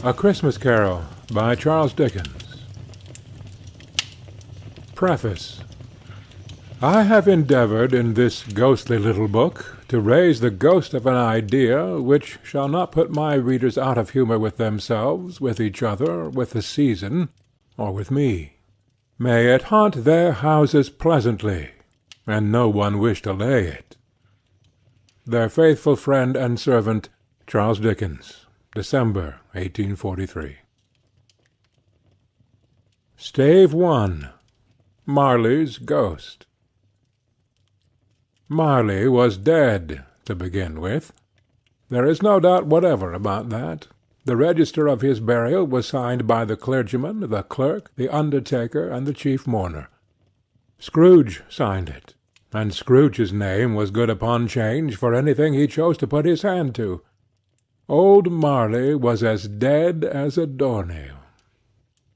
A Christmas Carol by Charles Dickens. Preface. I have endeavored in this ghostly little book to raise the ghost of an idea which shall not put my readers out of humour with themselves, with each other, with the season, or with me. May it haunt their houses pleasantly, and no one wish to lay it. Their faithful friend and servant, Charles Dickens. December, 1843. Stave 1. Marley's Ghost. Marley was dead, to begin with. There is no doubt whatever about that. The register of his burial was signed by the clergyman, the clerk, the undertaker, and the chief mourner. Scrooge signed it, and Scrooge's name was good upon change for anything he chose to put his hand to. Old Marley was as dead as a door-nail.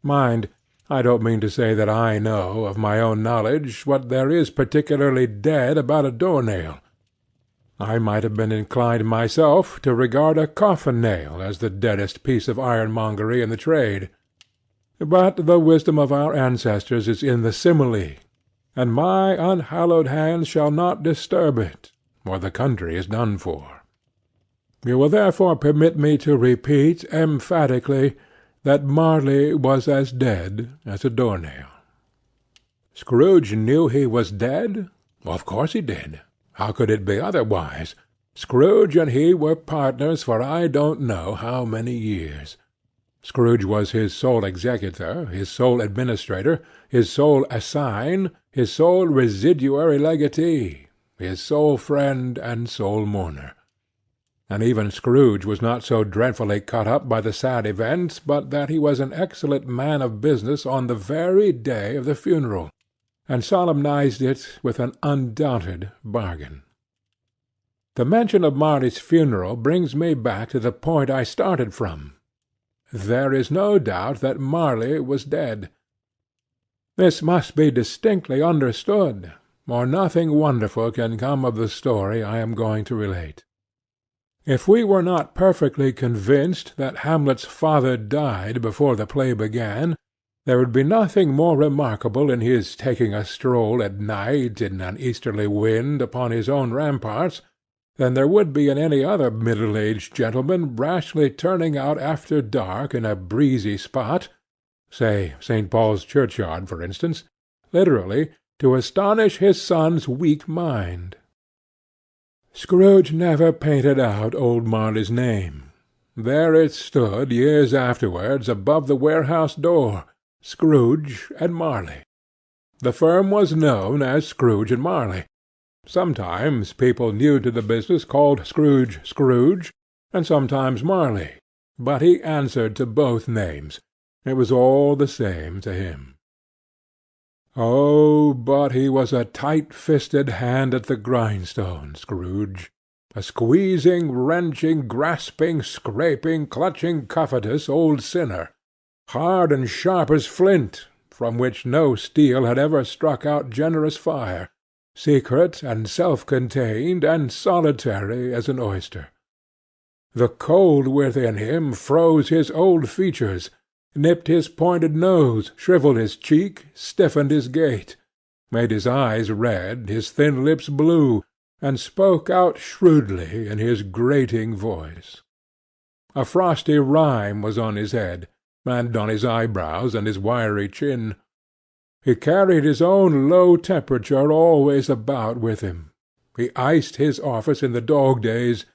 Mind, I don't mean to say that I know, of my own knowledge, what there is particularly dead about a door-nail. I might have been inclined myself to regard a coffin-nail as the deadest piece of ironmongery in the trade. But the wisdom of our ancestors is in the simile, and my unhallowed hands shall not disturb it, or the country is done for. You will therefore permit me to repeat emphatically that Marley was as dead as a door-nail. Scrooge knew he was dead? Of course he did. How could it be otherwise? Scrooge and he were partners for I don't know how many years. Scrooge was his sole executor, his sole administrator, his sole assign, his sole residuary legatee, his sole friend and sole mourner. And even Scrooge was not so dreadfully cut up by the sad event, but that he was an excellent man of business on the very day of the funeral, and solemnized it with an undoubted bargain. The mention of Marley's funeral brings me back to the point I started from. There is no doubt that Marley was dead. This must be distinctly understood, or nothing wonderful can come of the story I am going to relate. If we were not perfectly convinced that Hamlet's father died before the play began, there would be nothing more remarkable in his taking a stroll at night in an easterly wind upon his own ramparts, than there would be in any other middle-aged gentleman rashly turning out after dark in a breezy spot, say St. Paul's churchyard, for instance, literally to astonish his son's weak mind. Scrooge never painted out old Marley's name. There it stood years afterwards above the warehouse door, Scrooge and Marley. The firm was known as Scrooge and Marley. Sometimes people new to the business called Scrooge Scrooge, and sometimes Marley, but he answered to both names. It was all the same to him. Oh, but he was a tight-fisted hand at the grindstone, Scrooge. A squeezing, wrenching, grasping, scraping, clutching, covetous old sinner, hard and sharp as flint, from which no steel had ever struck out generous fire, secret and self-contained and solitary as an oyster. The cold within him froze his old features, nipped his pointed nose, shrivelled his cheek, stiffened his gait, made his eyes red, his thin lips blue, and spoke out shrewdly in his grating voice. A frosty rime was on his head, and on his eyebrows and his wiry chin. He carried his own low temperature always about with him. He iced his office in the dog-days,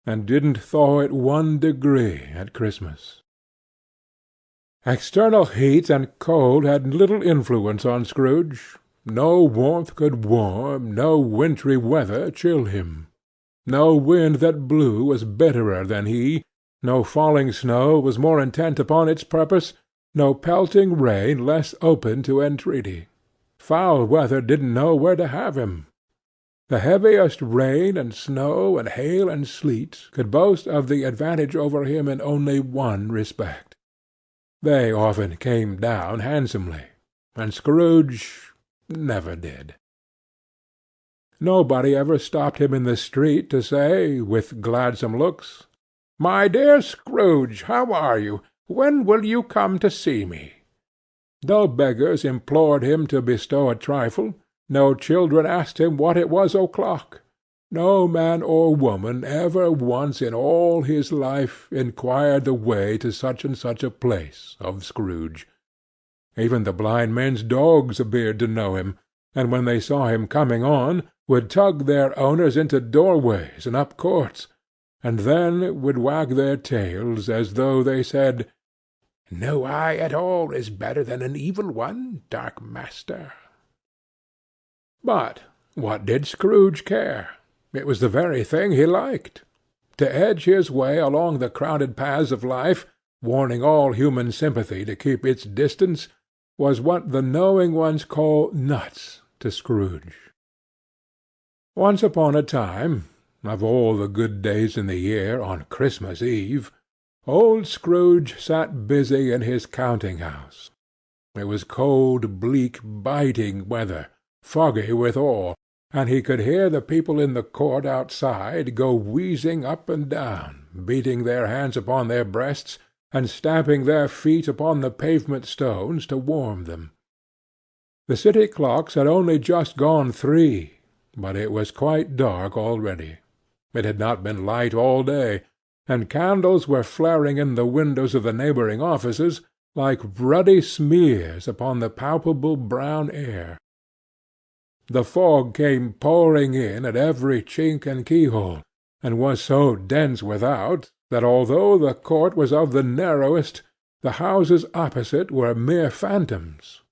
and didn't thaw it 1 degree at Christmas. External heat and cold had little influence on Scrooge. No warmth could warm, no wintry weather chill him. No wind that blew was bitterer than he, no falling snow was more intent upon its purpose, no pelting rain less open to entreaty. Foul weather didn't know where to have him. The heaviest rain and snow and hail and sleet could boast of the advantage over him in only one respect. They often came down handsomely, and Scrooge never did. Nobody ever stopped him in the street to say, with gladsome looks, "My dear Scrooge, how are you? When will you come to see me?" Though beggars implored him to bestow a trifle, no children asked him what it was o'clock. No man or woman ever once in all his life inquired the way to such and such a place of Scrooge. Even the blind men's dogs appeared to know him, and when they saw him coming on, would tug their owners into doorways and up courts, and then would wag their tails as though they said, "No eye at all is better than an evil one, dark master." But what did Scrooge care? It was the very thing he liked. To edge his way along the crowded paths of life, warning all human sympathy to keep its distance, was what the knowing ones call nuts to Scrooge. Once upon a time, of all the good days in the year, on Christmas Eve, old Scrooge sat busy in his counting-house. It was cold, bleak, biting weather, foggy withal, and he could hear the people in the court outside go wheezing up and down, beating their hands upon their breasts, and stamping their feet upon the pavement stones to warm them. The city clocks had only just gone 3, but it was quite dark already. It had not been light all day, and candles were flaring in the windows of the neighbouring offices like ruddy smears upon the palpable brown air. The fog came pouring in at every chink and keyhole, and was so dense without, that although the court was of the narrowest, the houses opposite were mere phantoms.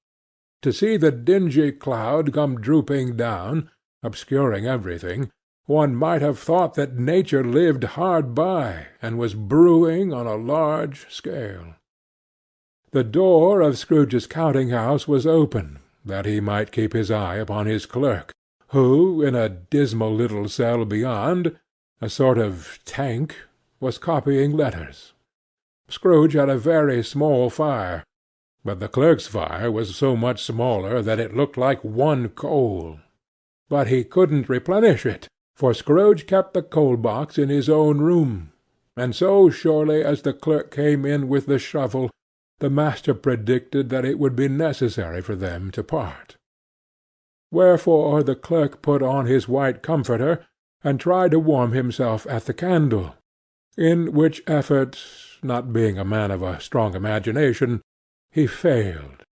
To see the dingy cloud come drooping down, obscuring everything, one might have thought that nature lived hard by, and was brewing on a large scale. The door of Scrooge's counting-house was open, that he might keep his eye upon his clerk, who, in a dismal little cell beyond, a sort of tank, was copying letters. Scrooge had a very small fire, but the clerk's fire was so much smaller that it looked like one coal. But he couldn't replenish it, for Scrooge kept the coal-box in his own room, and so surely as the clerk came in with the shovel, the master predicted that it would be necessary for them to part. Wherefore the clerk put on his white comforter, and tried to warm himself at the candle, in which effort, not being a man of a strong imagination, he failed.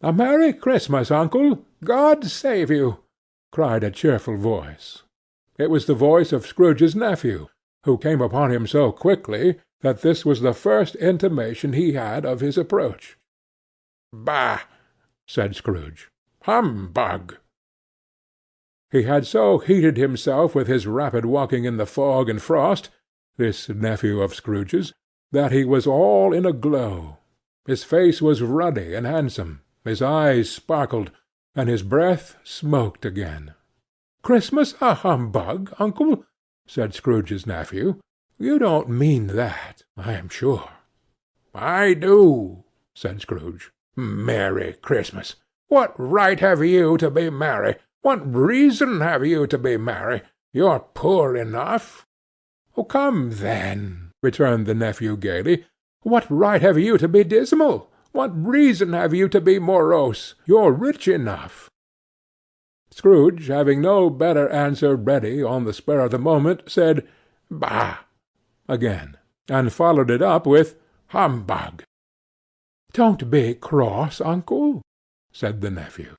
"A Merry Christmas, uncle! God save you!" cried a cheerful voice. It was the voice of Scrooge's nephew, who came upon him so quickly that this was the first intimation he had of his approach. "Bah!" said Scrooge. "Humbug!" He had so heated himself with his rapid walking in the fog and frost, this nephew of Scrooge's, that he was all in a glow. His face was ruddy and handsome, his eyes sparkled, and his breath smoked again. "Christmas a humbug, uncle?" said Scrooge's nephew. "You don't mean that, I am sure." "I do," said Scrooge. "Merry Christmas! What right have you to be merry? What reason have you to be merry? You're poor enough." "Oh, come then," returned the nephew gaily. "What right have you to be dismal? What reason have you to be morose? You're rich enough." Scrooge, having no better answer ready on the spur of the moment, said, "Bah!" again, and followed it up with "Humbug!" "Don't be cross, uncle," said the nephew.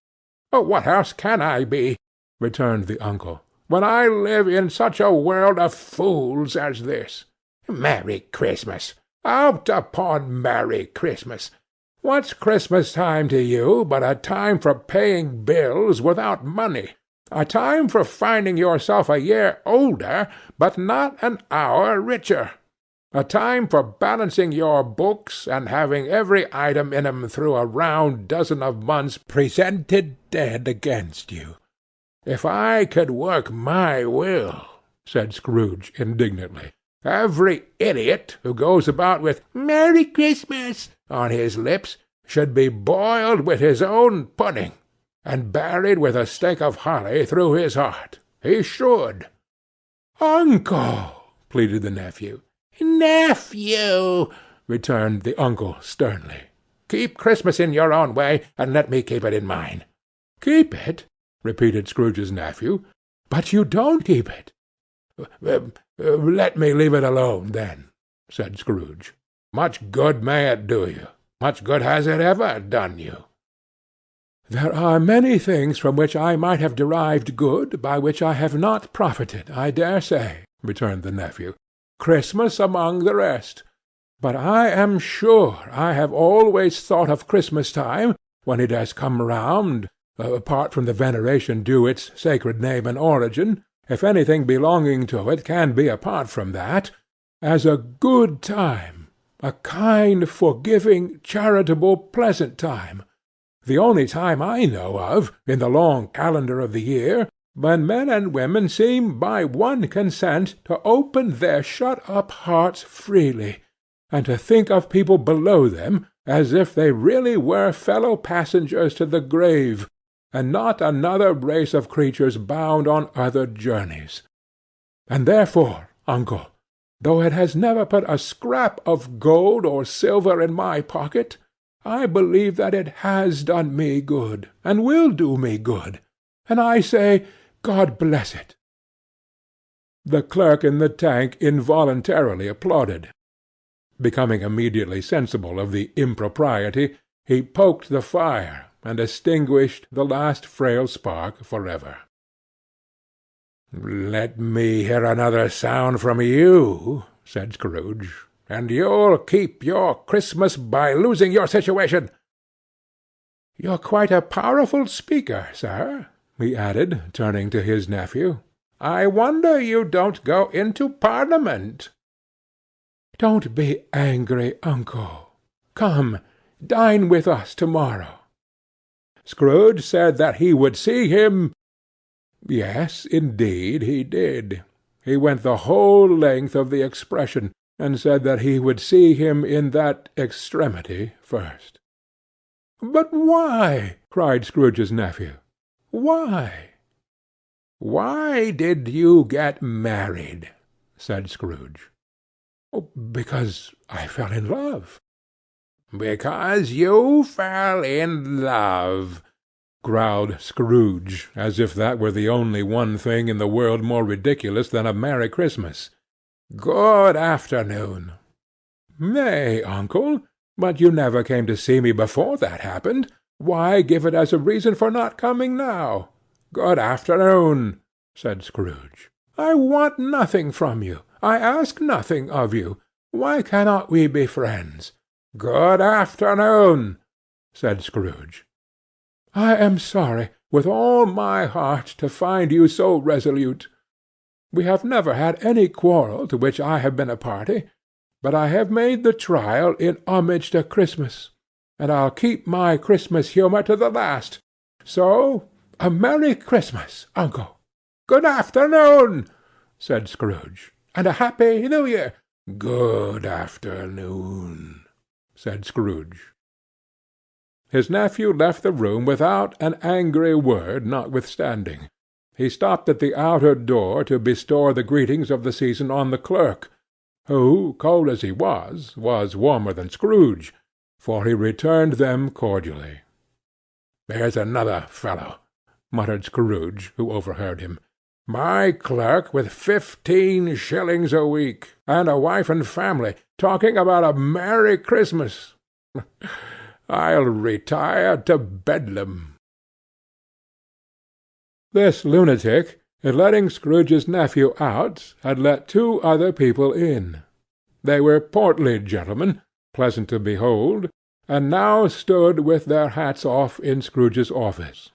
"Oh, what else can I be?" returned the uncle, "when I live in such a world of fools as this? Merry Christmas! Out upon Merry Christmas! What's Christmas time to you but a time for paying bills without money, a time for finding yourself a year older, but not an hour richer, a time for balancing your books, and having every item in 'em through a round dozen of months presented dead against you? If I could work my will," said Scrooge indignantly, "every idiot who goes about with 'Merry Christmas' on his lips should be boiled with his own pudding, and buried with a stake of holly through his heart. He should." "Uncle!" pleaded the nephew. "Nephew," returned the uncle sternly, "keep Christmas in your own way, and let me keep it in mine." "Keep it?" repeated Scrooge's nephew. "But you don't keep it." "Let me leave it alone, then," said Scrooge. "Much good may it do you? Much good has it ever done you?" "There are many things from which I might have derived good, by which I have not profited, I dare say," returned the nephew. "Christmas among the rest. But I am sure I have always thought of Christmas time, when it has come round, apart from the veneration due its sacred name and origin, if anything belonging to it can be apart from that, as a good time, a kind, forgiving, charitable, pleasant time. The only time I know of, in the long calendar of the year, when men and women seem by one consent to open their shut-up hearts freely, and to think of people below them as if they really were fellow-passengers to the grave, and not another race of creatures bound on other journeys. And therefore, uncle, though it has never put a scrap of gold or silver in my pocket, I believe that it has done me good, and will do me good, and I say, God bless it." The clerk in the tank involuntarily applauded. Becoming immediately sensible of the impropriety, he poked the fire, and extinguished the last frail spark for ever. "Let me hear another sound from you," said Scrooge, "and you'll keep your Christmas by losing your situation. You're quite a powerful speaker, sir," he added, turning to his nephew. "I wonder you don't go into Parliament." "Don't be angry, uncle. Come, dine with us to-morrow." Scrooge said that he would see him. Yes, indeed, he did. He went the whole length of the expression, and said that he would see him in that extremity first. "But why?" cried Scrooge's nephew. "Why?" "Why did you get married?" said Scrooge. "Because I fell in love." "Because you fell in love," growled Scrooge, as if that were the only one thing in the world more ridiculous than a Merry Christmas. "Good afternoon." "Nay, uncle, but you never came to see me before that happened. Why give it as a reason for not coming now?" "Good afternoon," said Scrooge. "I want nothing from you. I ask nothing of you. Why cannot we be friends?" "Good afternoon," said Scrooge. "I am sorry, with all my heart, to find you so resolute. We have never had any quarrel to which I have been a party, but I have made the trial in homage to Christmas, and I'll keep my Christmas humour to the last. So, a Merry Christmas, uncle." "Good afternoon," said Scrooge. "And a Happy New Year." "Good afternoon," said Scrooge. His nephew left the room without an angry word notwithstanding. He stopped at the outer door to bestow the greetings of the season on the clerk, who, cold as he was warmer than Scrooge, for he returned them cordially. "Here's another fellow," muttered Scrooge, who overheard him. "My clerk with 15 shillings a week, and a wife and family, talking about a Merry Christmas. I'll retire to Bedlam." This lunatic, in letting Scrooge's nephew out, had let 2 other people in. They were portly gentlemen, pleasant to behold, and now stood with their hats off in Scrooge's office.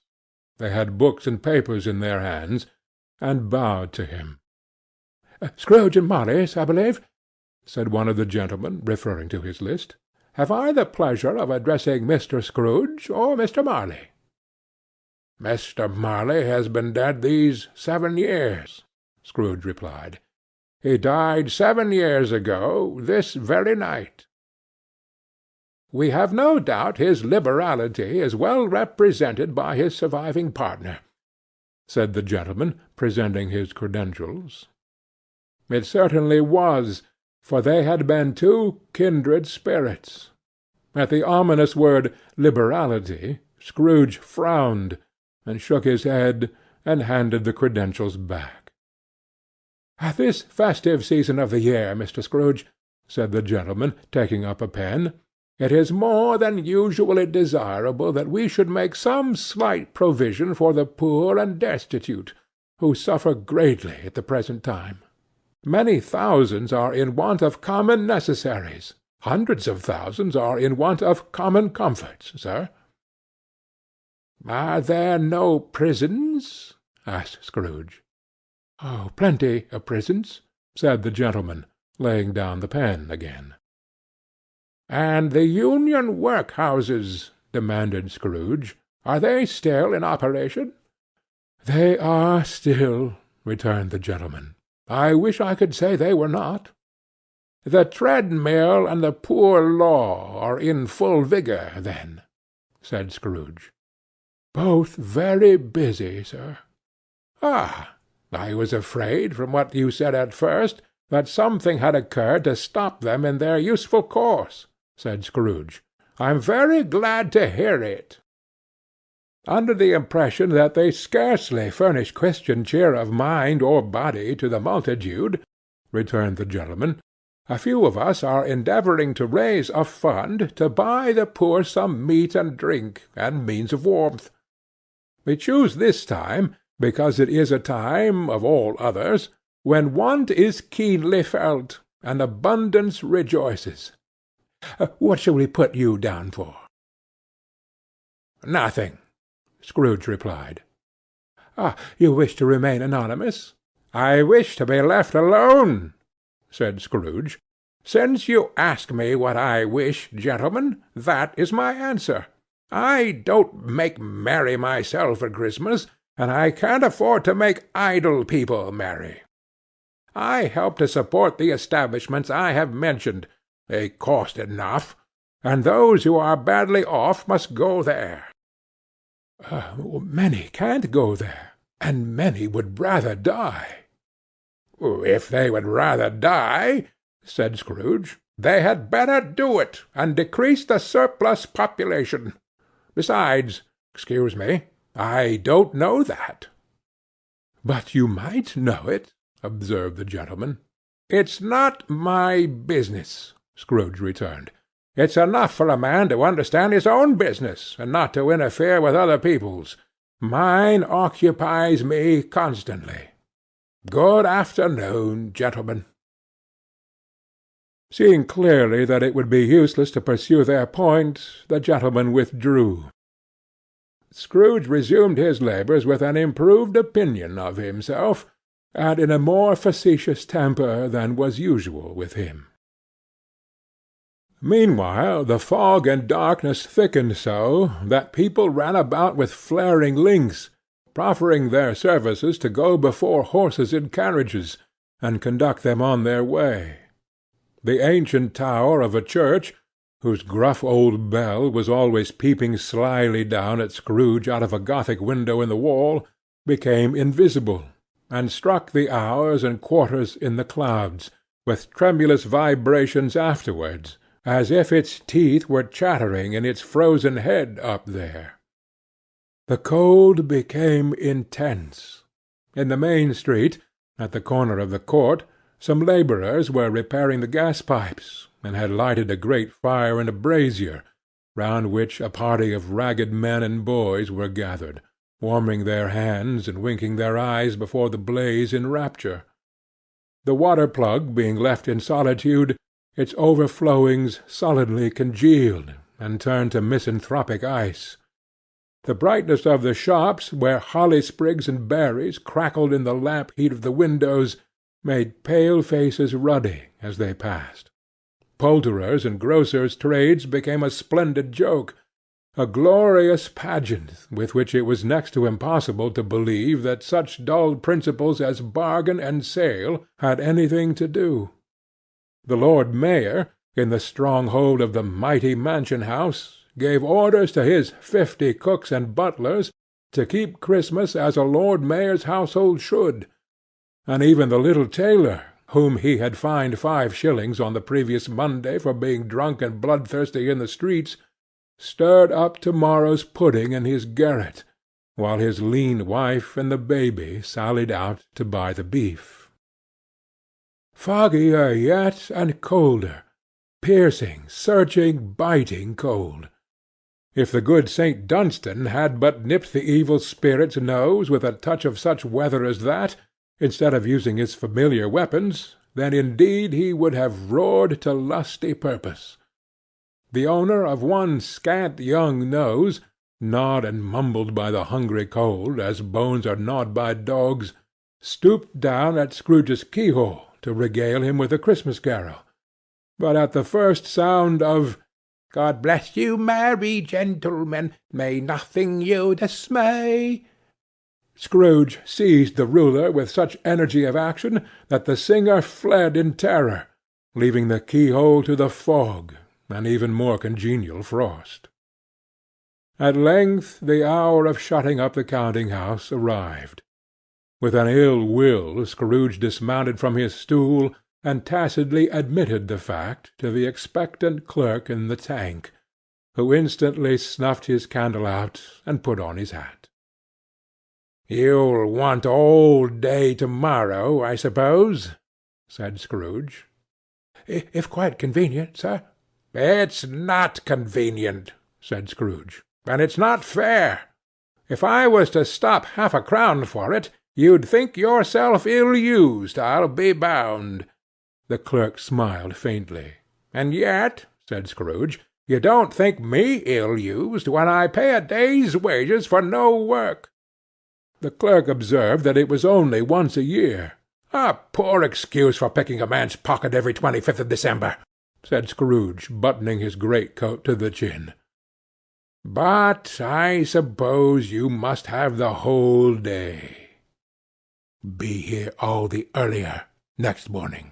They had books and papers in their hands, and bowed to him. "Scrooge and Marley's, I believe," said one of the gentlemen, referring to his list. "Have I the pleasure of addressing Mr. Scrooge or Mr. Marley?" "Mr. Marley has been dead these 7 years," Scrooge replied. "He died 7 years ago, this very night." "We have no doubt his liberality is well represented by his surviving partner," said the gentleman, presenting his credentials. It certainly was, for they had been two kindred spirits. At the ominous word liberality, Scrooge frowned, and shook his head, and handed the credentials back. "At this festive season of the year, Mr. Scrooge," said the gentleman, taking up a pen, "it is more than usually desirable that we should make some slight provision for the poor and destitute, who suffer greatly at the present time. Many thousands are in want of common necessaries. Hundreds of thousands are in want of common comforts, sir." "Are there no prisons?" asked Scrooge. "Oh, plenty of prisons," said the gentleman, laying down the pen again. "And the Union workhouses," demanded Scrooge, "are they still in operation?" "They are still," returned the gentleman. "I wish I could say they were not." "The treadmill and the poor law are in full vigour, then?" said Scrooge. "Both very busy, sir." "Ah! I was afraid, from what you said at first, that something had occurred to stop them in their useful course," said Scrooge. "I am very glad to hear it." "Under the impression that they scarcely furnish Christian cheer of mind or body to the multitude," returned the gentleman, "a few of us are endeavouring to raise a fund to buy the poor some meat and drink, and means of warmth. We choose this time, because it is a time, of all others, when want is keenly felt, and abundance rejoices. What shall we put you down for?" "Nothing," Scrooge replied. "Ah, you wish to remain anonymous?" "I wish to be left alone," said Scrooge. "Since you ask me what I wish, gentlemen, that is my answer. I don't make merry myself at Christmas, and I can't afford to make idle people merry. I help to support the establishments I have mentioned. They cost enough, and those who are badly off must go there." "Many can't go there, and many would rather die." "If they would rather die," said Scrooge, "they had better do it, and decrease the surplus population. Besides, excuse me, I don't know that." "But you might know it," observed the gentleman. "It's not my business," Scrooge returned. "It's enough for a man to understand his own business, and not to interfere with other people's. Mine occupies me constantly. Good afternoon, gentlemen." Seeing clearly that it would be useless to pursue their point, the gentlemen withdrew. Scrooge resumed his labours with an improved opinion of himself, and in a more facetious temper than was usual with him. Meanwhile the fog and darkness thickened so, that people ran about with flaring links, proffering their services to go before horses in carriages, and conduct them on their way. The ancient tower of a church, whose gruff old bell was always peeping slyly down at Scrooge out of a Gothic window in the wall, became invisible, and struck the hours and quarters in the clouds, with tremulous vibrations afterwards, as if its teeth were chattering in its frozen head up there. The cold became intense. In the main street, at the corner of the court, some labourers were repairing the gas-pipes, and had lighted a great fire in a brazier, round which a party of ragged men and boys were gathered, warming their hands and winking their eyes before the blaze in rapture. The water-plug being left in solitude, its overflowings sullenly congealed, and turned to misanthropic ice. The brightness of the shops, where holly sprigs and berries crackled in the lamp heat of the windows, made pale faces ruddy as they passed. Poulterers' and grocers' trades became a splendid joke, a glorious pageant, with which it was next to impossible to believe that such dull principles as bargain and sale had anything to do. The Lord Mayor, in the stronghold of the mighty mansion house, gave orders to his 50 cooks and butlers to keep Christmas as a Lord Mayor's household should, and even the little tailor, whom he had fined 5 shillings on the previous Monday for being drunk and bloodthirsty in the streets, stirred up to-morrow's pudding in his garret, while his lean wife and the baby sallied out to buy the beef. Foggier yet and colder, piercing, searching, biting cold. If the good St. Dunstan had but nipped the evil spirit's nose with a touch of such weather as that, instead of using his familiar weapons, then indeed he would have roared to lusty purpose. The owner of one scant young nose, gnawed and mumbled by the hungry cold, as bones are gnawed by dogs, stooped down at Scrooge's keyhole to regale him with a Christmas carol. But at the first sound of "God bless you, merry gentlemen, may nothing you dismay," Scrooge seized the ruler with such energy of action that the singer fled in terror, leaving the keyhole to the fog, and even more congenial frost. At length the hour of shutting up the counting-house arrived. With an ill will Scrooge dismounted from his stool, and tacitly admitted the fact to the expectant clerk in the tank, who instantly snuffed his candle out and put on his hat. "You'll want all day to-morrow, I suppose?" said Scrooge. "If quite convenient, sir." "It's not convenient," said Scrooge, "and it's not fair. If I was to stop half-a-crown for it, you'd think yourself ill-used, I'll be bound." The clerk smiled faintly. "And yet," said Scrooge, "you don't think me ill-used when I pay a day's wages for no work." The clerk observed that it was only once a year. "A poor excuse for picking a man's pocket every 25th of December," said Scrooge, buttoning his great-coat to the chin. "But I suppose you must have the whole day. Be here all the earlier next morning."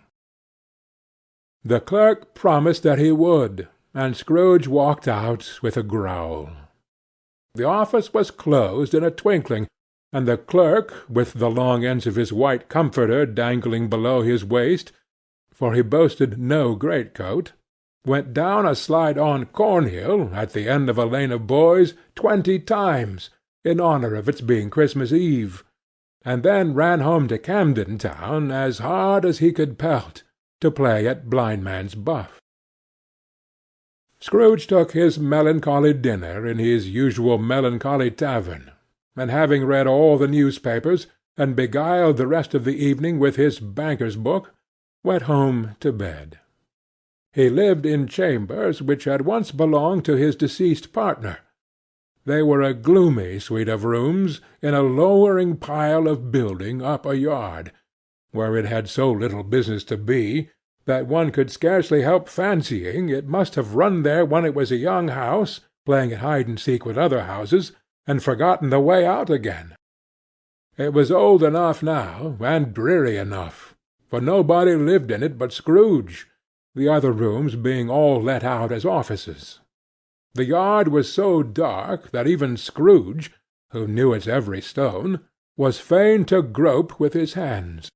The clerk promised that he would, and Scrooge walked out with a growl. The office was closed in a twinkling, and the clerk, with the long ends of his white comforter dangling below his waist, for he boasted no great-coat, went down a slide-on Cornhill at the end of a lane of boys 20 times, in honour of its being Christmas Eve, and then ran home to Camden Town as hard as he could pelt, to play at blindman's buff. Scrooge took his melancholy dinner in his usual melancholy tavern, and having read all the newspapers, and beguiled the rest of the evening with his banker's book, went home to bed. He lived in chambers which had once belonged to his deceased partner. They were a gloomy suite of rooms in a lowering pile of building up a yard, where it had so little business to be, that one could scarcely help fancying it must have run there when it was a young house, playing at hide-and-seek with other houses, and forgotten the way out again. It was old enough now, and dreary enough, for nobody lived in it but Scrooge, the other rooms being all let out as offices. The yard was so dark that even Scrooge, who knew its every stone, was fain to grope with his hands.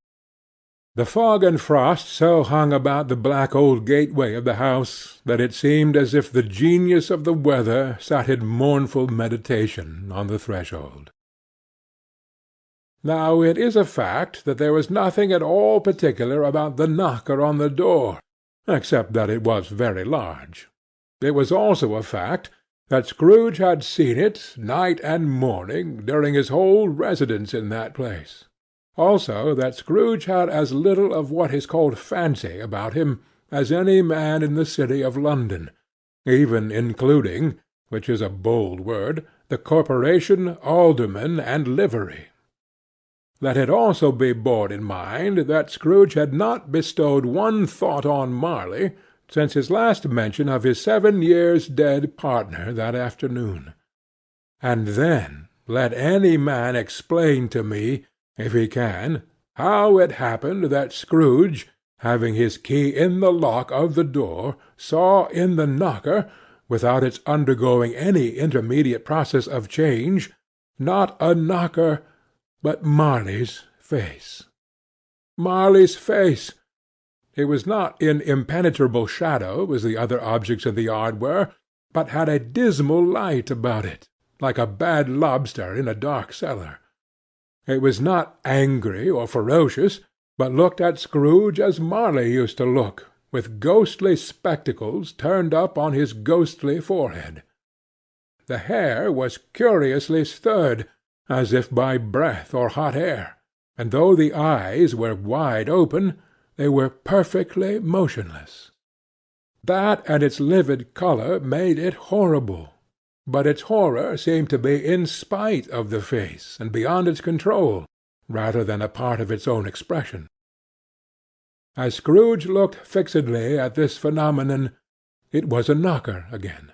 The fog and frost so hung about the black old gateway of the house, that it seemed as if the genius of the weather sat in mournful meditation on the threshold. Now it is a fact that there was nothing at all particular about the knocker on the door, except that it was very large. It was also a fact that Scrooge had seen it, night and morning, during his whole residence in that place. Also that Scrooge had as little of what is called fancy about him as any man in the city of London, even including, which is a bold word, the corporation, aldermen, and livery. Let it also be borne in mind that Scrooge had not bestowed one thought on Marley since his last mention of his 7 years dead partner that afternoon. And then let any man explain to me, if he can, how it happened that Scrooge, having his key in the lock of the door, saw in the knocker, without its undergoing any intermediate process of change, not a knocker, but Marley's face. Marley's face, It was not in impenetrable shadow, as the other objects in the yard were, but had a dismal light about it, like a bad lobster in a dark cellar. It was not angry or ferocious, but looked at Scrooge as Marley used to look, with ghostly spectacles turned up on his ghostly forehead. The hair was curiously stirred, as if by breath or hot air, and though the eyes were wide open, they were perfectly motionless. That and its livid colour made it horrible, but its horror seemed to be in spite of the face, and beyond its control, rather than a part of its own expression. As Scrooge looked fixedly at this phenomenon, it was a knocker again.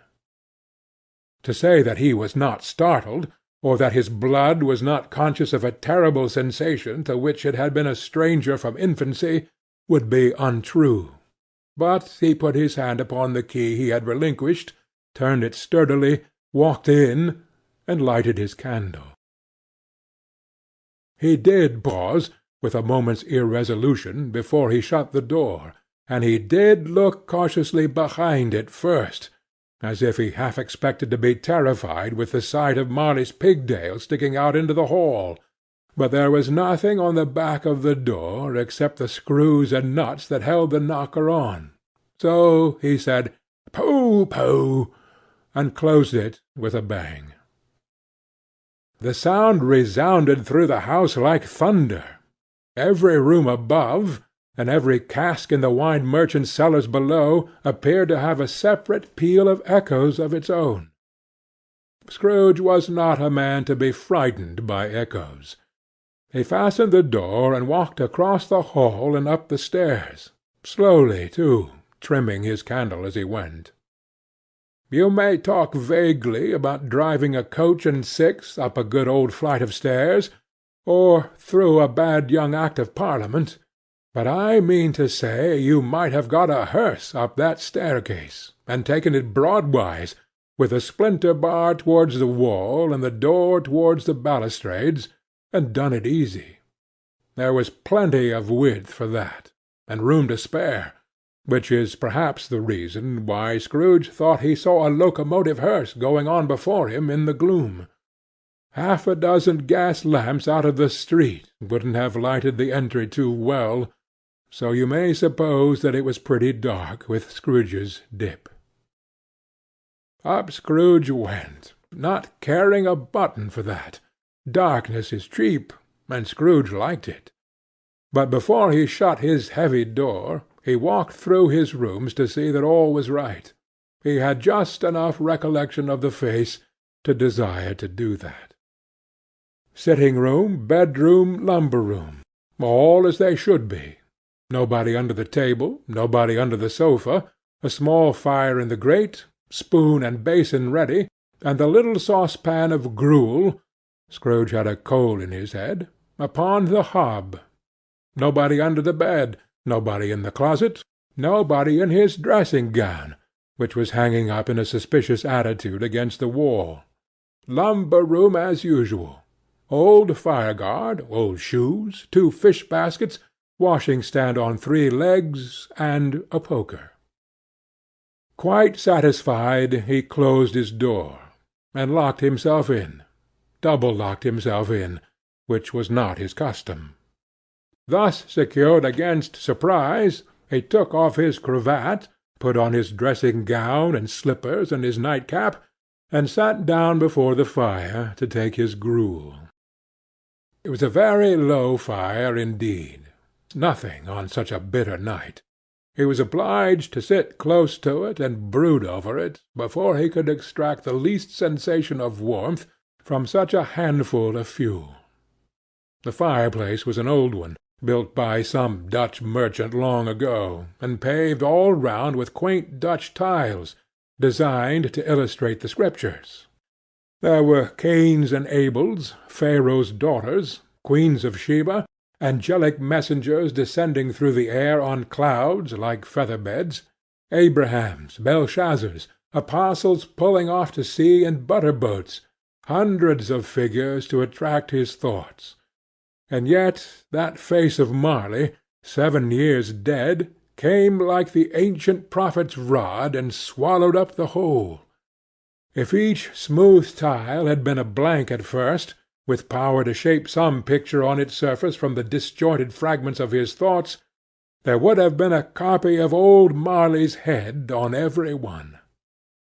To say that he was not startled, or that his blood was not conscious of a terrible sensation to which it had been a stranger from infancy, would be untrue. But he put his hand upon the key he had relinquished, turned it sturdily, walked in, and lighted his candle. He did pause, with a moment's irresolution, before he shut the door, and he did look cautiously behind it first, as if he half expected to be terrified with the sight of Marley's pigtail sticking out into the hall. But there was nothing on the back of the door except the screws and nuts that held the knocker on. So he said, "Pooh, pooh," and closed it with a bang. The sound resounded through the house like thunder. Every room above, and every cask in the wine merchant's cellars below, appeared to have a separate peal of echoes of its own. Scrooge was not a man to be frightened by echoes. He fastened the door and walked across the hall and up the stairs, slowly too, trimming his candle as he went. You may talk vaguely about driving a coach and six up a good old flight of stairs, or through a bad young Act of Parliament, but I mean to say you might have got a hearse up that staircase, and taken it broadwise, with the splinter bar towards the wall, and the door towards the balustrades, and done it easy. There was plenty of width for that, and room to spare, which is perhaps the reason why Scrooge thought he saw a locomotive hearse going on before him in the gloom. Half a dozen gas lamps out of the street wouldn't have lighted the entry too well, so you may suppose that it was pretty dark with Scrooge's dip. Up Scrooge went, not caring a button for that. Darkness is cheap, and Scrooge liked it. But before he shut his heavy door, he walked through his rooms to see that all was right. He had just enough recollection of the face to desire to do that. Sitting-room, bedroom, lumber-room, all as they should be. Nobody under the table, nobody under the sofa, a small fire in the grate, spoon and basin ready, and the little saucepan of gruel (Scrooge had a coal in his head) upon the hob. Nobody under the bed, nobody in the closet, nobody in his dressing-gown, which was hanging up in a suspicious attitude against the wall. Lumber-room as usual. Old fire-guard, old shoes, 2 fish-baskets, washing-stand on 3 legs, and a poker. Quite satisfied, he closed his door, and locked himself in, double-locked himself in, which was not his custom. Thus secured against surprise, he took off his cravat, put on his dressing-gown and slippers and his nightcap, and sat down before the fire to take his gruel. It was a very low fire indeed. Nothing on such a bitter night. He was obliged to sit close to it and brood over it before he could extract the least sensation of warmth from such a handful of fuel. The fireplace was an old one, built by some Dutch merchant long ago, and paved all round with quaint Dutch tiles, designed to illustrate the Scriptures. There were Cains and Abels, Pharaoh's daughters, queens of Sheba, angelic messengers descending through the air on clouds like feather-beds, Abrahams, Belshazzars, apostles pulling off to sea in butter-boats, hundreds of figures to attract his thoughts. And yet that face of Marley, 7 years dead, came like the ancient prophet's rod and swallowed up the whole. If each smooth tile had been a blank at first, with power to shape some picture on its surface from the disjointed fragments of his thoughts, there would have been a copy of old Marley's head on every one.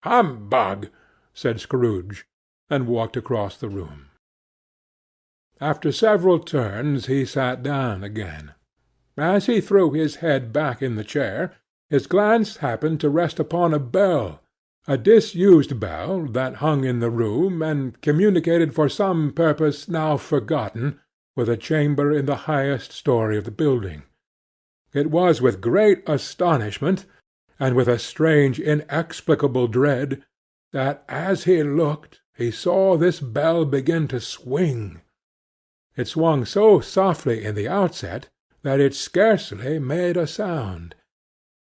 "Humbug!" said Scrooge, and walked across the room. After several turns he sat down again. As he threw his head back in the chair, his glance happened to rest upon a bell, a disused bell that hung in the room, and communicated for some purpose now forgotten with a chamber in the highest story of the building. It was with great astonishment, and with a strange inexplicable dread, that as he looked he saw this bell begin to swing. It swung so softly in the outset that it scarcely made a sound,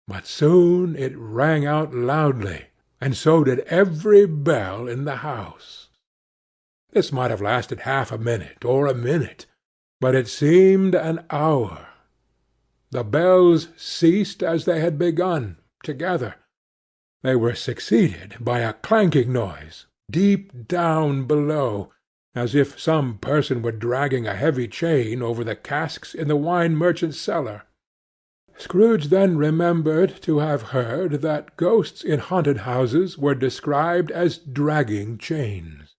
but soon it rang out loudly, and so did every bell in the house. This might have lasted half a minute or a minute, but it seemed an hour. The bells ceased as they had begun, together. They were succeeded by a clanking noise, deep down below, as if some person were dragging a heavy chain over the casks in the wine merchant's cellar. Scrooge then remembered to have heard that ghosts in haunted houses were described as dragging chains.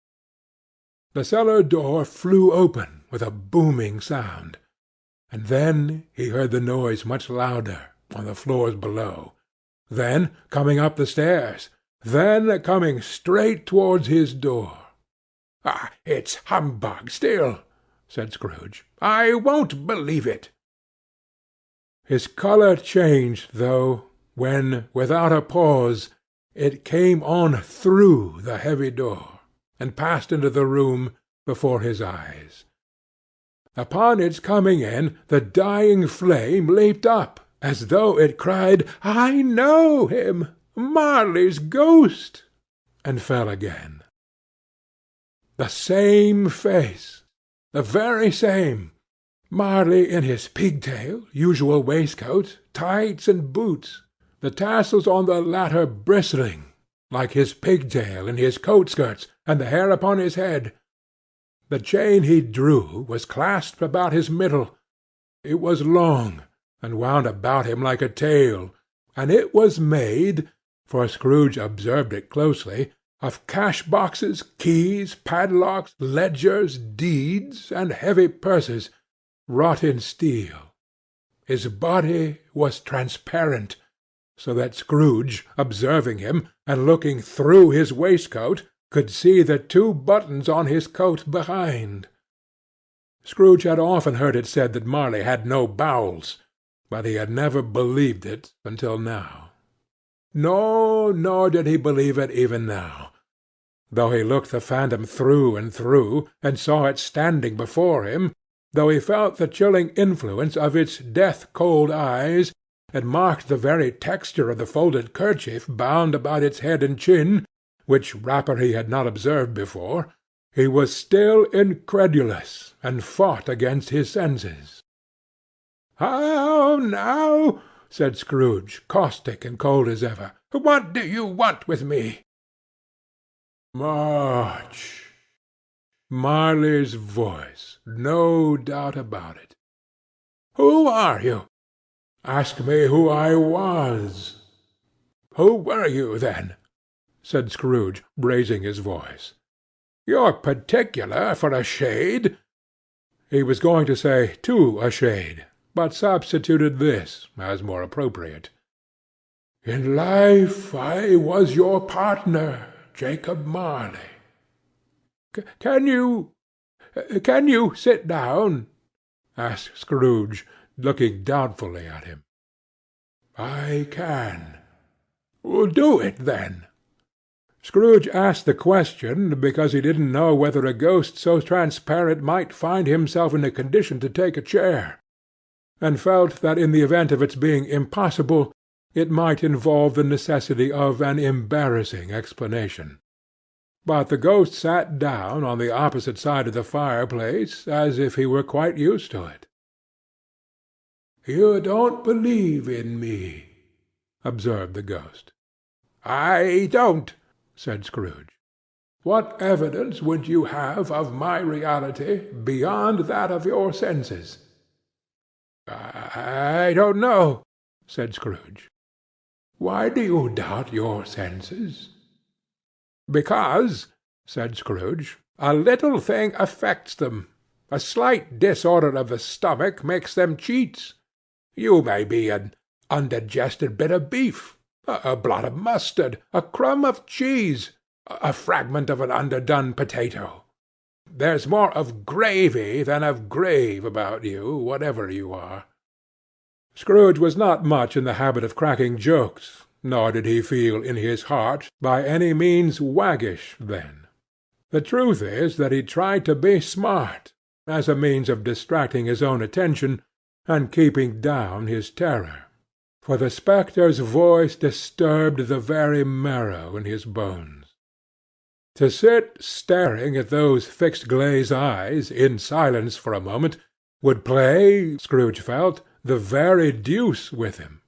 The cellar door flew open with a booming sound, and then he heard the noise much louder on the floors below, then coming up the stairs, then coming straight towards his door. "Ah, it's humbug still," said Scrooge. "I won't believe it." His colour changed, though, when, without a pause, it came on through the heavy door, and passed into the room before his eyes. Upon its coming in, the dying flame leaped up, as though it cried, "I know him! Marley's ghost!" and fell again. The same face, the very same. Marley in his pigtail, usual waistcoat, tights, and boots, the tassels on the latter bristling, like his pigtail in his coat-skirts, and the hair upon his head. The chain he drew was clasped about his middle. It was long, and wound about him like a tail, and it was made, for Scrooge observed it closely, of cash-boxes, keys, padlocks, ledgers, deeds, and heavy purses, wrought in steel. His body was transparent, so that Scrooge, observing him, and looking through his waistcoat, could see the 2 buttons on his coat behind. Scrooge had often heard it said that Marley had no bowels, but he had never believed it until now. Nor did he believe it even now, though he looked the phantom through and through, and saw it standing before him, though he felt the chilling influence of its death-cold eyes, and marked the very texture of the folded kerchief bound about its head and chin, which wrapper he had not observed before, he was still incredulous, and fought against his senses. "How now?" said Scrooge, caustic and cold as ever. "What do you want with me?" "Much." Marley's voice, no doubt about it. "Who are you?" "Ask me who I was." "Who were you, then?" said Scrooge, raising his voice. "You're particular for a shade." He was going to say "to a shade," but substituted this as more appropriate. "In life I was your partner, Jacob Marley." Can you sit down?" asked Scrooge, looking doubtfully at him. "I can." "Do it, then." Scrooge asked the question because he didn't know whether a ghost so transparent might find himself in a condition to take a chair, and felt that in the event of its being impossible, it might involve the necessity of an embarrassing explanation. But the ghost sat down on the opposite side of the fireplace, as if he were quite used to it. "You don't believe in me," observed the ghost. "I don't," said Scrooge. "What evidence would you have of my reality beyond that of your senses?" "I don't know," said Scrooge. "Why do you doubt your senses?" "Because," said Scrooge, "a little thing affects them. A slight disorder of the stomach makes them cheats. You may be an undigested bit of beef, a blot of mustard, a crumb of cheese, a fragment of an underdone potato. There's more of gravy than of grave about you, whatever you are." Scrooge was not much in the habit of cracking jokes, nor did he feel in his heart by any means waggish then. The truth is that he tried to be smart, as a means of distracting his own attention and keeping down his terror, for the spectre's voice disturbed the very marrow in his bones. To sit staring at those fixed glazed eyes in silence for a moment would play, Scrooge felt, the very deuce with him.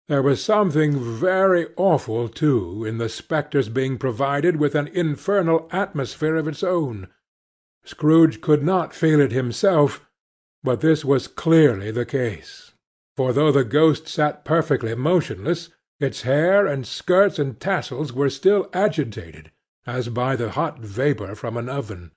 There was something very awful, too, in the spectre's being provided with an infernal atmosphere of its own. Scrooge could not feel it himself, but this was clearly the case; for though the ghost sat perfectly motionless, its hair and skirts and tassels were still agitated, as by the hot vapour from an oven.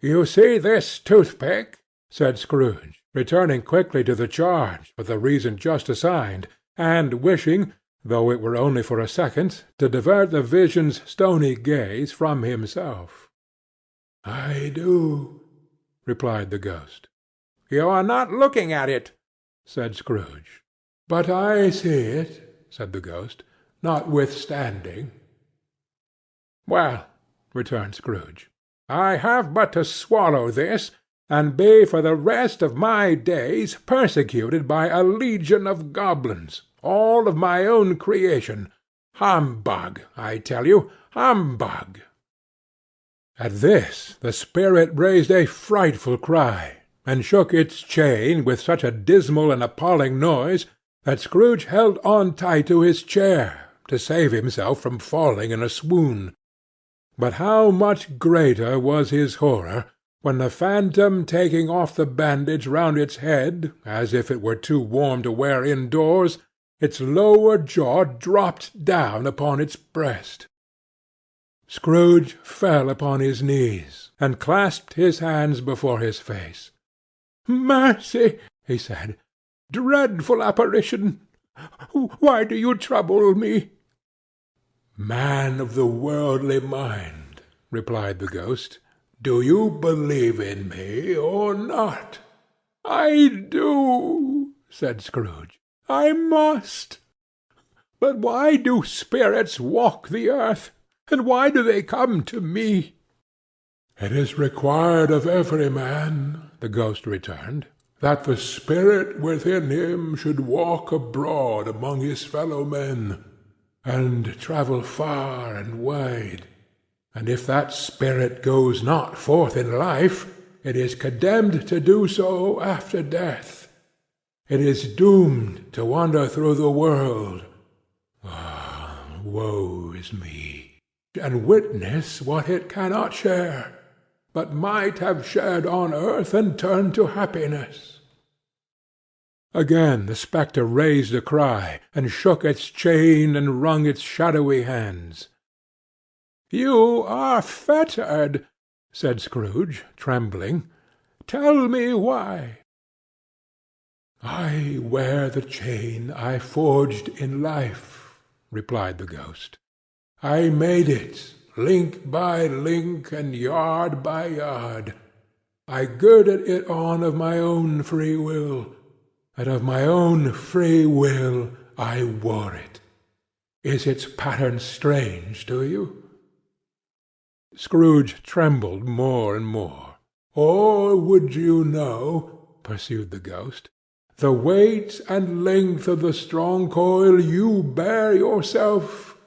"You see this toothpick?" said Scrooge, returning quickly to the charge for the reason just assigned, and wishing, though it were only for a second, to divert the vision's stony gaze from himself. "I do," replied the ghost. "You are not looking at it," said Scrooge. "But I see it," said the ghost, "notwithstanding." "Well," returned Scrooge, "I have but to swallow this, and be for the rest of my days persecuted by a legion of goblins, all of my own creation. Humbug, I tell you, humbug!" At this the spirit raised a frightful cry, and shook its chain with such a dismal and appalling noise that Scrooge held on tight to his chair to save himself from falling in a swoon. But how much greater was his horror when the phantom, taking off the bandage round its head, as if it were too warm to wear indoors, its lower jaw dropped down upon its breast. Scrooge fell upon his knees, and clasped his hands before his face. "Mercy!" he said. "Dreadful apparition! Why do you trouble me?" "Man of the worldly mind," replied the ghost, "do you believe in me or not?" "I do," said Scrooge. "I must. But why do spirits walk the earth, and why do they come to me?" "It is required of every man," the ghost returned, "that the spirit within him should walk abroad among his fellow men, and travel far and wide. And if that spirit goes not forth in life, it is condemned to do so after death. It is doomed to wander through the world. Woe is me! And witness what it cannot share, but might have shared on earth and turned to happiness." Again the spectre raised a cry, and shook its chain, and wrung its shadowy hands. "You are fettered," said Scrooge, trembling. "Tell me why." "I wear the chain I forged in life," replied the ghost. "I made it, link by link, and yard by yard. I girded it on of my own free will, and of my own free will I wore it. Is its pattern strange to you?" Scrooge trembled more and more. "Or would you know," pursued the ghost, "the weight and length of the strong coil you bear yourself?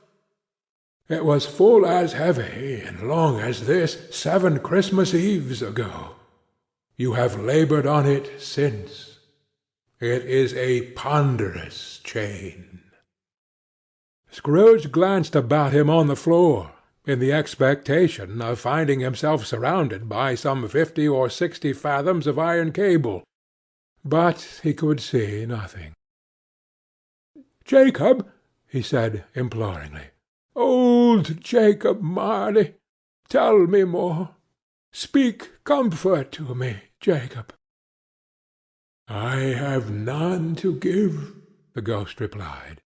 It was full as heavy and long as this 7 Christmas Eves ago. You have laboured on it since. It is a ponderous chain." Scrooge glanced about him on the floor, in the expectation of finding himself surrounded by some 50 or 60 fathoms of iron cable, but he could see nothing. "Jacob," he said, imploringly, "old Jacob Marley, tell me more. Speak comfort to me, Jacob." "I have none to give," the ghost replied.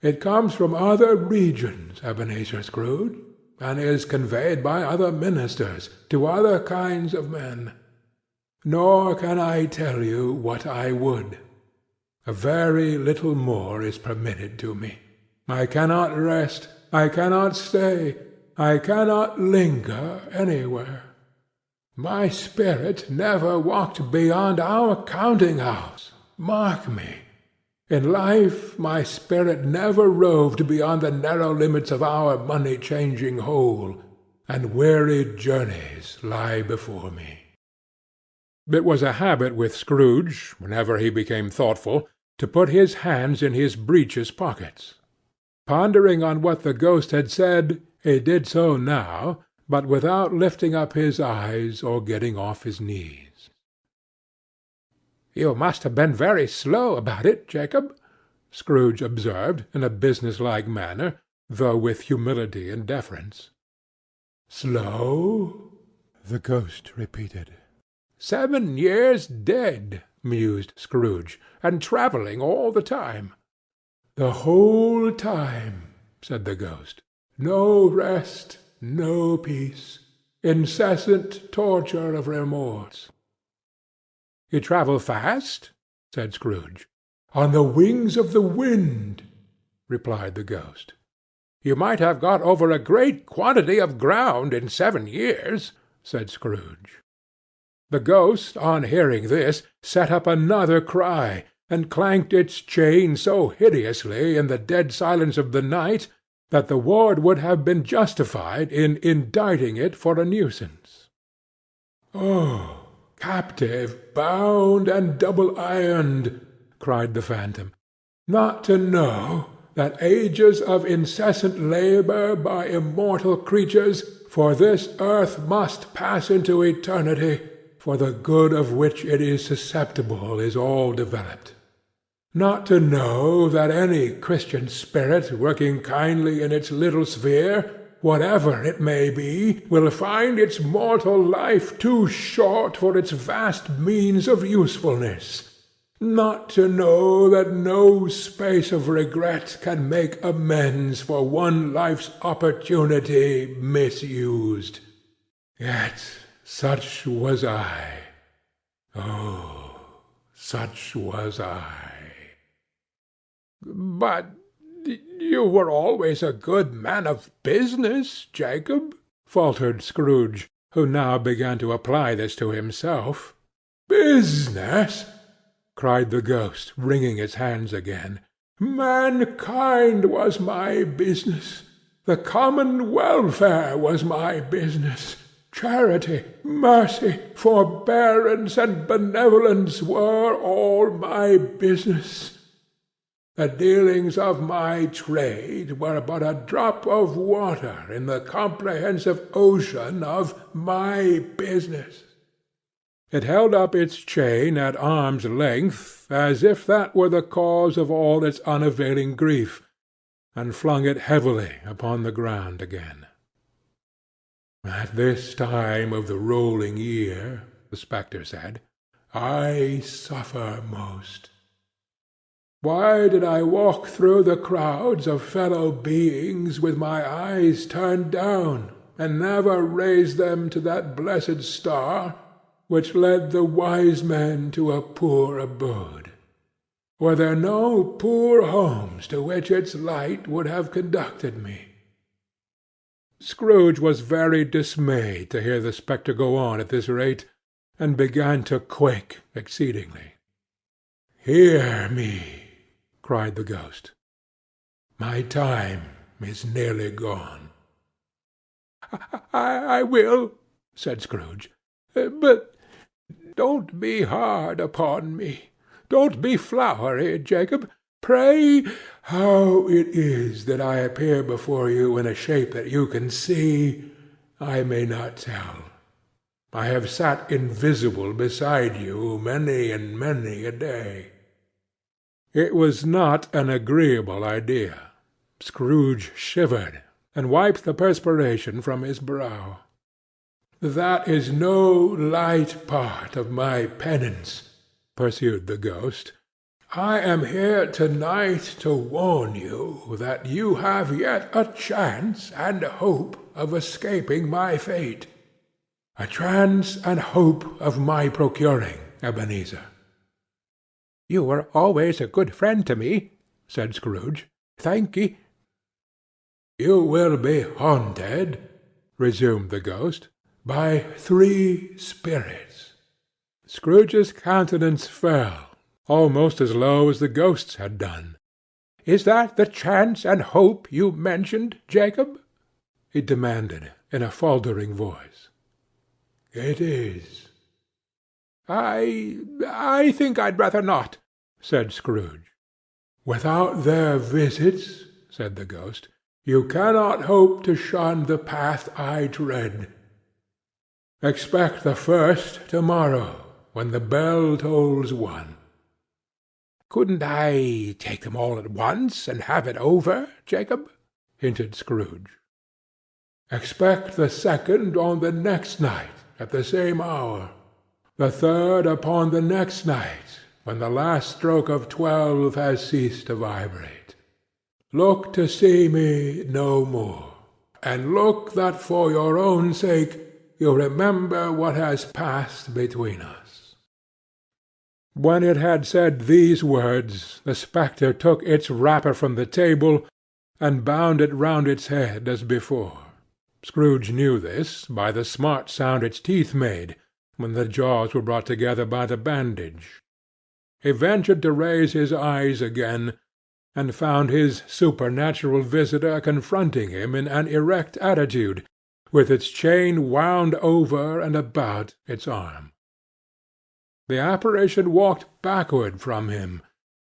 "It comes from other regions, Ebenezer Scrooge, and is conveyed by other ministers to other kinds of men. Nor can I tell you what I would. A very little more is permitted to me. I cannot rest, I cannot stay, I cannot linger anywhere. My spirit never walked beyond our counting-house. Mark me. In life my spirit never roved beyond the narrow limits of our money-changing hole, and weary journeys lie before me." It was a habit with Scrooge, whenever he became thoughtful, to put his hands in his breeches pockets. Pondering on what the ghost had said, he did so now, but without lifting up his eyes or getting off his knees. "You must have been very slow about it, Jacob," Scrooge observed, in a business-like manner, though with humility and deference. "Slow?" the ghost repeated. 7 years dead," mused Scrooge, "and travelling all the time." "The whole time," said the ghost. "No rest, no peace, incessant torture of remorse." "You travel fast?" said Scrooge. "On the wings of the wind," replied the ghost. "You might have got over a great quantity of ground in 7 years," said Scrooge. The ghost, on hearing this, set up another cry, and clanked its chain so hideously in the dead silence of the night, that the ward would have been justified in indicting it for a nuisance. "Oh, captive, bound, and double-ironed," cried the phantom, "not to know that ages of incessant labour by immortal creatures for this earth must pass into eternity, for the good of which it is susceptible is all developed. Not to know that any Christian spirit working kindly in its little sphere, whatever it may be, will find its mortal life too short for its vast means of usefulness. Not to know that no space of regret can make amends for one life's opportunity misused. Yet such was I. Oh, such was I." "But you were always a good man of business, Jacob," faltered Scrooge, who now began to apply this to himself. "Business!" cried the ghost, wringing its hands again. "Mankind was my business. The common welfare was my business. Charity, mercy, forbearance, and benevolence were all my business. The dealings of my trade were but a drop of water in the comprehensive ocean of my business." It held up its chain at arm's length, as if that were the cause of all its unavailing grief, and flung it heavily upon the ground again. "At this time of the rolling year," the spectre said, "I suffer most. Why did I walk through the crowds of fellow beings with my eyes turned down, and never raise them to that blessed star which led the wise men to a poor abode? Were there no poor homes to which its light would have conducted me?" Scrooge was very dismayed to hear the spectre go on at this rate, and began to quake exceedingly. "Hear me," cried the ghost. "My time is nearly gone." I will," said Scrooge. "But don't be hard upon me. Don't be flowery, Jacob. Pray, how it is that I appear before you in a shape that you can see, I may not tell. I have sat invisible beside you many and many a day." It was not an agreeable idea. Scrooge shivered, and wiped the perspiration from his brow. "That is no light part of my penance," pursued the ghost. "I am here to-night to warn you that you have yet a chance and hope of escaping my fate. A chance and hope of my procuring, Ebenezer." "You were always a good friend to me," said Scrooge. "Thank'ee." "You will be haunted," resumed the ghost, "by 3 spirits." Scrooge's countenance fell, almost as low as the ghost's had done. "Is that the chance and hope you mentioned, Jacob?" he demanded, in a faltering voice. "It is." I think I'd rather not," said Scrooge. "Without their visits," said the ghost, "you cannot hope to shun the path I tread. Expect the first to-morrow, when the bell tolls 1. "Couldn't I take them all at once, and have it over, Jacob?" hinted Scrooge. "Expect the second on the next night, at the same hour. The third upon the next night, when the last stroke of 12 has ceased to vibrate. Look to see me no more, and look that for your own sake you remember what has passed between us." When it had said these words, the spectre took its wrapper from the table, and bound it round its head as before. Scrooge knew this, by the smart sound its teeth made, when the jaws were brought together by the bandage. He ventured to raise his eyes again, and found his supernatural visitor confronting him in an erect attitude, with its chain wound over and about its arm. The apparition walked backward from him,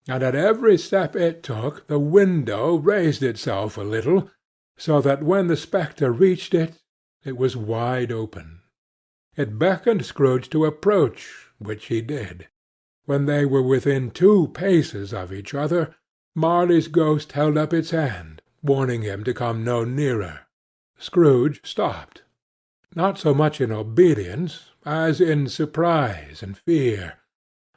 and at every step it took the window raised itself a little, so that when the spectre reached it, it was wide open. It beckoned Scrooge to approach, which he did. When they were within 2 paces of each other, Marley's ghost held up its hand, warning him to come no nearer. Scrooge stopped, not so much in obedience as in surprise and fear,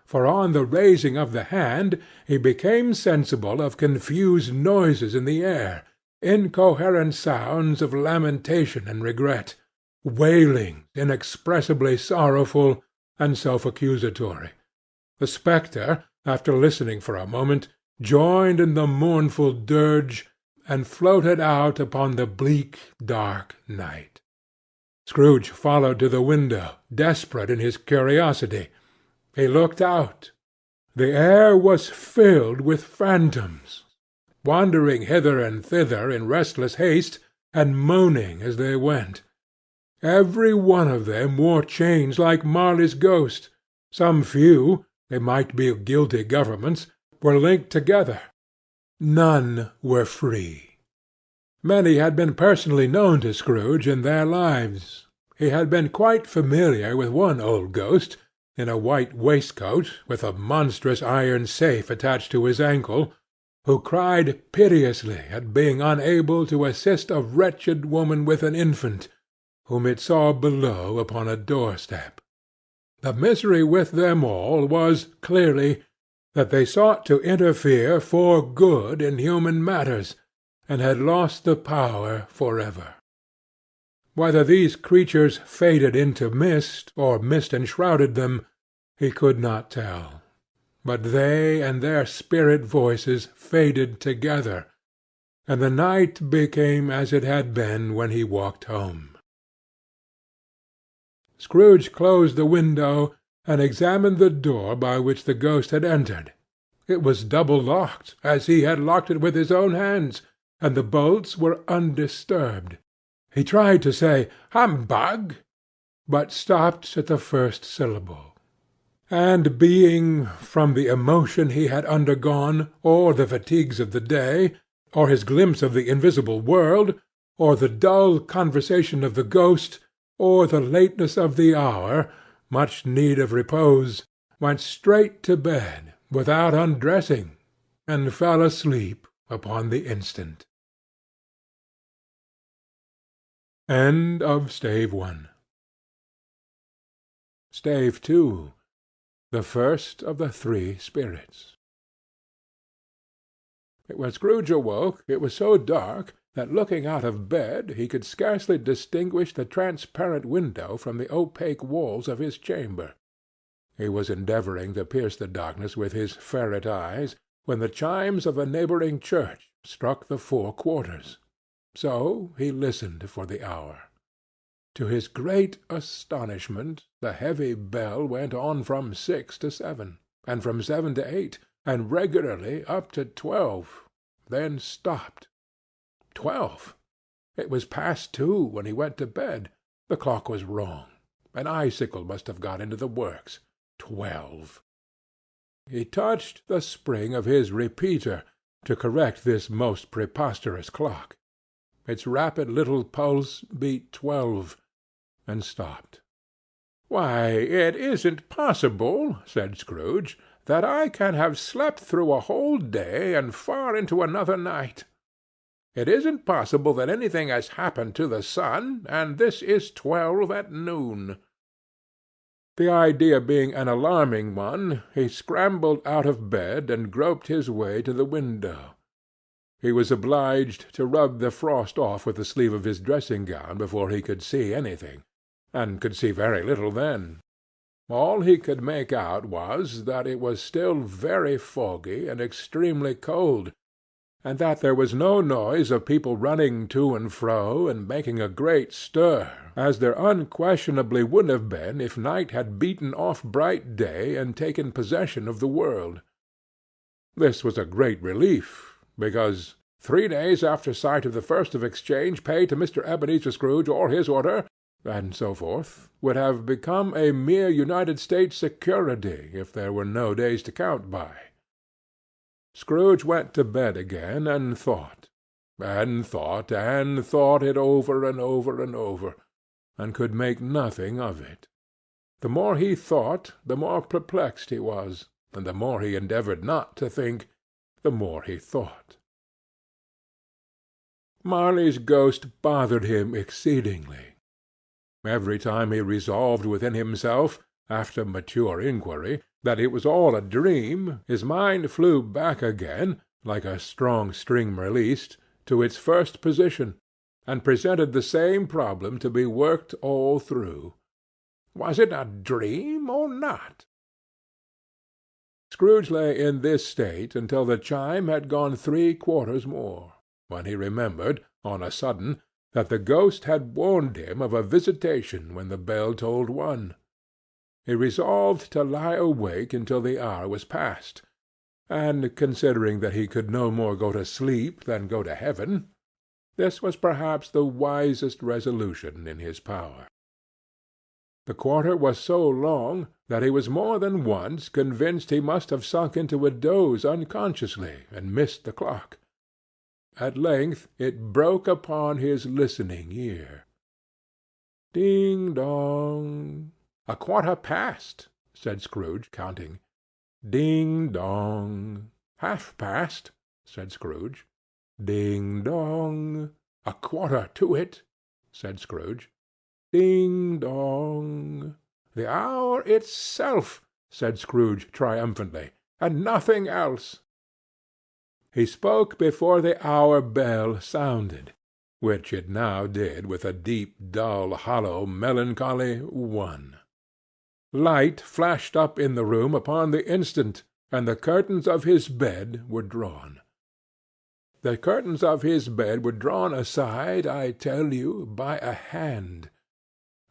for on the raising of the hand he became sensible of confused noises in the air, incoherent sounds of lamentation and regret, wailing inexpressibly sorrowful and self-accusatory. The spectre, after listening for a moment, joined in the mournful dirge, and floated out upon the bleak dark night. Scrooge followed to the window, desperate in his curiosity. He looked out. The air was filled with phantoms, wandering hither and thither in restless haste, and moaning as they went. Every one of them wore chains like Marley's ghost. Some few, they might be guilty governments, were linked together. None were free. Many had been personally known to Scrooge in their lives. He had been quite familiar with one old ghost, in a white waistcoat, with a monstrous iron safe attached to his ankle, who cried piteously at being unable to assist a wretched woman with an infant, whom it saw below upon a doorstep. The misery with them all was, clearly, that they sought to interfere for good in human matters, and had lost the power for ever. Whether these creatures faded into mist, or mist enshrouded them, he could not tell. But they and their spirit voices faded together, and the night became as it had been when he walked home. Scrooge closed the window, and examined the door by which the ghost had entered. It was double-locked, as he had locked it with his own hands, and the bolts were undisturbed. He tried to say "Humbug," but stopped at the first syllable. and being, from the emotion he had undergone, or the fatigues of the day, or his glimpse of the invisible world, or the dull conversation of the ghost, or the lateness of the hour, much need of repose, went straight to bed without undressing, and fell asleep upon the instant. End of Stave 1. Stave 2. The first of the three spirits. When Scrooge awoke, it was so dark that, looking out of bed, he could scarcely distinguish the transparent window from the opaque walls of his chamber. He was endeavouring to pierce the darkness with his ferret eyes, when the chimes of a neighbouring church struck the 4 quarters. So he listened for the hour. To his great astonishment, the heavy bell went on from 6 to 7, and from 7 to 8, and regularly up to 12, then stopped. 12! It was past 2 when he went to bed. The clock was wrong. An icicle must have got into the works. 12! He touched the spring of his repeater to correct this most preposterous clock. Its rapid little pulse beat 12, and stopped. "Why, it isn't possible," said Scrooge, "that I can have slept through a whole day and far into another night. It isn't possible that anything has happened to the sun, and this is 12 at noon." The idea being an alarming one, he scrambled out of bed and groped his way to the window. He was obliged to rub the frost off with the sleeve of his dressing-gown before he could see anything, and could see very little then. All he could make out was that it was still very foggy and extremely cold, and that there was no noise of people running to and fro and making a great stir, as there unquestionably would have been if night had beaten off bright day and taken possession of the world. This was a great relief, because 3 days after sight of the first of exchange paid to Mr. Ebenezer Scrooge or his order, and so forth, would have become a mere United States security if there were no days to count by. Scrooge went to bed again and thought, and thought, and thought it over and over and over, and could make nothing of it. The more he thought, the more perplexed he was, and the more he endeavoured not to think, the more he thought. Marley's ghost bothered him exceedingly. Every time he resolved within himself, after mature inquiry, that it was all a dream, his mind flew back again, like a strong string released, to its first position, and presented the same problem to be worked all through. Was it a dream or not? Scrooge lay in this state until the chime had gone 3 quarters more, when he remembered, on a sudden, that the ghost had warned him of a visitation when the bell tolled 1. He resolved to lie awake until the hour was past, and, considering that he could no more go to sleep than go to heaven, this was perhaps the wisest resolution in his power. The quarter was so long that he was more than once convinced he must have sunk into a doze unconsciously and missed the clock. At length it broke upon his listening ear. Ding-dong! 1/4 past, said Scrooge, counting. Ding-dong! 1/2 past, said Scrooge. Ding-dong! 1/4 to it, said Scrooge. Ding-dong! The hour itself, said Scrooge triumphantly, and nothing else. He spoke before the hour bell sounded, which it now did with a deep, dull, hollow, melancholy 1. Light flashed up in the room upon the instant, and the curtains of his bed were drawn. The curtains of his bed were drawn aside, I tell you, by a hand.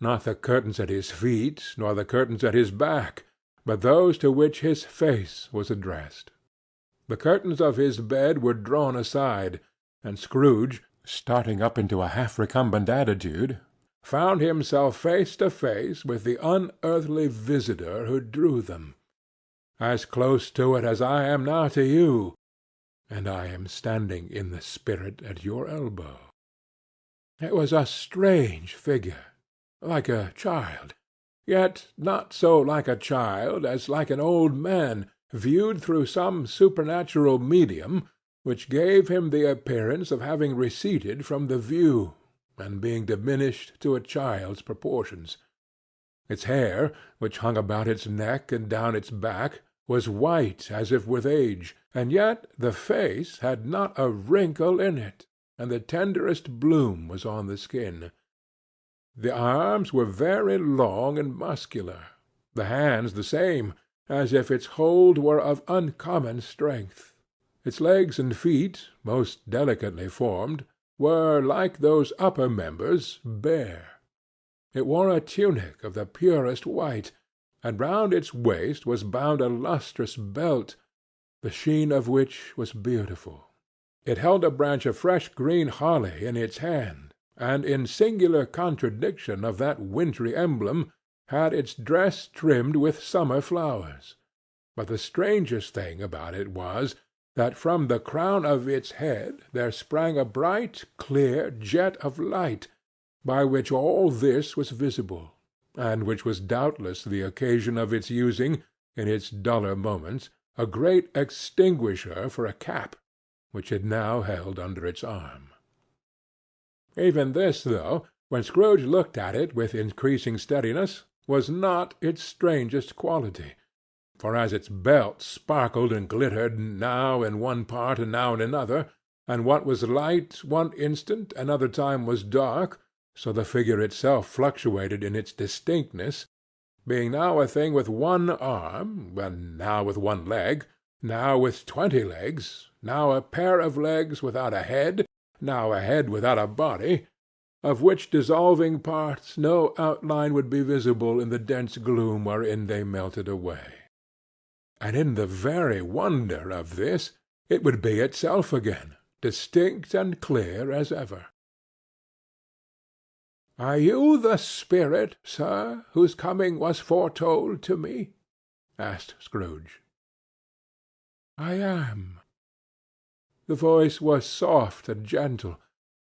Not the curtains at his feet, nor the curtains at his back, but those to which his face was addressed. The curtains of his bed were drawn aside, and Scrooge, starting up into a half-recumbent attitude, found himself face to face with the unearthly visitor who drew them, as close to it as I am now to you, and I am standing in the spirit at your elbow. It was a strange figure, like a child, yet not so like a child as like an old man viewed through some supernatural medium which gave him the appearance of having receded from the view, and being diminished to a child's proportions. Its hair, which hung about its neck and down its back, was white as if with age, and yet the face had not a wrinkle in it, and the tenderest bloom was on the skin. The arms were very long and muscular, the hands the same, as if its hold were of uncommon strength. Its legs and feet, most delicately formed, were, like those upper members, bare. It wore a tunic of the purest white, and round its waist was bound a lustrous belt, the sheen of which was beautiful. It held a branch of fresh green holly in its hand, and in singular contradiction of that wintry emblem, had its dress trimmed with summer flowers. But the strangest thing about it was, that from the crown of its head there sprang a bright, clear jet of light, by which all this was visible, and which was doubtless the occasion of its using, in its duller moments, a great extinguisher for a cap, which it now held under its arm. Even this, though, when Scrooge looked at it with increasing steadiness, was not its strangest quality, for as its belt sparkled and glittered now in one part and now in another, and what was light one instant another time was dark, so the figure itself fluctuated in its distinctness, being now a thing with one arm, and now with one leg, now with 20 legs, now a pair of legs without a head, now a head without a body, of which dissolving parts no outline would be visible in the dense gloom wherein they melted away. And in the very wonder of this, it would be itself again, distinct and clear as ever. "Are you the spirit, sir, whose coming was foretold to me?" asked Scrooge. "I am." The voice was soft and gentle,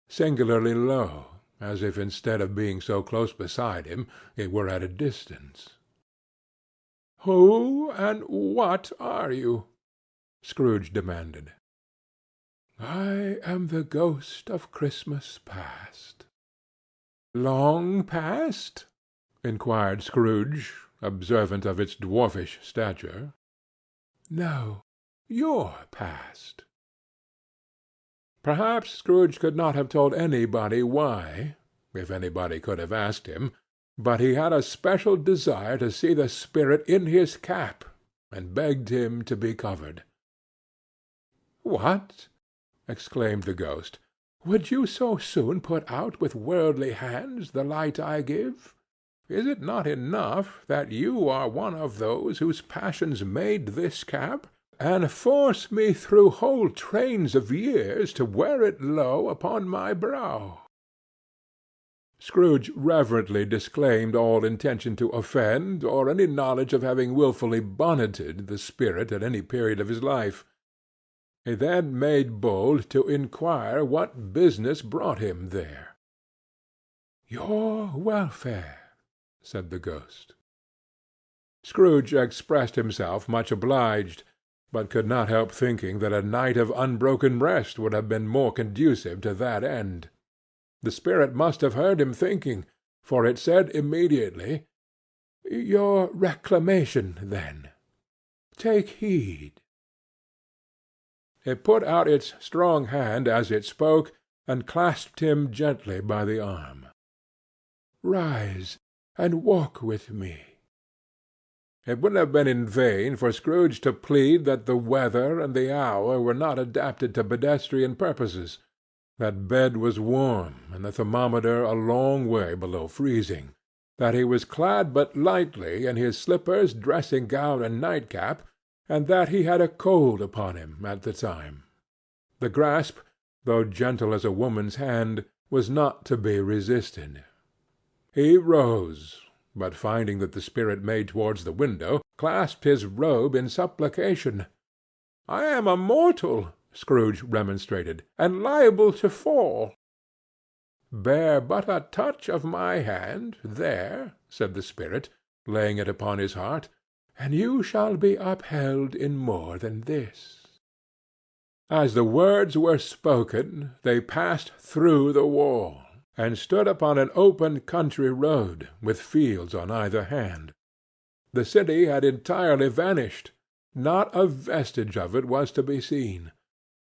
singularly low, as if instead of being so close beside him, it were at a distance. "Who and what are you?" Scrooge demanded. "I am the ghost of Christmas past." "Long past?" inquired Scrooge, observant of its dwarfish stature. "No, your past." Perhaps Scrooge could not have told anybody why, if anybody could have asked him, but he had a special desire to see the spirit in his cap, and begged him to be covered. "What!" exclaimed the ghost. "Would you so soon put out with worldly hands the light I give? Is it not enough that you are one of those whose passions made this cap, and force me through whole trains of years to wear it low upon my brow?" Scrooge reverently disclaimed all intention to offend, or any knowledge of having wilfully bonneted the spirit at any period of his life. He then made bold to inquire what business brought him there. "Your welfare," said the ghost. Scrooge expressed himself much obliged, but could not help thinking that a night of unbroken rest would have been more conducive to that end. The spirit must have heard him thinking, for it said immediately, "Your reclamation, then. Take heed." It put out its strong hand as it spoke, and clasped him gently by the arm. "Rise, and walk with me." It would have been in vain for Scrooge to plead that the weather and the hour were not adapted to pedestrian purposes, that bed was warm, and the thermometer a long way below freezing, that he was clad but lightly in his slippers, dressing-gown, and nightcap, and that he had a cold upon him at the time. The grasp, though gentle as a woman's hand, was not to be resisted. He rose, but finding that the spirit made towards the window, clasped his robe in supplication. "I am a mortal," Scrooge remonstrated, "and liable to fall." "Bear but a touch of my hand, there," said the spirit, laying it upon his heart, "and you shall be upheld in more than this." As the words were spoken, they passed through the wall, and stood upon an open country road, with fields on either hand. The city had entirely vanished. Not a vestige of it was to be seen.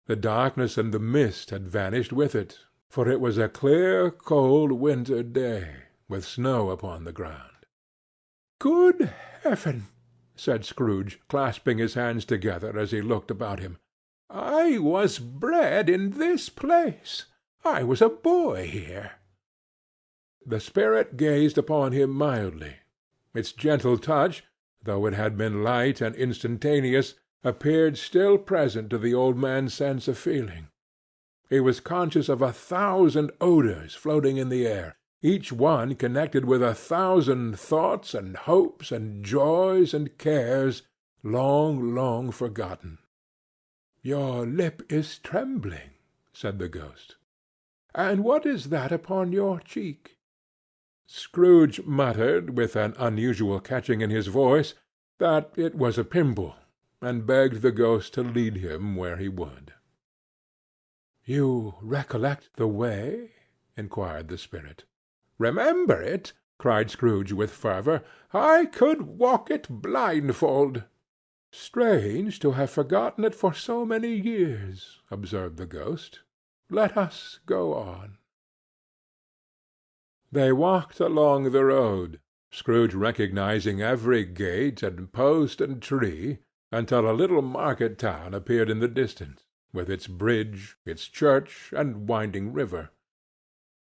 The darkness and the mist had vanished with it, for it was a clear, cold winter day, with snow upon the ground. "Good heaven!" said Scrooge, clasping his hands together as he looked about him. "I was bred in this place. I was a boy here." The spirit gazed upon him mildly. Its gentle touch, though it had been light and instantaneous, appeared still present to the old man's sense of feeling. He was conscious of 1,000 odours floating in the air, each one connected with 1,000 thoughts and hopes and joys and cares long, long forgotten. "Your lip is trembling," said the ghost. "And what is that upon your cheek?" Scrooge muttered, with an unusual catching in his voice, that it was a pimple, and begged the ghost to lead him where he would. "You recollect the way?" inquired the spirit. "Remember it!" cried Scrooge with fervour. "I could walk it blindfold." "Strange to have forgotten it for so many years," observed the ghost. "Let us go on." They walked along the road, Scrooge recognizing every gate and post and tree, until a little market town appeared in the distance, with its bridge, its church, and winding river.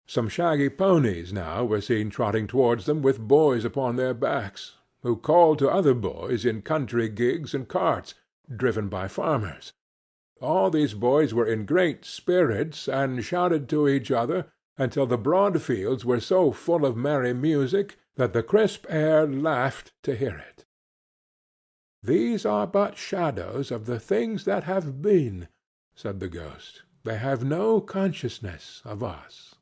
Some shaggy ponies now were seen trotting towards them with boys upon their backs, who called to other boys in country gigs and carts, driven by farmers. All these boys were in great spirits, and shouted to each other, until the broad fields were so full of merry music that the crisp air laughed to hear it. "These are but shadows of the things that have been," said the ghost. "They have no consciousness of us."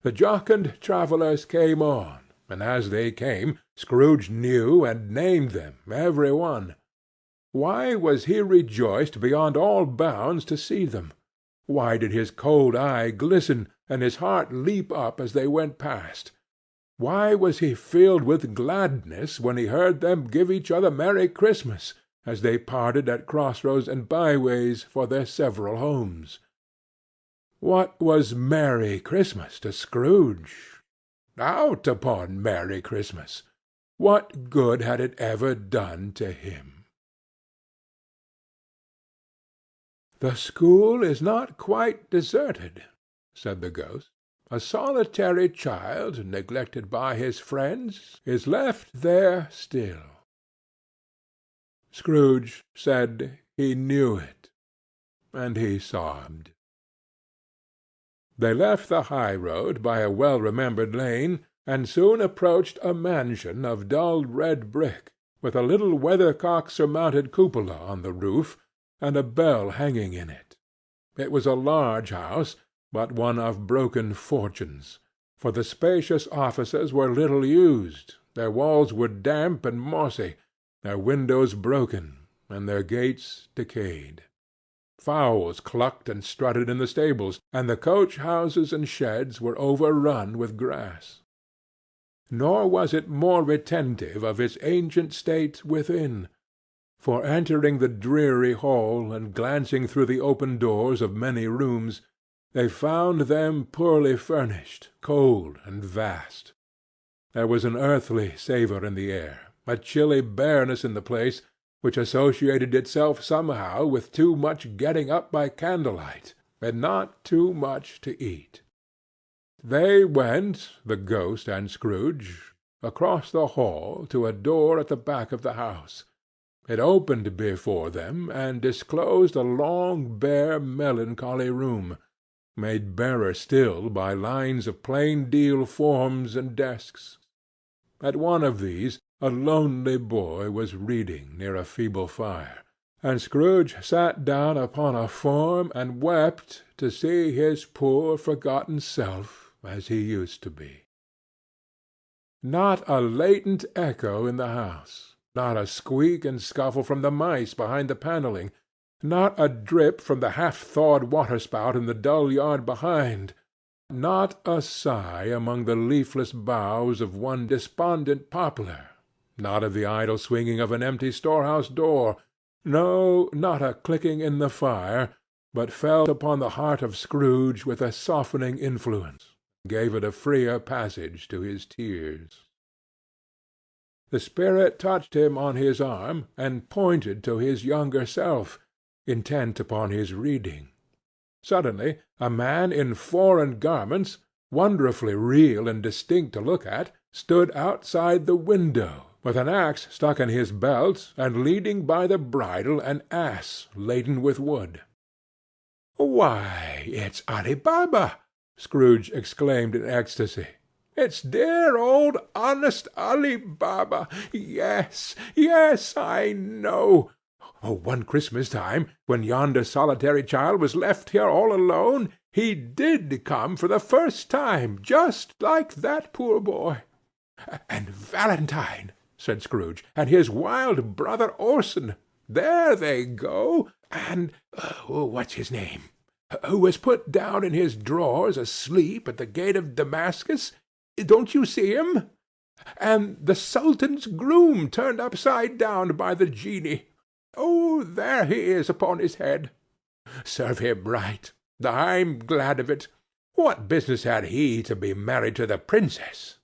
The jocund travellers came on, and as they came, Scrooge knew and named them, every one. Why was he rejoiced beyond all bounds to see them? Why did his cold eye glisten, and his heart leap up as they went past? Why was he filled with gladness when he heard them give each other Merry Christmas, as they parted at crossroads and byways for their several homes? What was Merry Christmas to Scrooge? Out upon Merry Christmas! What good had it ever done to him? "The school is not quite deserted," said the ghost. "A solitary child, neglected by his friends, is left there still." Scrooge said he knew it, and he sobbed. They left the high road by a well-remembered lane, and soon approached a mansion of dull red brick, with a little weathercock-surmounted cupola on the roof, and a bell hanging in it. It was a large house, but one of broken fortunes, for the spacious offices were little used, their walls were damp and mossy, their windows broken, and their gates decayed. Fowls clucked and strutted in the stables, and the coach-houses and sheds were overrun with grass. Nor was it more retentive of its ancient state within, for entering the dreary hall and glancing through the open doors of many rooms, they found them poorly furnished, cold, and vast. There was an earthly savour in the air, a chilly bareness in the place, which associated itself somehow with too much getting up by candlelight, and not too much to eat. They went, the ghost and Scrooge, across the hall to a door at the back of the house. It opened before them, and disclosed a long, bare, melancholy room, made barer still by lines of plain deal forms and desks. At one of these a lonely boy was reading near a feeble fire, and Scrooge sat down upon a form and wept to see his poor forgotten self as he used to be. Not a latent echo in the house, not a squeak and scuffle from the mice behind the panelling, not a drip from the half-thawed waterspout in the dull yard behind, not a sigh among the leafless boughs of one despondent poplar, not of the idle swinging of an empty storehouse door, no, not a clicking in the fire, but fell upon the heart of Scrooge with a softening influence, gave it a freer passage to his tears. The spirit touched him on his arm, and pointed to his younger self, intent upon his reading. Suddenly a man in foreign garments, wonderfully real and distinct to look at, stood outside the window, with an axe stuck in his belt, and leading by the bridle an ass laden with wood. "Why, it's Ali Baba!" Scrooge exclaimed in ecstasy. "It's dear old honest Ali Baba! Yes, yes, I know. Oh, one Christmas time, when yonder solitary child was left here all alone, he did come for the first time, just like that poor boy. And Valentine," said Scrooge, "and his wild brother Orson, there they go, and what's his name, who was put down in his drawers asleep at the gate of Damascus. Don't you see him? And the Sultan's groom turned upside down by the genie. Oh, there he is upon his head. Serve him right. I'm glad of it. What business had he to be married to the princess?"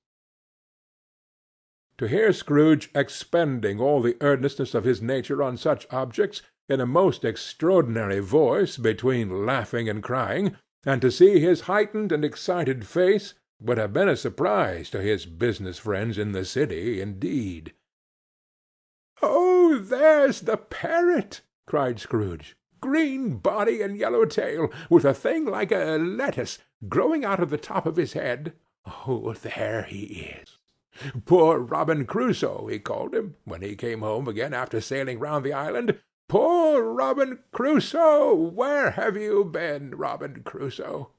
To hear Scrooge expending all the earnestness of his nature on such objects, in a most extraordinary voice between laughing and crying, and to see his heightened and excited face, would have been a surprise to his business friends in the city, indeed. "Oh, there's the parrot!" cried Scrooge. "Green body and yellow tail, with a thing like a lettuce growing out of the top of his head. Oh, there he is. Poor Robin Crusoe, he called him, when he came home again after sailing round the island. Poor Robin Crusoe! Where have you been, Robin Crusoe?"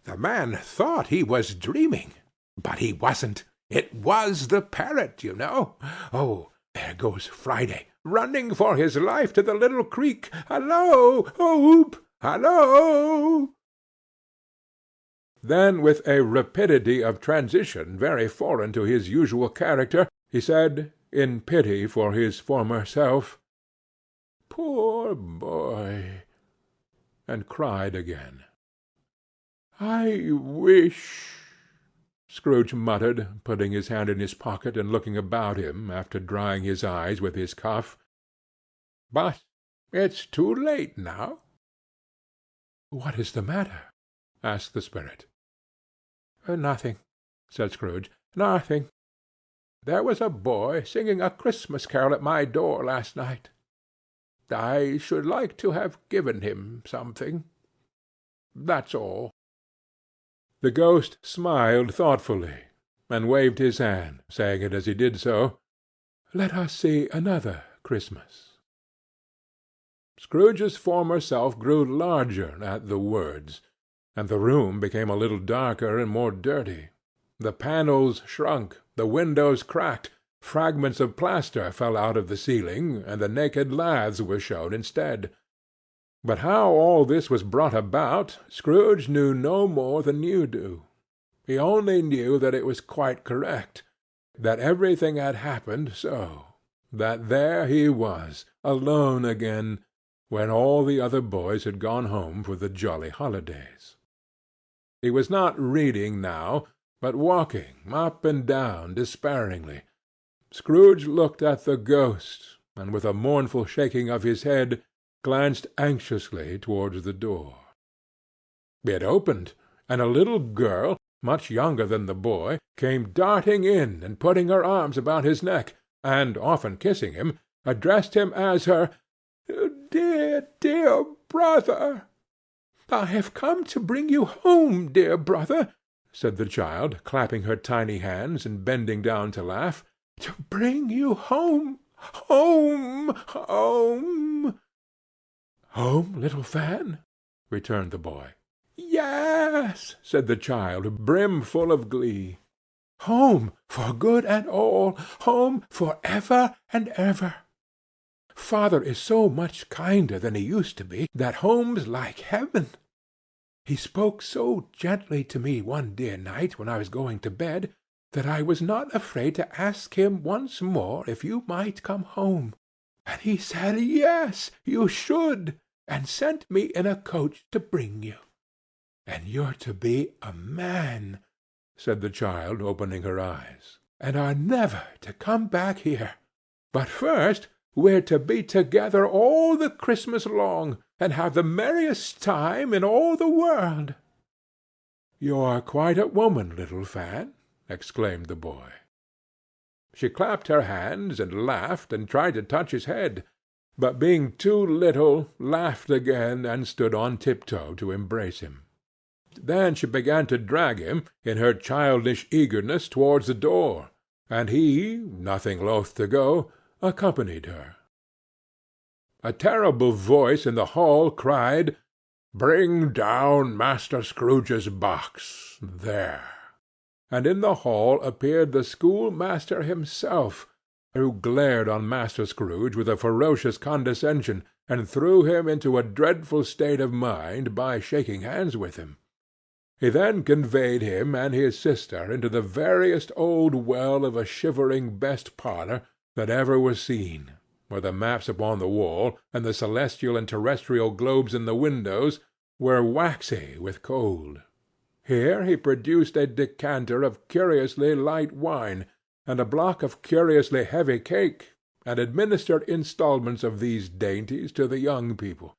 The man thought he was dreaming, but he wasn't. It was the parrot, you know. Oh, there goes Friday, running for his life to the little creek. Hallo! Oop! Hallo! Then, with a rapidity of transition very foreign to his usual character, he said, in pity for his former self, "Poor boy!" and cried again. "I wish," Scrooge muttered, putting his hand in his pocket and looking about him after drying his eyes with his cuff. "But it's too late now." "What is the matter?" asked the spirit. "Nothing," said Scrooge. "Nothing. There was a boy singing a Christmas carol at my door last night. I should like to have given him something. That's all." The ghost smiled thoughtfully, and waved his hand, saying it as he did so, "Let us see another Christmas." Scrooge's former self grew larger at the words, and the room became a little darker and more dirty. The panels shrunk, the windows cracked, fragments of plaster fell out of the ceiling, and the naked laths were shown instead. But how all this was brought about, Scrooge knew no more than you do. He only knew that it was quite correct, that everything had happened so, that there he was, alone again, when all the other boys had gone home for the jolly holidays. He was not reading now, but walking up and down despairingly. Scrooge looked at the ghost, and with a mournful shaking of his head, glanced anxiously towards the door. It opened, and a little girl, much younger than the boy, came darting in, and putting her arms about his neck, and often kissing him, addressed him as her "dear, dear brother." I have come to bring you home, dear brother," said the child, clapping her tiny hands and bending down to laugh. "To bring you home, home, home." "Home, little Fan?" returned the boy. "Yes," said the child, brimful of glee. "Home for good and all, home for ever and ever. Father is so much kinder than he used to be, that home's like heaven. He spoke so gently to me one dear night when I was going to bed, that I was not afraid to ask him once more if you might come home. And he said, yes, you should, and sent me in a coach to bring you. And you're to be a man," said the child, opening her eyes, "and are never to come back here. But first we're to be together all the Christmas long, and have the merriest time in all the world." "You're quite a woman, little Fan," exclaimed the boy. She clapped her hands, and laughed, and tried to touch his head, but being too little, laughed again, and stood on tiptoe to embrace him. Then she began to drag him, in her childish eagerness, towards the door, and he, nothing loth to go, accompanied her. A terrible voice in the hall cried, "Bring down Master Scrooge's box, there!" And in the hall appeared the schoolmaster himself, who glared on Master Scrooge with a ferocious condescension, and threw him into a dreadful state of mind by shaking hands with him. He then conveyed him and his sister into the veriest old well of a shivering best parlour that ever was seen, where the maps upon the wall, and the celestial and terrestrial globes in the windows, were waxy with cold. Here he produced a decanter of curiously light wine, and a block of curiously heavy cake, and administered instalments of these dainties to the young people,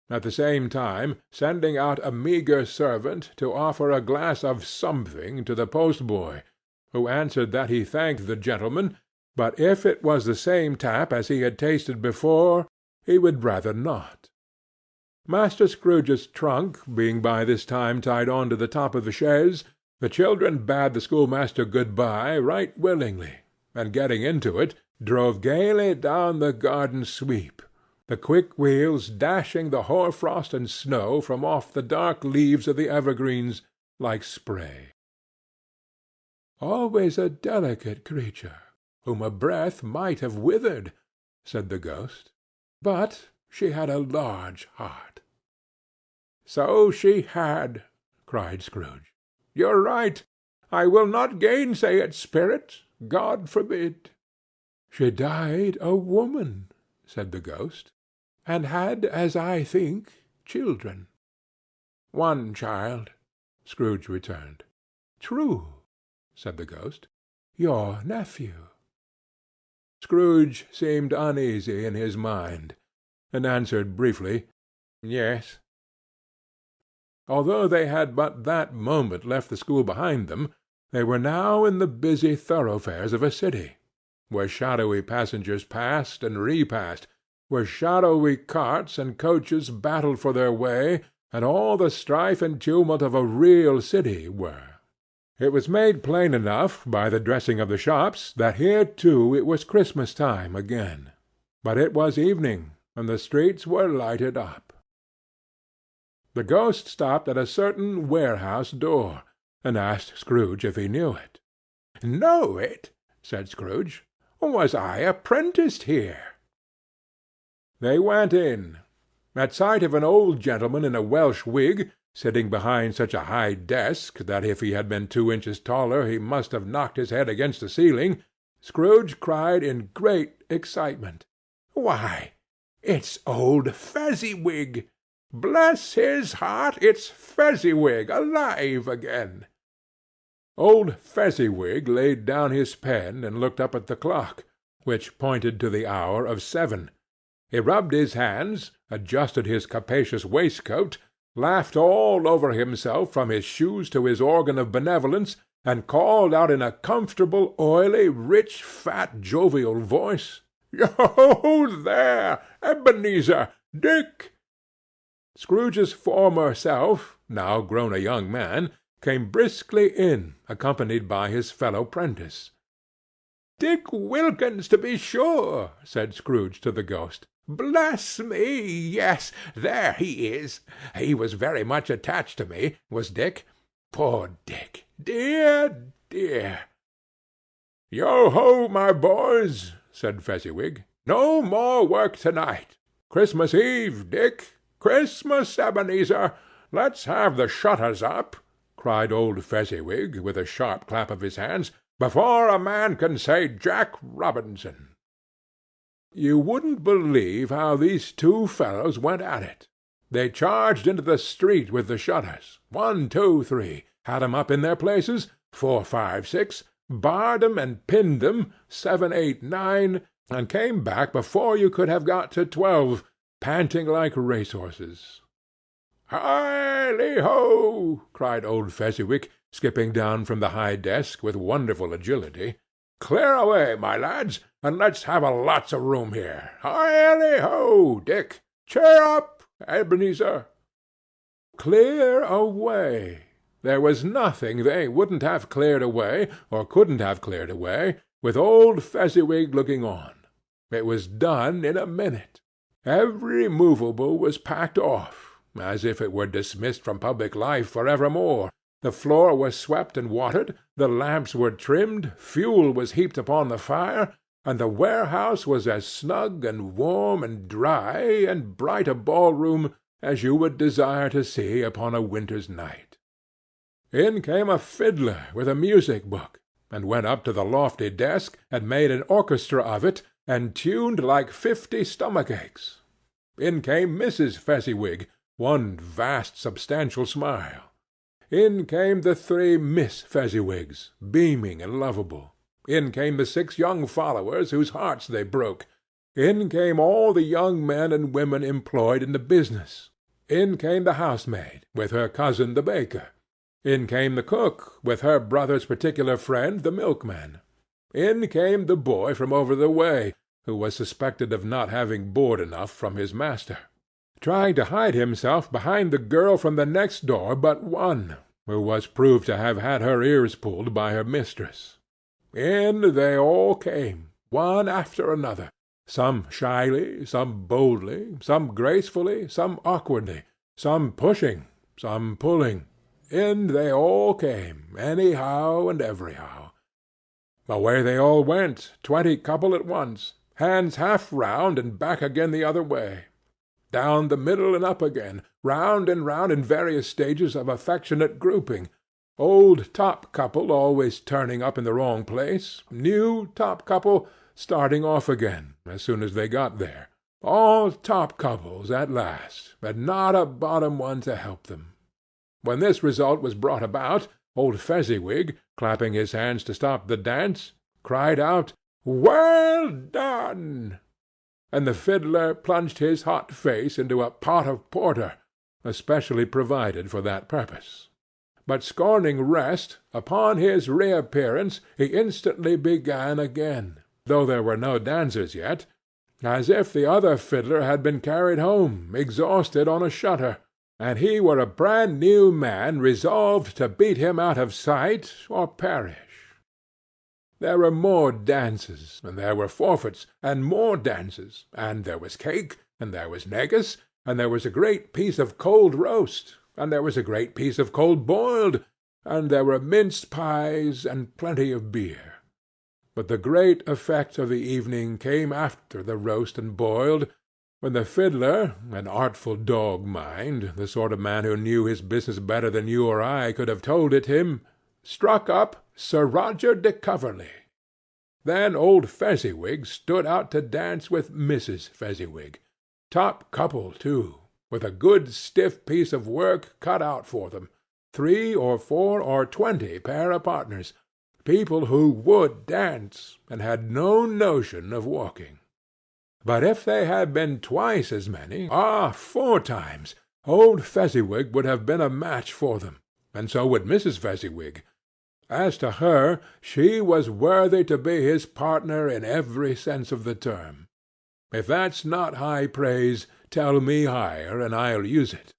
at the same time sending out a meagre servant to offer a glass of something to the post-boy, who answered that he thanked the gentleman, but if it was the same tap as he had tasted before, he would rather not. Master Scrooge's trunk being by this time tied on to the top of the chaise, the children bade the schoolmaster good-bye right willingly, and getting into it, drove gaily down the garden sweep, the quick wheels dashing the hoar-frost and snow from off the dark leaves of the evergreens like spray. "Always a delicate creature, whom a breath might have withered," said the ghost, "but she had a large heart." "So she had," cried Scrooge. "You're right. I will not gainsay it, Spirit. God forbid." "She died a woman," said the ghost, "and had, as I think, children." "One child," Scrooge returned. "True," said the ghost. "Your nephew." Scrooge seemed uneasy in his mind, and answered briefly, "Yes." Although they had but that moment left the school behind them, they were now in the busy thoroughfares of a city, where shadowy passengers passed and repassed, where shadowy carts and coaches battled for their way, and all the strife and tumult of a real city were. It was made plain enough by the dressing of the shops that here too it was Christmas time again, but it was evening, and the streets were lighted up. The ghost stopped at a certain warehouse door, and asked Scrooge if he knew it. "Know it?" said Scrooge. "Was I apprenticed here?" They went in. At sight of an old gentleman in a Welsh wig, sitting behind such a high desk that if he had been 2 inches taller he must have knocked his head against the ceiling, Scrooge cried in great excitement, "Why, it's old Fezziwig! Bless his heart, it's Fezziwig alive again!" Old Fezziwig laid down his pen and looked up at the clock, which pointed to the hour of 7. He rubbed his hands, adjusted his capacious waistcoat, laughed all over himself from his shoes to his organ of benevolence, and called out in a comfortable, oily, rich, fat, jovial voice, "Yo there, Ebenezer! Dick!" Scrooge's former self, now grown a young man, came briskly in, accompanied by his fellow prentice. "Dick Wilkins, to be sure," said Scrooge to the ghost. "Bless me, yes, there he is. He was very much attached to me, was Dick. Poor Dick! Dear, dear!" "Yo-ho, my boys!" said Fezziwig. "No more work to-night. Christmas Eve, Dick. Christmas, Ebenezer. Let's have the shutters up," cried old Fezziwig, with a sharp clap of his hands, "before a man can say Jack Robinson." You wouldn't believe how these two fellows went at it. They charged into the street with the shutters, 1, 2, 3, had 'em up in their places, 4, 5, 6, barred 'em and pinned 'em, 7, 8, 9, and came back before you could have got to 12, panting like racehorses. "Hi-le-ho!" cried old Fezziwig, skipping down from the high desk with wonderful agility. "Clear away, my lads, and let's have a lots of room here. Hi-le-ho, Dick! Cheer up, Ebenezer!" Clear away! There was nothing they wouldn't have cleared away, or couldn't have cleared away, with old Fezziwig looking on. It was done in a minute. Every movable was packed off, as if it were dismissed from public life for evermore. The floor was swept and watered, the lamps were trimmed, fuel was heaped upon the fire, and the warehouse was as snug and warm and dry and bright a ball-room as you would desire to see upon a winter's night. In came a fiddler with a music-book, and went up to the lofty desk, and made an orchestra of it, and tuned like 50 stomach-aches. In came Mrs. Fezziwig, one vast substantial smile. In came the 3 Miss Fezziwigs, beaming and lovable. In came the 6 young followers whose hearts they broke. In came all the young men and women employed in the business. In came the housemaid, with her cousin the baker. In came the cook, with her brother's particular friend the milkman. In came the boy from over the way, who was suspected of not having board enough from his master, trying to hide himself behind the girl from the next door but one, who was proved to have had her ears pulled by her mistress. In they all came, one after another, some shyly, some boldly, some gracefully, some awkwardly, some pushing, some pulling. In they all came, anyhow and everyhow. Away they all went, 20 couple at once, hands half round and back again the other way, down the middle and up again, round and round in various stages of affectionate grouping, old top couple always turning up in the wrong place, new top couple starting off again as soon as they got there, all top couples at last, and not a bottom one to help them. When this result was brought about, old Fezziwig, clapping his hands to stop the dance, cried out, "Well done!" and the fiddler plunged his hot face into a pot of porter, especially provided for that purpose. But scorning rest, upon his reappearance he instantly began again, though there were no dancers yet, as if the other fiddler had been carried home, exhausted, on a shutter, and he were a brand-new man resolved to beat him out of sight or perish. There were more dances, and there were forfeits, and more dances, and there was cake, and there was negus, and there was a great piece of cold roast, and there was a great piece of cold boiled, and there were minced pies, and plenty of beer. But the great effect of the evening came after the roast and boiled, when the fiddler, an artful dog mind, the sort of man who knew his business better than you or I could have told it him, struck up Sir Roger de Coverley. Then old Fezziwig stood out to dance with Mrs. Fezziwig, top couple too, with a good stiff piece of work cut out for them, 3 or 4 or 20 pair of partners, people who would dance, and had no notion of walking. But if they had been twice as many, 4 times, old Fezziwig would have been a match for them, and so would Mrs. Fezziwig. As to her, she was worthy to be his partner in every sense of the term. If that's not high praise, tell me higher, and I'll use it.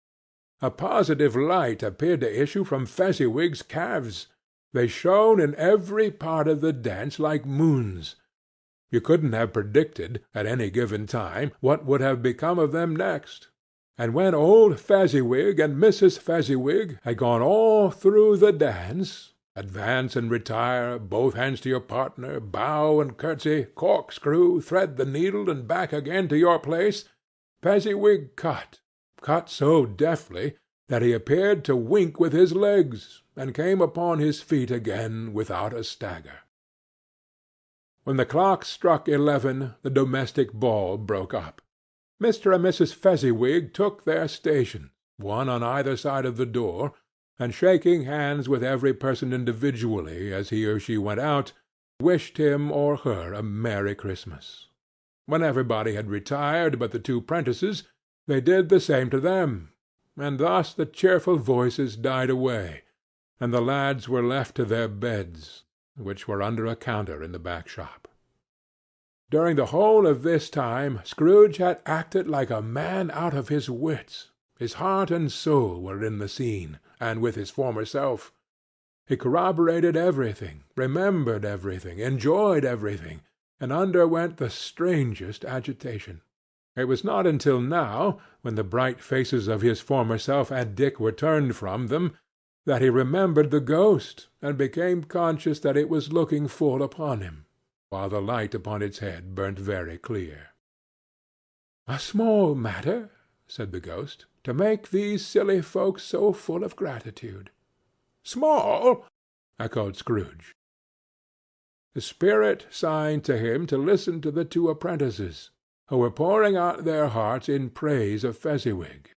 A positive light appeared to issue from Fezziwig's calves. They shone in every part of the dance like moons. You couldn't have predicted, at any given time, what would have become of them next. And when old Fezziwig and Mrs. Fezziwig had gone all through the dance, advance and retire, both hands to your partner, bow and curtsy, corkscrew, thread the needle, and back again to your place, Fezziwig cut so deftly that he appeared to wink with his legs, and came upon his feet again without a stagger. When the clock struck 11, the domestic ball broke up. Mr. and Mrs. Fezziwig took their stations, one on either side of the door, and shaking hands with every person individually as he or she went out, wished him or her a Merry Christmas. When everybody had retired but the two prentices, they did the same to them, and thus the cheerful voices died away, and the lads were left to their beds, which were under a counter in the back shop. During the whole of this time Scrooge had acted like a man out of his wits. His heart and soul were in the scene, and with his former self. He corroborated everything, remembered everything, enjoyed everything, and underwent the strangest agitation. It was not until now, when the bright faces of his former self and Dick were turned from them, that he remembered the ghost, and became conscious that it was looking full upon him, while the light upon its head burnt very clear. "A small matter," said the ghost, "to make these silly folks so full of gratitude." "Small!" echoed Scrooge. The spirit signed to him to listen to the two apprentices, who were pouring out their hearts in praise of Fezziwig,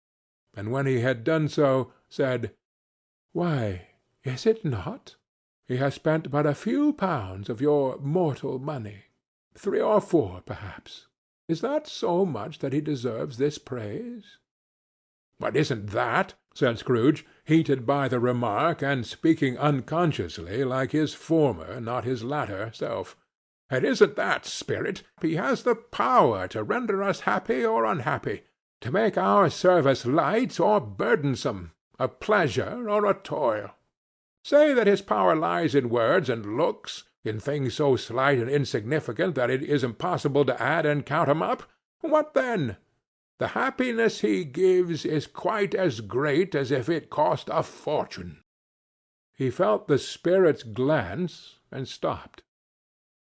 and when he had done so, said, "Why, is it not? He has spent but a few pounds of your mortal money. 3 or 4, perhaps. Is that so much that he deserves this praise?" "But isn't that," said Scrooge, heated by the remark, and speaking unconsciously like his former, not his latter, self, "and isn't that, spirit, he has the power to render us happy or unhappy, to make our service light or burdensome, a pleasure or a toil? Say that his power lies in words and looks, in things so slight and insignificant that it is impossible to add and count 'em up. What then? The happiness he gives is quite as great as if it cost a fortune." He felt the spirit's glance, and stopped.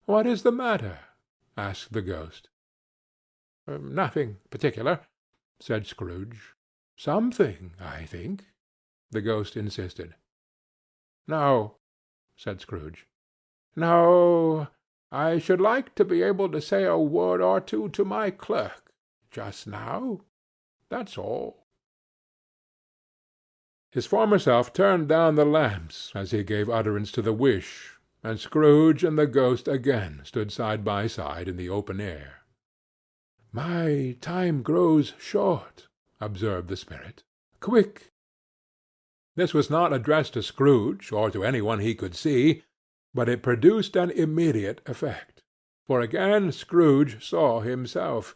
"What is the matter?" asked the ghost. "Nothing particular," said Scrooge. "Something, I think," the ghost insisted. "No," said Scrooge. "No, I should like to be able to say a word or two to my clerk just now. That's all." His former self turned down the lamps as he gave utterance to the wish, and Scrooge and the ghost again stood side by side in the open air. "My time grows short," observed the spirit. "Quick!" This was not addressed to Scrooge, or to any one he could see, but it produced an immediate effect. For again Scrooge saw himself.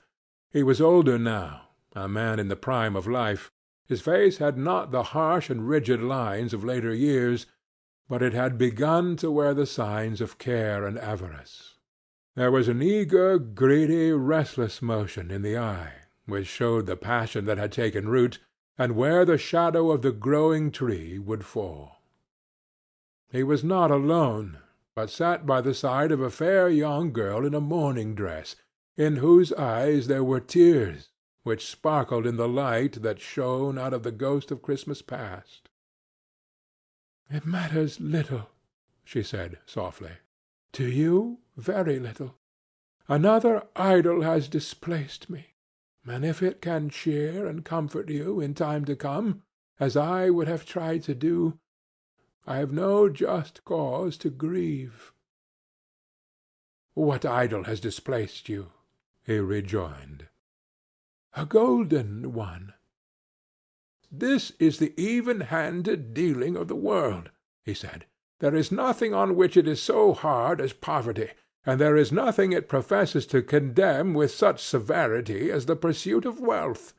He was older now, a man in the prime of life. His face had not the harsh and rigid lines of later years, but it had begun to wear the signs of care and avarice. There was an eager, greedy, restless motion in the eye, which showed the passion that had taken root, and where the shadow of the growing tree would fall. He was not alone, but sat by the side of a fair young girl in a mourning dress, in whose eyes there were tears, which sparkled in the light that shone out of the ghost of Christmas past. "It matters little," she said softly. "To you, very little. Another idol has displaced me, and if it can cheer and comfort you in time to come, as I would have tried to do, I have no just cause to grieve." "What idol has displaced you?" he rejoined. "A golden one." "This is the even-handed dealing of the world," he said. "There is nothing on which it is so hard as poverty, and there is nothing it professes to condemn with such severity as the pursuit of wealth.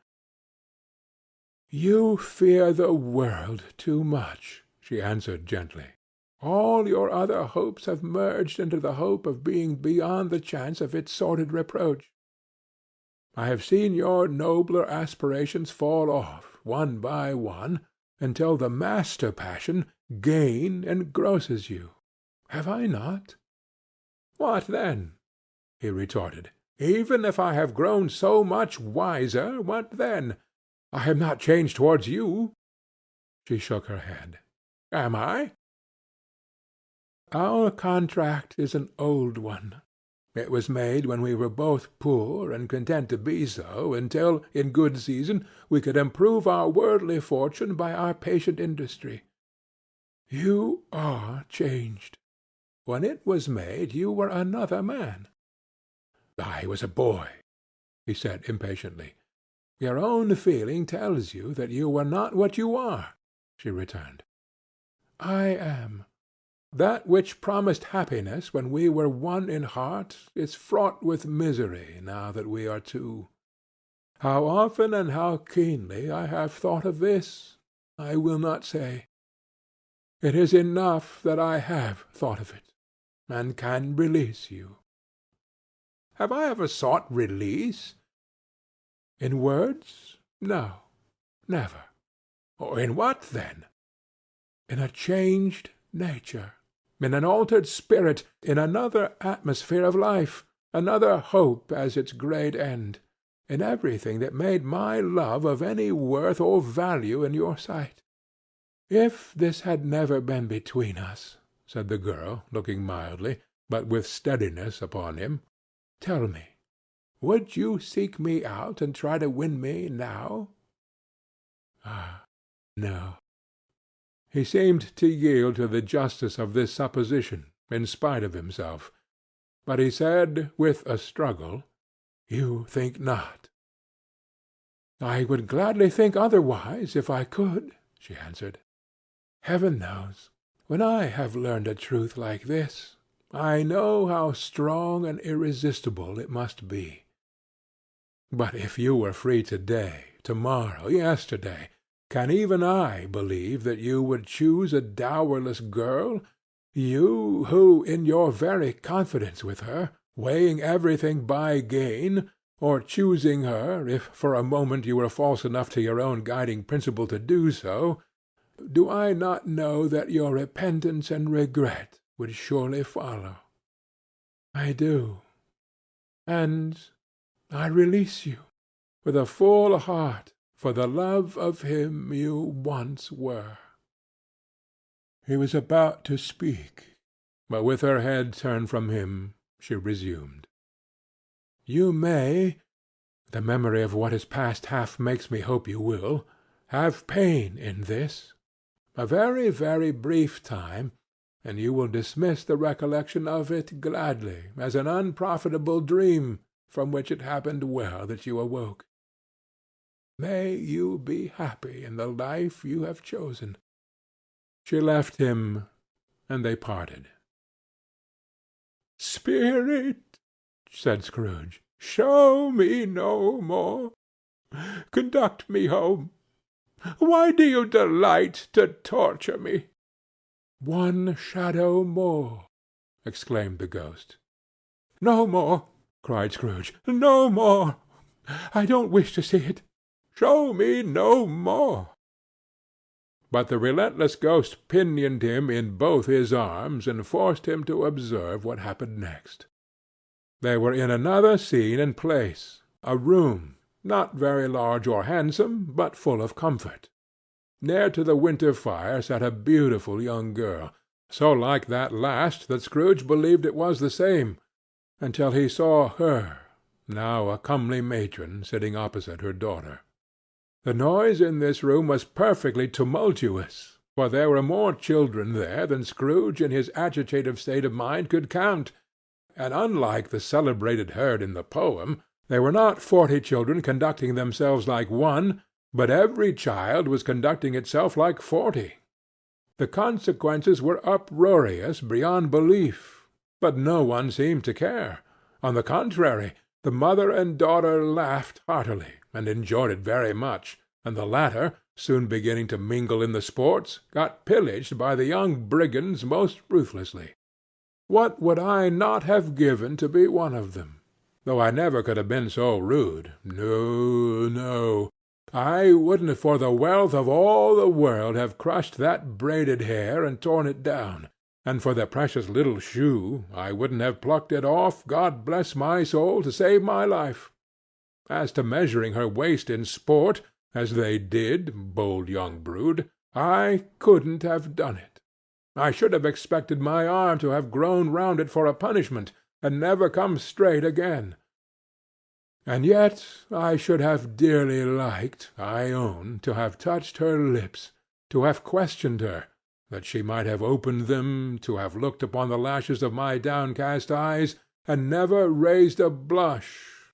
"You fear the world too much," she answered gently. "All your other hopes have merged into the hope of being beyond the chance of its sordid reproach. I have seen your nobler aspirations fall off, one by one, until the master passion, gain, engrosses you. Have I not?" "What then?" he retorted. "Even if I have grown so much wiser, what then? I am not changed towards you." She shook her head. "Am I?" "Our contract is an old one. It was made when we were both poor and content to be so, until, in good season, we could improve our worldly fortune by our patient industry. You are changed. When it was made, you were another man." "I was a boy," he said impatiently. "Your own feeling tells you that you were not what you are," she returned. "I am. That which promised happiness when we were one in heart is fraught with misery now that we are two. How often and how keenly I have thought of this, I will not say. It is enough that I have thought of it, and can release you." "Have I ever sought release?" "In words, no, never." "In what, then?" "In a changed nature, in an altered spirit, in another atmosphere of life, another hope as its great end, in everything that made my love of any worth or value in your sight. If this had never been between us," said the girl, looking mildly, but with steadiness, upon him, "tell me, would you seek me out and try to win me now?" "Ah, no." He seemed to yield to the justice of this supposition, in spite of himself. But he said, with a struggle, "You think not?" "I would gladly think otherwise, if I could," she answered. "Heaven knows, when I have learned a truth like this, I know how strong and irresistible it must be. But if you were free to-day, to-morrow, yesterday, can even I believe that you would choose a dowerless girl, you who, in your very confidence with her, weighing everything by gain, or choosing her, if for a moment you were false enough to your own guiding principle to do so, do I not know that your repentance and regret would surely follow? I do. And I release you, with a full heart, for the love of him you once were." He was about to speak, but with her head turned from him, she resumed. "You may—the memory of what is past half makes me hope you will—have pain in this. A very, very brief time, and you will dismiss the recollection of it gladly as an unprofitable dream from which it happened well that you awoke. May you be happy in the life you have chosen." She left him, and they parted. "Spirit," said Scrooge, "show me no more. Conduct me home. Why do you delight to torture me?" "One shadow more," exclaimed the ghost. "No more," cried Scrooge. "No more. I don't wish to see it. Show me no more." But the relentless ghost pinioned him in both his arms, and forced him to observe what happened next. They were in another scene and place, a room, not very large or handsome, but full of comfort. Near to the winter fire sat a beautiful young girl, so like that last that Scrooge believed it was the same, until he saw her, now a comely matron, sitting opposite her daughter. The noise in this room was perfectly tumultuous, for there were more children there than Scrooge in his agitative state of mind could count, and unlike the celebrated herd in the poem, they were not 40 children conducting themselves like one, but every child was conducting itself like 40. The consequences were uproarious beyond belief, but no one seemed to care. On the contrary, the mother and daughter laughed heartily, and enjoyed it very much, and the latter, soon beginning to mingle in the sports, got pillaged by the young brigands most ruthlessly. What would I not have given to be one of them? Though I never could have been so rude. No, no. I wouldn't for the wealth of all the world have crushed that braided hair and torn it down, and for the precious little shoe I wouldn't have plucked it off, God bless my soul, to save my life. As to measuring her waist in sport, as they did, bold young brood, I couldn't have done it. I should have expected my arm to have grown round it for a punishment, and never come straight again. And yet I should have dearly liked, I own, to have touched her lips, to have questioned her, that she might have opened them, to have looked upon the lashes of my downcast eyes, and never raised a blush,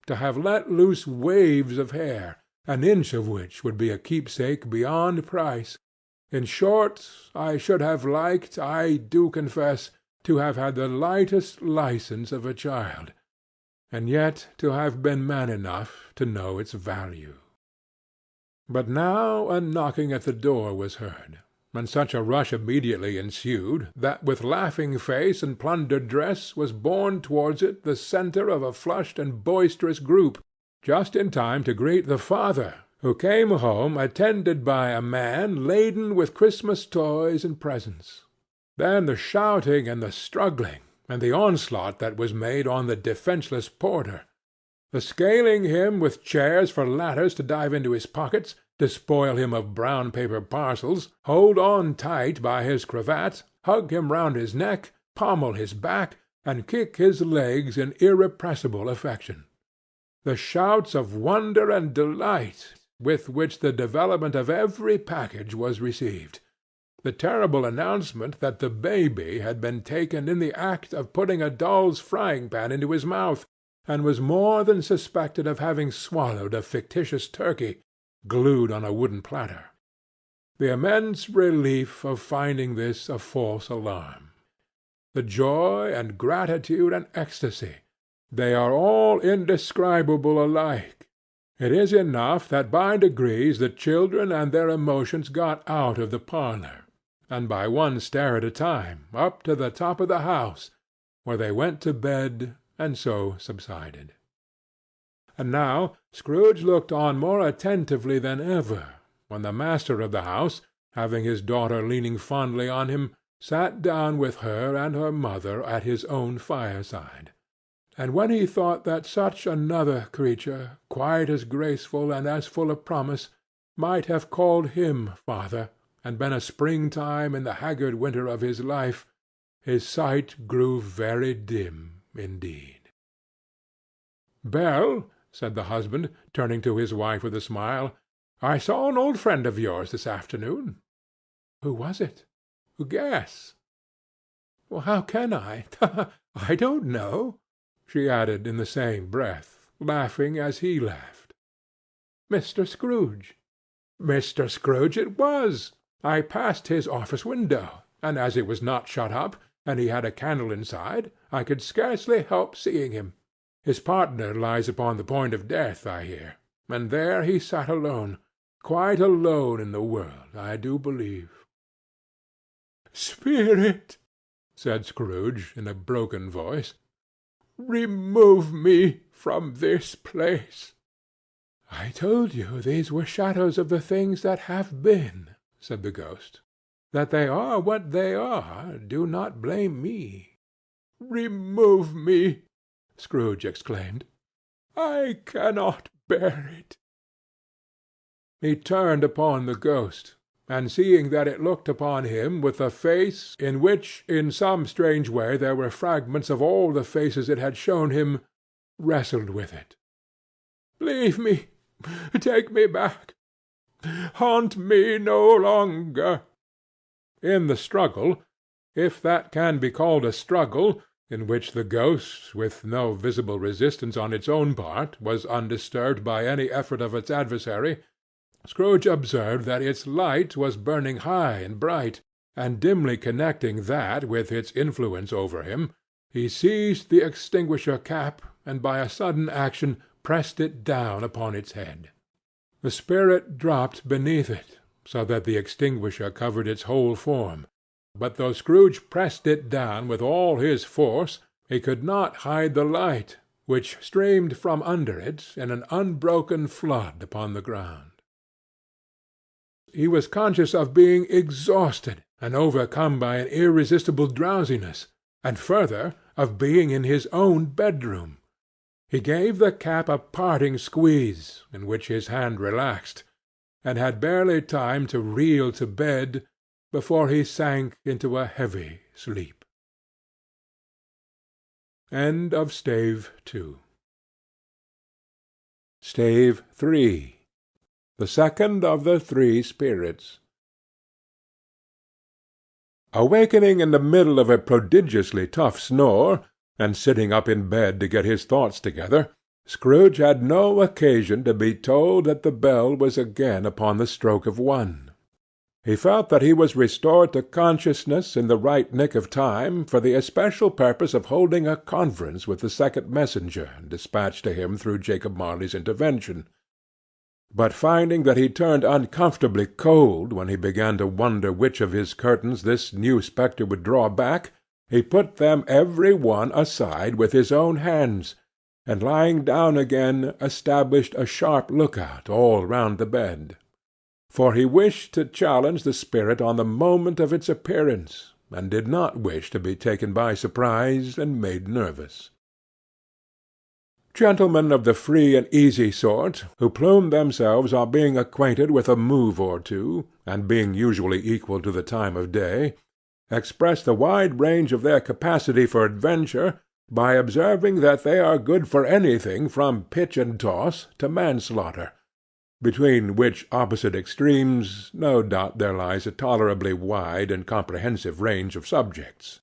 to have let loose waves of hair, an inch of which would be a keepsake beyond price. In short, I should have liked, I do confess, to have had the lightest license of a child, and yet to have been man enough to know its value. But now a knocking at the door was heard, and such a rush immediately ensued, that with laughing face and plundered dress was borne towards it the centre of a flushed and boisterous group, just in time to greet the father, who came home attended by a man laden with Christmas toys and presents. Then the shouting and the struggling, and the onslaught that was made on the defenceless porter, the scaling him with chairs for ladders to dive into his pockets, despoil him of brown paper parcels, hold on tight by his cravat, hug him round his neck, pommel his back, and kick his legs in irrepressible affection. The shouts of wonder and delight with which the development of every package was received, the terrible announcement that the baby had been taken in the act of putting a doll's frying-pan into his mouth, and was more than suspected of having swallowed a fictitious turkey, glued on a wooden platter. The immense relief of finding this a false alarm. The joy and gratitude and ecstasy, they are all indescribable alike. It is enough that by degrees the children and their emotions got out of the parlour, and by one stair at a time, up to the top of the house, where they went to bed, and so subsided. And now Scrooge looked on more attentively than ever, when the master of the house, having his daughter leaning fondly on him, sat down with her and her mother at his own fireside. And when he thought that such another creature, quite as graceful and as full of promise, might have called him father, and been a spring-time in the haggard winter of his life, his sight grew very dim indeed. "Belle," said the husband, turning to his wife with a smile, "I saw an old friend of yours this afternoon." "Who was it?" "Guess." "Well, how can I? I don't know," she added in the same breath, laughing as he laughed. "Mr. Scrooge." "Mr. Scrooge it was. I passed his office window, and as it was not shut up, and he had a candle inside, I could scarcely help seeing him. His partner lies upon the point of death, I hear, and there he sat alone, quite alone in the world, I do believe." "Spirit," said Scrooge in a broken voice, "remove me from this place." "I told you these were shadows of the things that have been," said the ghost. "That they are what they are, do not blame me." "Remove me!" Scrooge exclaimed. "I cannot bear it." He turned upon the ghost, and seeing that it looked upon him with a face in which in some strange way there were fragments of all the faces it had shown him, wrestled with it. "Leave me! Take me back! Haunt me no longer!" In the struggle, if that can be called a struggle, in which the ghost, with no visible resistance on its own part, was undisturbed by any effort of its adversary, Scrooge observed that its light was burning high and bright, and dimly connecting that with its influence over him, he seized the extinguisher cap, and by a sudden action pressed it down upon its head. The spirit dropped beneath it, so that the extinguisher covered its whole form, but though Scrooge pressed it down with all his force, he could not hide the light, which streamed from under it in an unbroken flood upon the ground. He was conscious of being exhausted and overcome by an irresistible drowsiness, and further, of being in his own bedroom. He gave the cap a parting squeeze, in which his hand relaxed, and had barely time to reel to bed before he sank into a heavy sleep. End of Stave 2. Stave 3. The second of the three spirits. Awakening in the middle of a prodigiously tough snore, and sitting up in bed to get his thoughts together, Scrooge had no occasion to be told that the bell was again upon the stroke of 1. He felt that he was restored to consciousness in the right nick of time for the especial purpose of holding a conference with the second messenger dispatched to him through Jacob Marley's intervention. But finding that he turned uncomfortably cold when he began to wonder which of his curtains this new spectre would draw back, he put them every one aside with his own hands, and lying down again established a sharp lookout all round the bed. For he wished to challenge the spirit on the moment of its appearance, and did not wish to be taken by surprise and made nervous. Gentlemen of the free and easy sort, who plumed themselves on being acquainted with a move or two, and being usually equal to the time of day, express the wide range of their capacity for adventure by observing that they are good for anything from pitch and toss to manslaughter, between which opposite extremes no doubt there lies a tolerably wide and comprehensive range of subjects.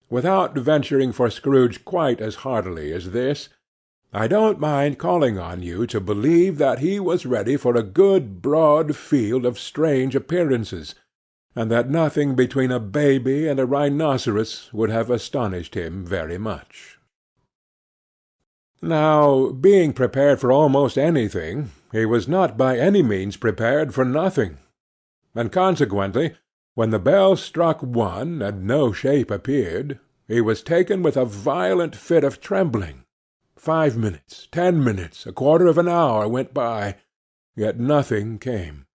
Without venturing for Scrooge quite as heartily as this, I don't mind calling on you to believe that he was ready for a good broad field of strange appearances, and that nothing between a baby and a rhinoceros would have astonished him very much. Now, being prepared for almost anything, he was not by any means prepared for nothing, and consequently, when the bell struck 1 and no shape appeared, he was taken with a violent fit of trembling. 5 minutes, 10 minutes, a quarter of an hour went by, yet nothing came.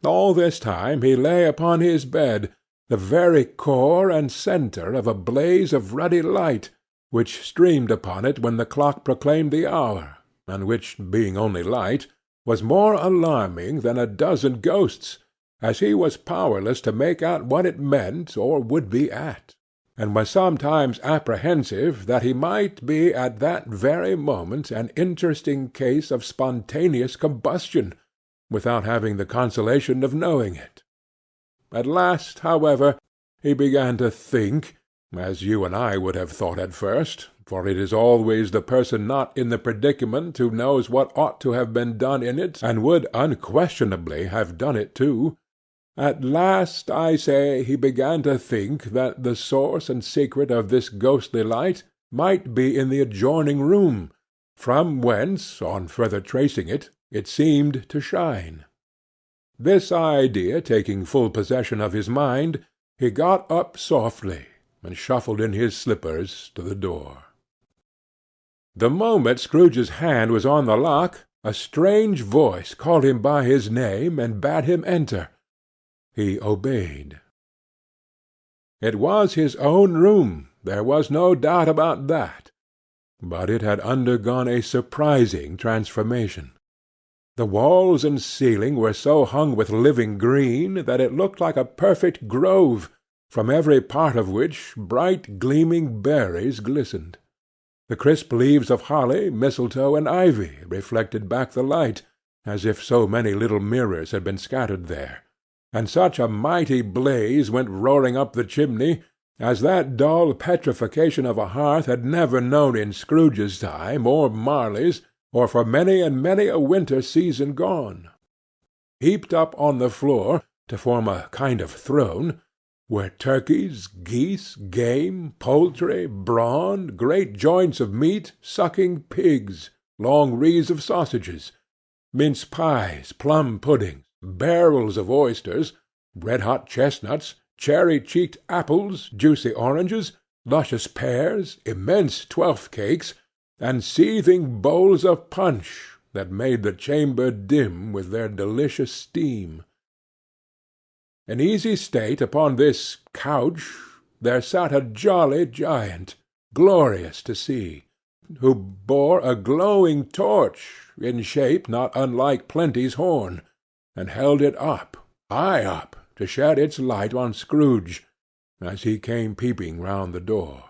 All this time he lay upon his bed, the very core and centre of a blaze of ruddy light, which streamed upon it when the clock proclaimed the hour, and which, being only light, was more alarming than a dozen ghosts, as he was powerless to make out what it meant or would be at, and was sometimes apprehensive that he might be at that very moment an interesting case of spontaneous combustion, without having the consolation of knowing it. At last, however, he began to think, as you and I would have thought at first, for it is always the person not in the predicament who knows what ought to have been done in it, and would unquestionably have done it too. At last, I say, he began to think that the source and secret of this ghostly light might be in the adjoining room, from whence, on further tracing it, it seemed to shine. This idea taking full possession of his mind, he got up softly, and shuffled in his slippers to the door. The moment Scrooge's hand was on the lock, a strange voice called him by his name and bade him enter. He obeyed. It was his own room, there was no doubt about that, but it had undergone a surprising transformation. The walls and ceiling were so hung with living green that it looked like a perfect grove, from every part of which bright gleaming berries glistened. The crisp leaves of holly, mistletoe, and ivy reflected back the light, as if so many little mirrors had been scattered there, and such a mighty blaze went roaring up the chimney, as that dull petrification of a hearth had never known in Scrooge's time, or Marley's, or for many and many a winter season gone. Heaped up on the floor, to form a kind of throne, were turkeys, geese, game, poultry, brawn, great joints of meat, sucking pigs, long wreaths of sausages, mince pies, plum puddings, barrels of oysters, red-hot chestnuts, cherry-cheeked apples, juicy oranges, luscious pears, immense twelfth cakes, and seething bowls of punch that made the chamber dim with their delicious steam. In easy state upon this couch there sat a jolly giant, glorious to see, who bore a glowing torch, in shape not unlike Plenty's horn, and held it up, high up, to shed its light on Scrooge, as he came peeping round the door.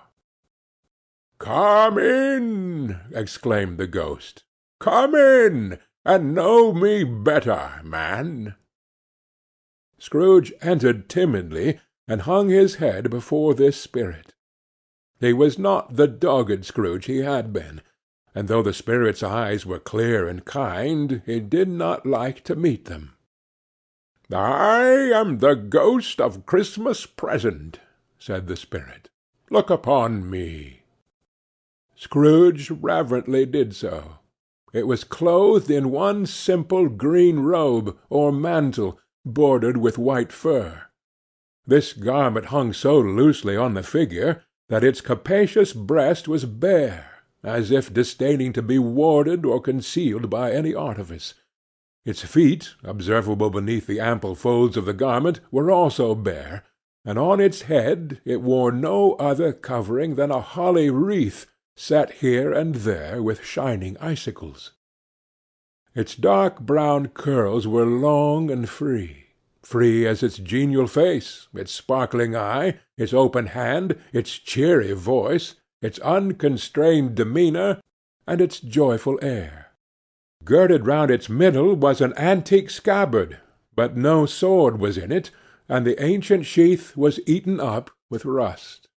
"Come in!" exclaimed the ghost. "Come in, and know me better, man." Scrooge entered timidly, and hung his head before this spirit. He was not the dogged Scrooge he had been, and though the spirit's eyes were clear and kind, he did not like to meet them. "I am the ghost of Christmas Present," said the spirit. "Look upon me." Scrooge reverently did so. It was clothed in one simple green robe, or mantle, bordered with white fur. This garment hung so loosely on the figure that its capacious breast was bare, as if disdaining to be warded or concealed by any artifice. Its feet, observable beneath the ample folds of the garment, were also bare, and on its head it wore no other covering than a holly wreath, set here and there with shining icicles. Its dark brown curls were long and free as its genial face, its sparkling eye, its open hand, its cheery voice, its unconstrained demeanour, and its joyful air. Girded round its middle was an antique scabbard, but no sword was in it, and the ancient sheath was eaten up with rust.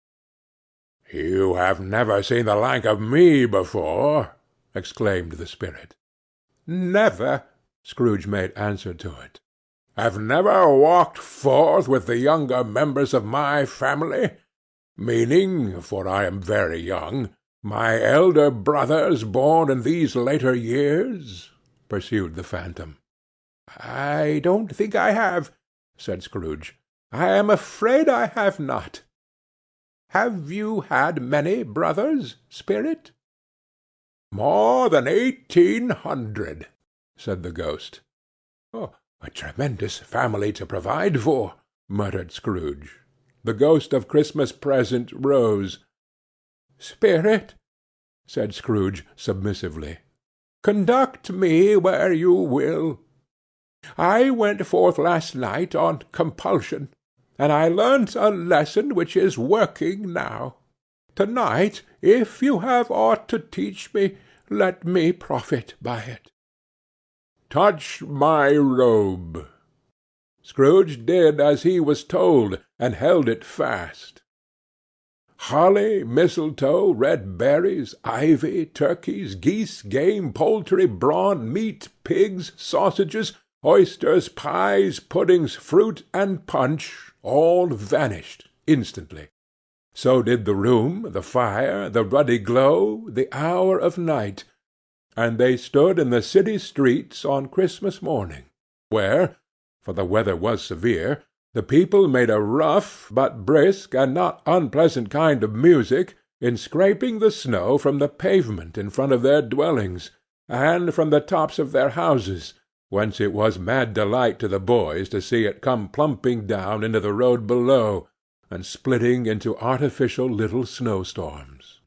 "You have never seen the like of me before," exclaimed the spirit. "Never," Scrooge made answer to it. "Have never walked forth with the younger members of my family? Meaning, for I am very young, my elder brothers born in these later years?" pursued the phantom. "I don't think I have," said Scrooge. "I am afraid I have not. Have you had many brothers, spirit?" "More than 1800, said the ghost. "Oh, a tremendous family to provide for," muttered Scrooge. The ghost of Christmas Present rose. "Spirit," said Scrooge submissively, "conduct me where you will. I went forth last night on compulsion, and I learnt a lesson which is working now. To-night, if you have aught to teach me, let me profit by it." "Touch my robe." Scrooge did as he was told, and held it fast. Holly, mistletoe, red berries, ivy, turkeys, geese, game, poultry, brawn, meat, pigs, sausages, oysters, pies, puddings, fruit, and punch, all vanished instantly. So did the room, the fire, the ruddy glow, the hour of night, and they stood in the city streets on Christmas morning, where, for the weather was severe, the people made a rough but brisk and not unpleasant kind of music in scraping the snow from the pavement in front of their dwellings, and from the tops of their houses, whence it was mad delight to the boys to see it come plumping down into the road below, and splitting into artificial little snowstorms.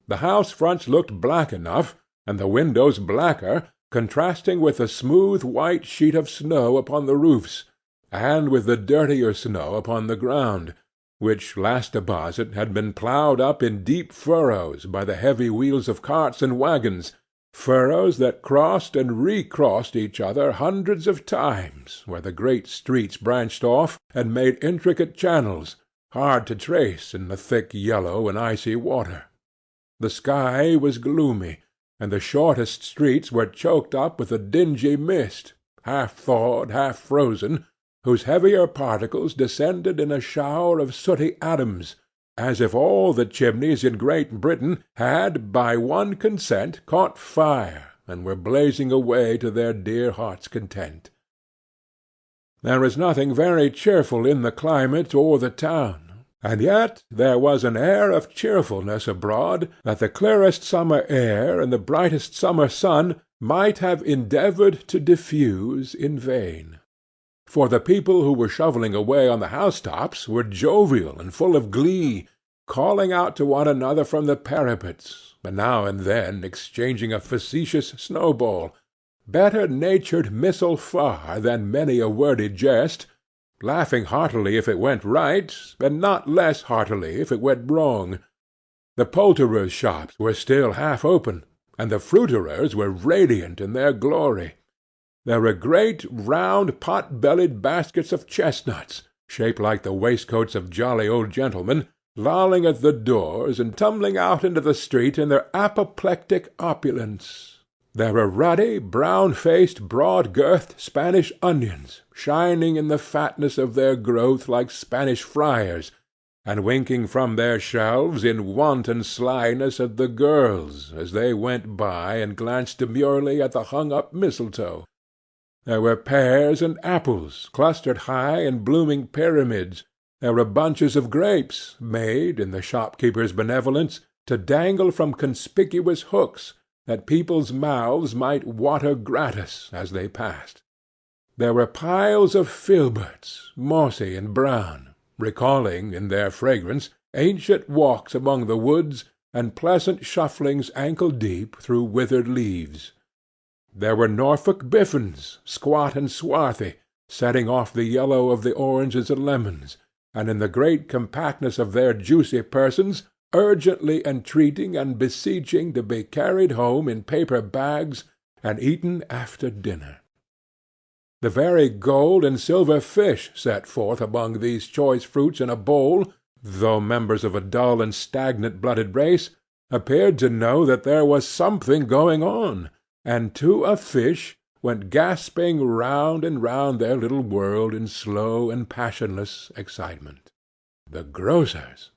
The house-fronts looked black enough, and the windows blacker, contrasting with the smooth white sheet of snow upon the roofs, and with the dirtier snow upon the ground, which last deposit had been ploughed up in deep furrows by the heavy wheels of carts and wagons, furrows that crossed and recrossed each other hundreds of times, where the great streets branched off and made intricate channels, hard to trace in the thick yellow and icy water. The sky was gloomy, and the shortest streets were choked up with a dingy mist, half thawed, half frozen, whose heavier particles descended in a shower of sooty atoms, as if all the chimneys in Great Britain had by one consent caught fire, and were blazing away to their dear hearts' content. There was nothing very cheerful in the climate or the town, and yet there was an air of cheerfulness abroad that the clearest summer air and the brightest summer sun might have endeavoured to diffuse in vain. For the people who were shovelling away on the housetops were jovial and full of glee, calling out to one another from the parapets, and now and then exchanging a facetious snowball, better-natured missile far than many a wordy jest, laughing heartily if it went right, and not less heartily if it went wrong. The poulterers' shops were still half open, and the fruiterers were radiant in their glory. There were great round pot-bellied baskets of chestnuts, shaped like the waistcoats of jolly old gentlemen, lolling at the doors and tumbling out into the street in their apoplectic opulence. There were ruddy, brown-faced, broad-girthed Spanish onions, shining in the fatness of their growth like Spanish friars, and winking from their shelves in wanton slyness at the girls as they went by and glanced demurely at the hung-up mistletoe. There were pears and apples clustered high in blooming pyramids. There were bunches of grapes, made, in the shopkeeper's benevolence, to dangle from conspicuous hooks, that people's mouths might water gratis as they passed. There were piles of filberts, mossy and brown, recalling, in their fragrance, ancient walks among the woods, and pleasant shufflings ankle-deep through withered leaves. There were Norfolk biffins, squat and swarthy, setting off the yellow of the oranges and lemons, and in the great compactness of their juicy persons, urgently entreating and beseeching to be carried home in paper bags and eaten after dinner. The very gold and silver fish set forth among these choice fruits in a bowl, though members of a dull and stagnant-blooded race, appeared to know that there was something going on, and to a fish went gasping round and round their little world in slow and passionless excitement. The grocers!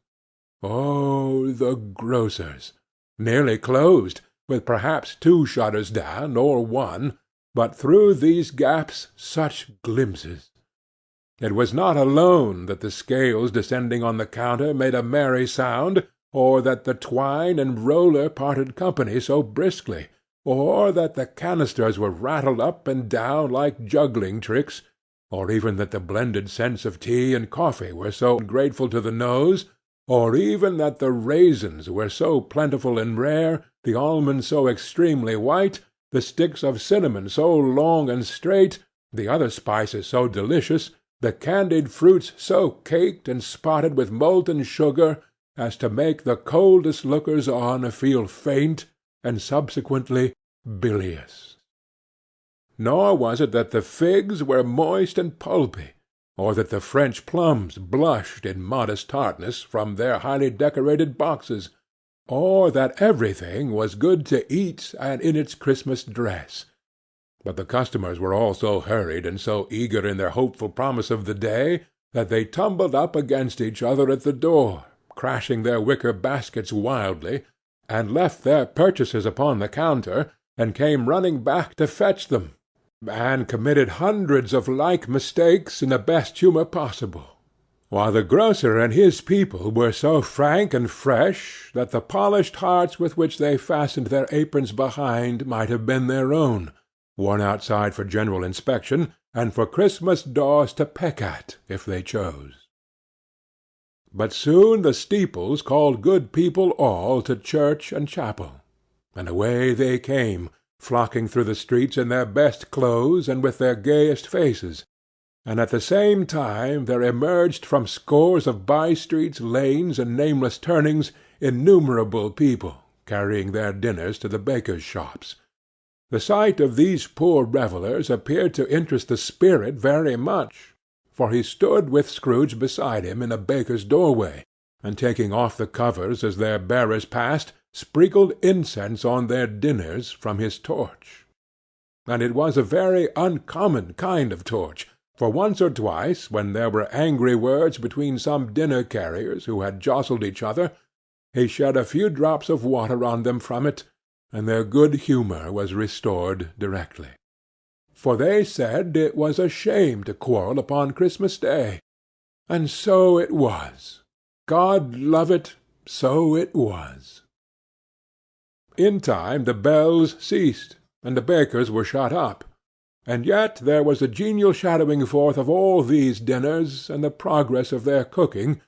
Oh, the grocers! Nearly closed, with perhaps 2 shutters down, or 1, but through these gaps such glimpses! It was not alone that the scales descending on the counter made a merry sound, or that the twine and roller parted company so briskly, or that the canisters were rattled up and down like juggling tricks, or even that the blended scents of tea and coffee were so grateful to the nose, or even that the raisins were so plentiful and rare, the almonds so extremely white, the sticks of cinnamon so long and straight, the other spices so delicious, the candied fruits so caked and spotted with molten sugar, as to make the coldest lookers-on feel faint, and subsequently bilious. Nor was it that the figs were moist and pulpy, or that the French plums blushed in modest tartness from their highly decorated boxes, or that everything was good to eat and in its Christmas dress. But the customers were all so hurried and so eager in their hopeful promise of the day, that they tumbled up against each other at the door, crashing their wicker baskets wildly, and left their purchases upon the counter, and came running back to fetch them, and committed hundreds of like mistakes in the best humour possible, while the grocer and his people were so frank and fresh that the polished hearts with which they fastened their aprons behind might have been their own, worn outside for general inspection, and for Christmas daws to peck at, if they chose. But soon the steeples called good people all to church and chapel, and away they came, flocking through the streets in their best clothes and with their gayest faces, and at the same time there emerged from scores of by-streets, lanes, and nameless turnings innumerable people, carrying their dinners to the bakers' shops. The sight of these poor revellers appeared to interest the spirit very much, for he stood with Scrooge beside him in a baker's doorway, and taking off the covers as their bearers passed, sprinkled incense on their dinners from his torch. And it was a very uncommon kind of torch, for once or twice, when there were angry words between some dinner-carriers who had jostled each other, he shed a few drops of water on them from it, and their good humour was restored directly. For they said it was a shame to quarrel upon Christmas Day, and so it was. God love it, so it was. In time the bells ceased, and the bakers were shut up, and yet there was a genial shadowing forth of all these dinners, and the progress of their cooking,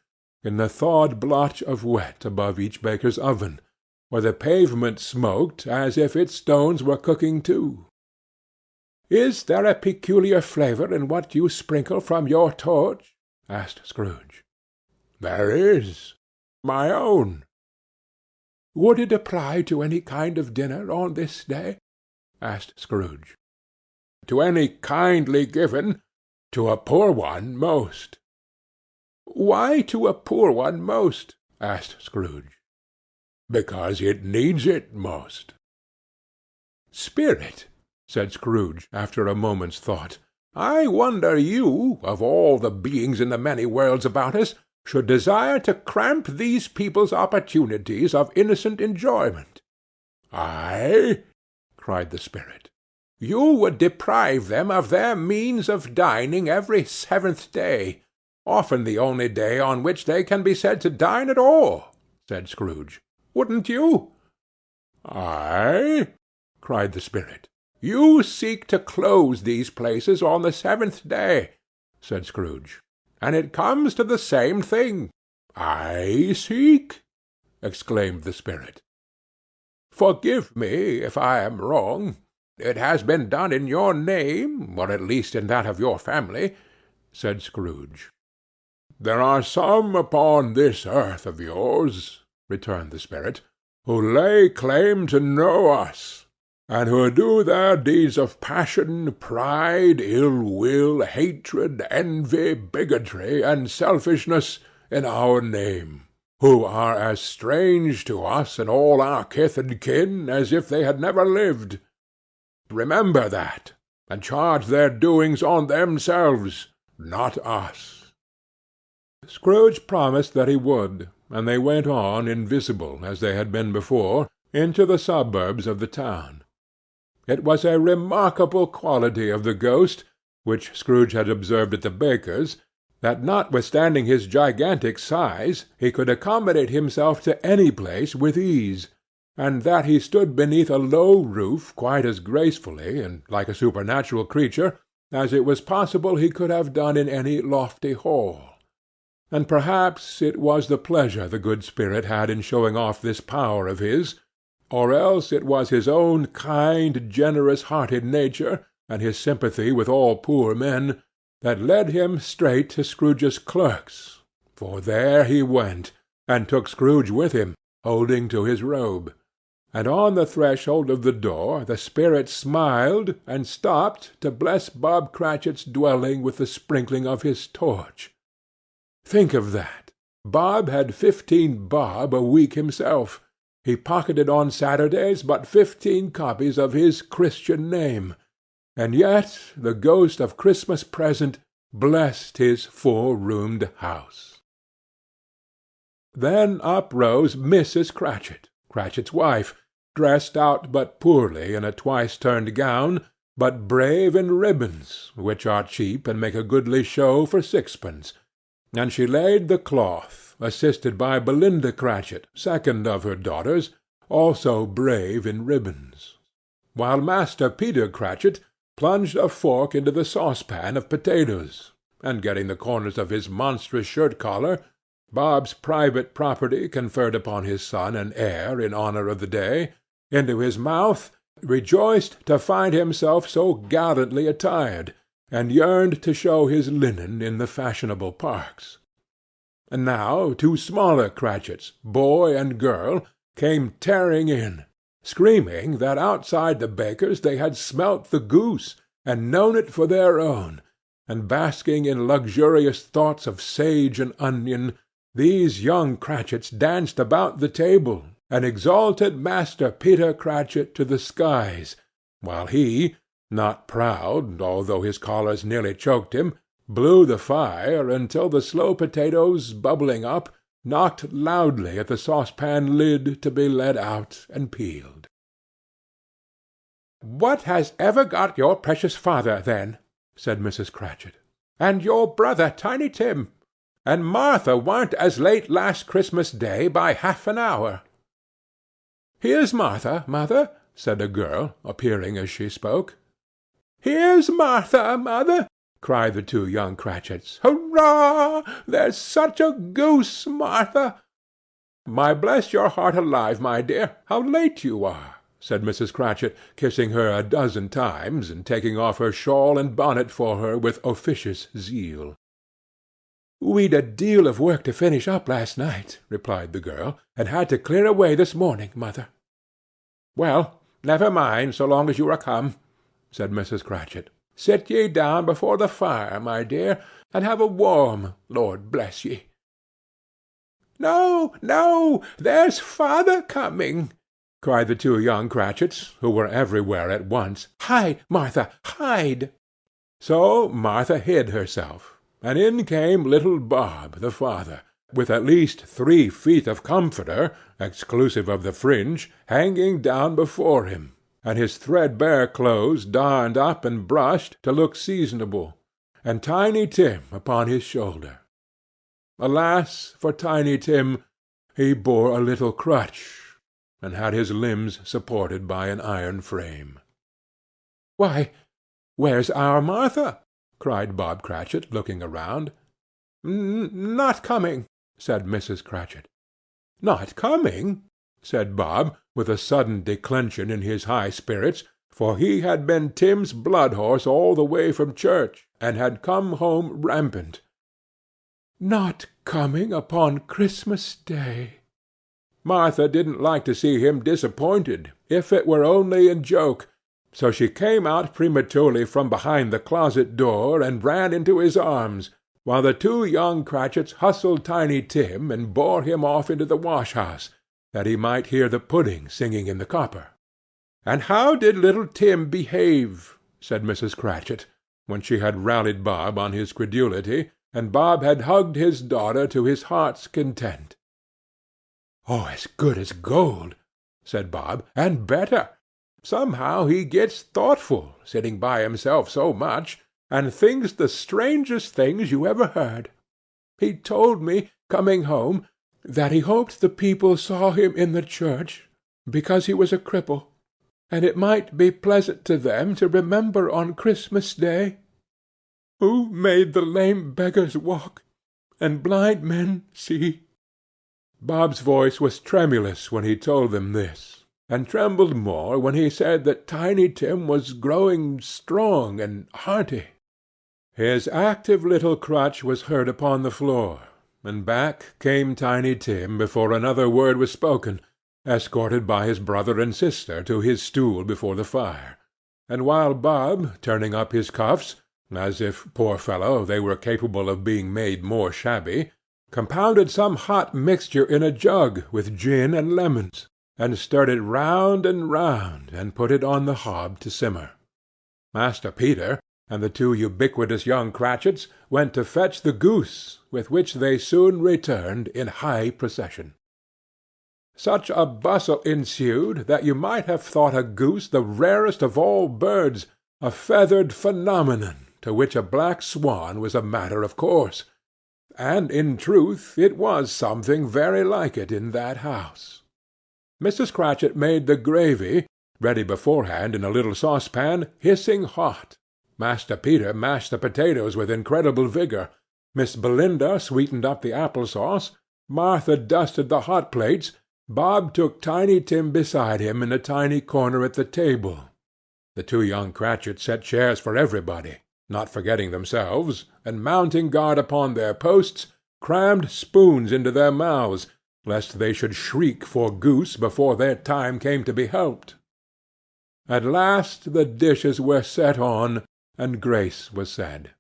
in the thawed blotch of wet above each baker's oven, where the pavement smoked as if its stones were cooking too. "Is there a peculiar flavour in what you sprinkle from your torch?" asked Scrooge. "There is. My own." "Would it apply to any kind of dinner on this day?" asked Scrooge. "To any kindly given. To a poor one most." "Why to a poor one most?" asked Scrooge. "Because it needs it most." "Spirit," said Scrooge, after a moment's thought, "I wonder you, of all the beings in the many worlds about us, should desire to cramp these people's opportunities of innocent enjoyment." "I?" cried the spirit. "You would deprive them of their means of dining every 7th day, often the only day on which they can be said to dine at all," said Scrooge. "Wouldn't you?" "I?" cried the spirit. "You seek to close these places on the 7th day," said Scrooge, "and it comes to the same thing." "I seek?" exclaimed the spirit. "Forgive me if I am wrong. It has been done in your name, or at least in that of your family," said Scrooge. "There are some upon this earth of yours," returned the spirit, "who lay claim to know us, and who do their deeds of passion, pride, ill-will, hatred, envy, bigotry, and selfishness in our name, who are as strange to us and all our kith and kin as if they had never lived. Remember that, and charge their doings on themselves, not us." Scrooge promised that he would, and they went on, invisible as they had been before, into the suburbs of the town. It was a remarkable quality of the ghost, which Scrooge had observed at the baker's, that notwithstanding his gigantic size he could accommodate himself to any place with ease, and that he stood beneath a low roof quite as gracefully and like a supernatural creature as it was possible he could have done in any lofty hall. And perhaps it was the pleasure the good spirit had in showing off this power of his, or else it was his own kind, generous-hearted nature, and his sympathy with all poor men, that led him straight to Scrooge's clerk's, for there he went, and took Scrooge with him, holding to his robe. And on the threshold of the door the spirit smiled, and stopped to bless Bob Cratchit's dwelling with the sprinkling of his torch. Think of that! Bob had 15 bob a week himself. He pocketed on Saturdays but 15 copies of his Christian name, and yet the ghost of Christmas Present blessed his 4-roomed house. Then up rose Mrs. Cratchit, Cratchit's wife, dressed out but poorly in a twice-turned gown, but brave in ribbons, which are cheap and make a goodly show for 6pence, and she laid the cloth, assisted by Belinda Cratchit, second of her daughters, also brave in ribbons, while Master Peter Cratchit plunged a fork into the saucepan of potatoes, and getting the corners of his monstrous shirt-collar, Bob's private property conferred upon his son and heir in honour of the day, into his mouth, rejoiced to find himself so gallantly attired, and yearned to show his linen in the fashionable parks. And now 2 smaller Cratchits, boy and girl, came tearing in, screaming that outside the baker's they had smelt the goose, and known it for their own, and basking in luxurious thoughts of sage and onion, these young Cratchits danced about the table, and exalted Master Peter Cratchit to the skies, while he, not proud, although his collars nearly choked him, blew the fire until the slow potatoes, bubbling up, knocked loudly at the saucepan lid to be let out and peeled. "What has ever got your precious father, then?" said Mrs. Cratchit. "And your brother, Tiny Tim? And Martha warn't as late last Christmas Day by half an hour." "Here's Martha, mother," said a girl, appearing as she spoke. "Here's Martha, mother!" cried the two young Cratchits. "Hurrah! There's such a goose, Martha!" "My bless your heart alive, my dear, how late you are!" said Mrs. Cratchit, kissing her a dozen times, and taking off her shawl and bonnet for her with officious zeal. "We'd a deal of work to finish up last night," replied the girl, "and had to clear away this morning, mother." "Well, never mind, so long as you are come," said Mrs. Cratchit. "Sit ye down before the fire, my dear, and have a warm, Lord bless ye." "No, no, there's father coming!" cried the two young Cratchits, who were everywhere at once. "Hide, Martha, hide!" So Martha hid herself, and in came little Bob, the father, with at least 3 feet of comforter, exclusive of the fringe, hanging down before him, and his threadbare clothes darned up and brushed to look seasonable, and Tiny Tim upon his shoulder. Alas for Tiny Tim! He bore a little crutch, and had his limbs supported by an iron frame. "Why, where's our Martha?" cried Bob Cratchit, looking around. "Not coming," said Mrs. Cratchit. "Not coming?" said Bob, with a sudden declension in his high spirits, for he had been Tim's blood-horse all the way from church, and had come home rampant. "Not coming upon Christmas Day!" Martha didn't like to see him disappointed, if it were only in joke, so she came out prematurely from behind the closet door and ran into his arms, while the two young Cratchits hustled Tiny Tim and bore him off into the wash-house, that he might hear the pudding singing in the copper. "And how did little Tim behave?" said Mrs. Cratchit, when she had rallied Bob on his credulity, and Bob had hugged his daughter to his heart's content. "Oh, as good as gold," said Bob, "and better. Somehow he gets thoughtful, sitting by himself so much, and thinks the strangest things you ever heard. He told me, coming home, that he hoped the people saw him in the church, because he was a cripple, and it might be pleasant to them to remember on Christmas Day, 'Who made the lame beggars walk, and blind men see.'" Bob's voice was tremulous when he told them this, and trembled more when he said that Tiny Tim was growing strong and hearty. His active little crutch was heard upon the floor, and back came Tiny Tim before another word was spoken, escorted by his brother and sister to his stool before the fire, and while Bob, turning up his cuffs, as if, poor fellow, they were capable of being made more shabby, compounded some hot mixture in a jug with gin and lemons, and stirred it round and put it on the hob to simmer. Master Peter and the two ubiquitous young Cratchits went to fetch the goose, with which they soon returned in high procession. Such a bustle ensued that you might have thought a goose the rarest of all birds, a feathered phenomenon, to which a black swan was a matter of course. And in truth it was something very like it in that house. Mrs. Cratchit made the gravy, ready beforehand in a little saucepan, hissing hot. Master Peter mashed the potatoes with incredible vigor. Miss Belinda sweetened up the apple-sauce. Martha dusted the hot plates. Bob took Tiny Tim beside him in a tiny corner at the table. The two young Cratchits set chairs for everybody, not forgetting themselves, and mounting guard upon their posts, crammed spoons into their mouths, lest they should shriek for goose before their time came to be helped. At last the dishes were set on, and grace was said.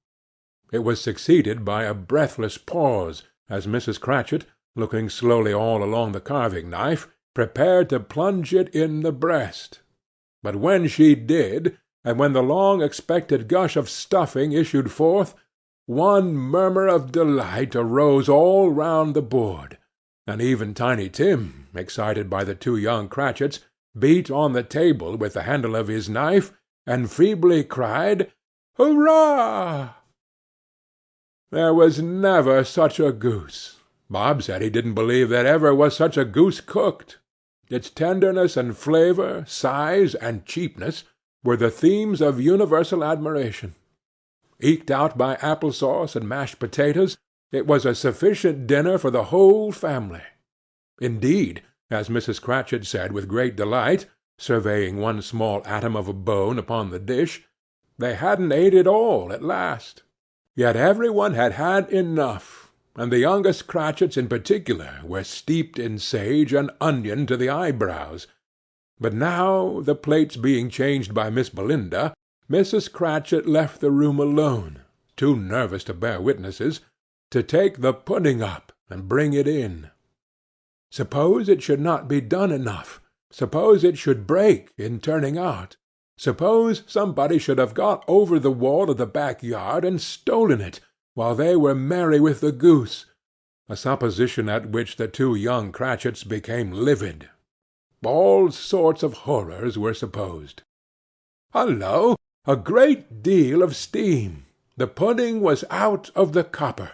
It was succeeded by a breathless pause, as Mrs. Cratchit, looking slowly all along the carving-knife, prepared to plunge it in the breast. But when she did, and when the long-expected gush of stuffing issued forth, one murmur of delight arose all round the board, and even Tiny Tim, excited by the two young Cratchits, beat on the table with the handle of his knife, and feebly cried, "Hurrah!" There was never such a goose. Bob said he didn't believe there ever was such a goose cooked. Its tenderness and flavour, size and cheapness, were the themes of universal admiration. Eked out by apple-sauce and mashed potatoes, it was a sufficient dinner for the whole family. Indeed, as Mrs. Cratchit said with great delight, surveying one small atom of a bone upon the dish, they hadn't ate it all at last. Yet every one had had enough, and the youngest Cratchits in particular were steeped in sage and onion to the eyebrows. But now, the plates being changed by Miss Belinda, Mrs. Cratchit left the room alone, too nervous to bear witnesses, to take the pudding up and bring it in. Suppose it should not be done enough? Suppose it should break in turning out? Suppose somebody should have got over the wall of the back-yard and stolen it, while they were merry with the goose, a supposition at which the two young Cratchits became livid. All sorts of horrors were supposed. Hullo! A great deal of steam! The pudding was out of the copper.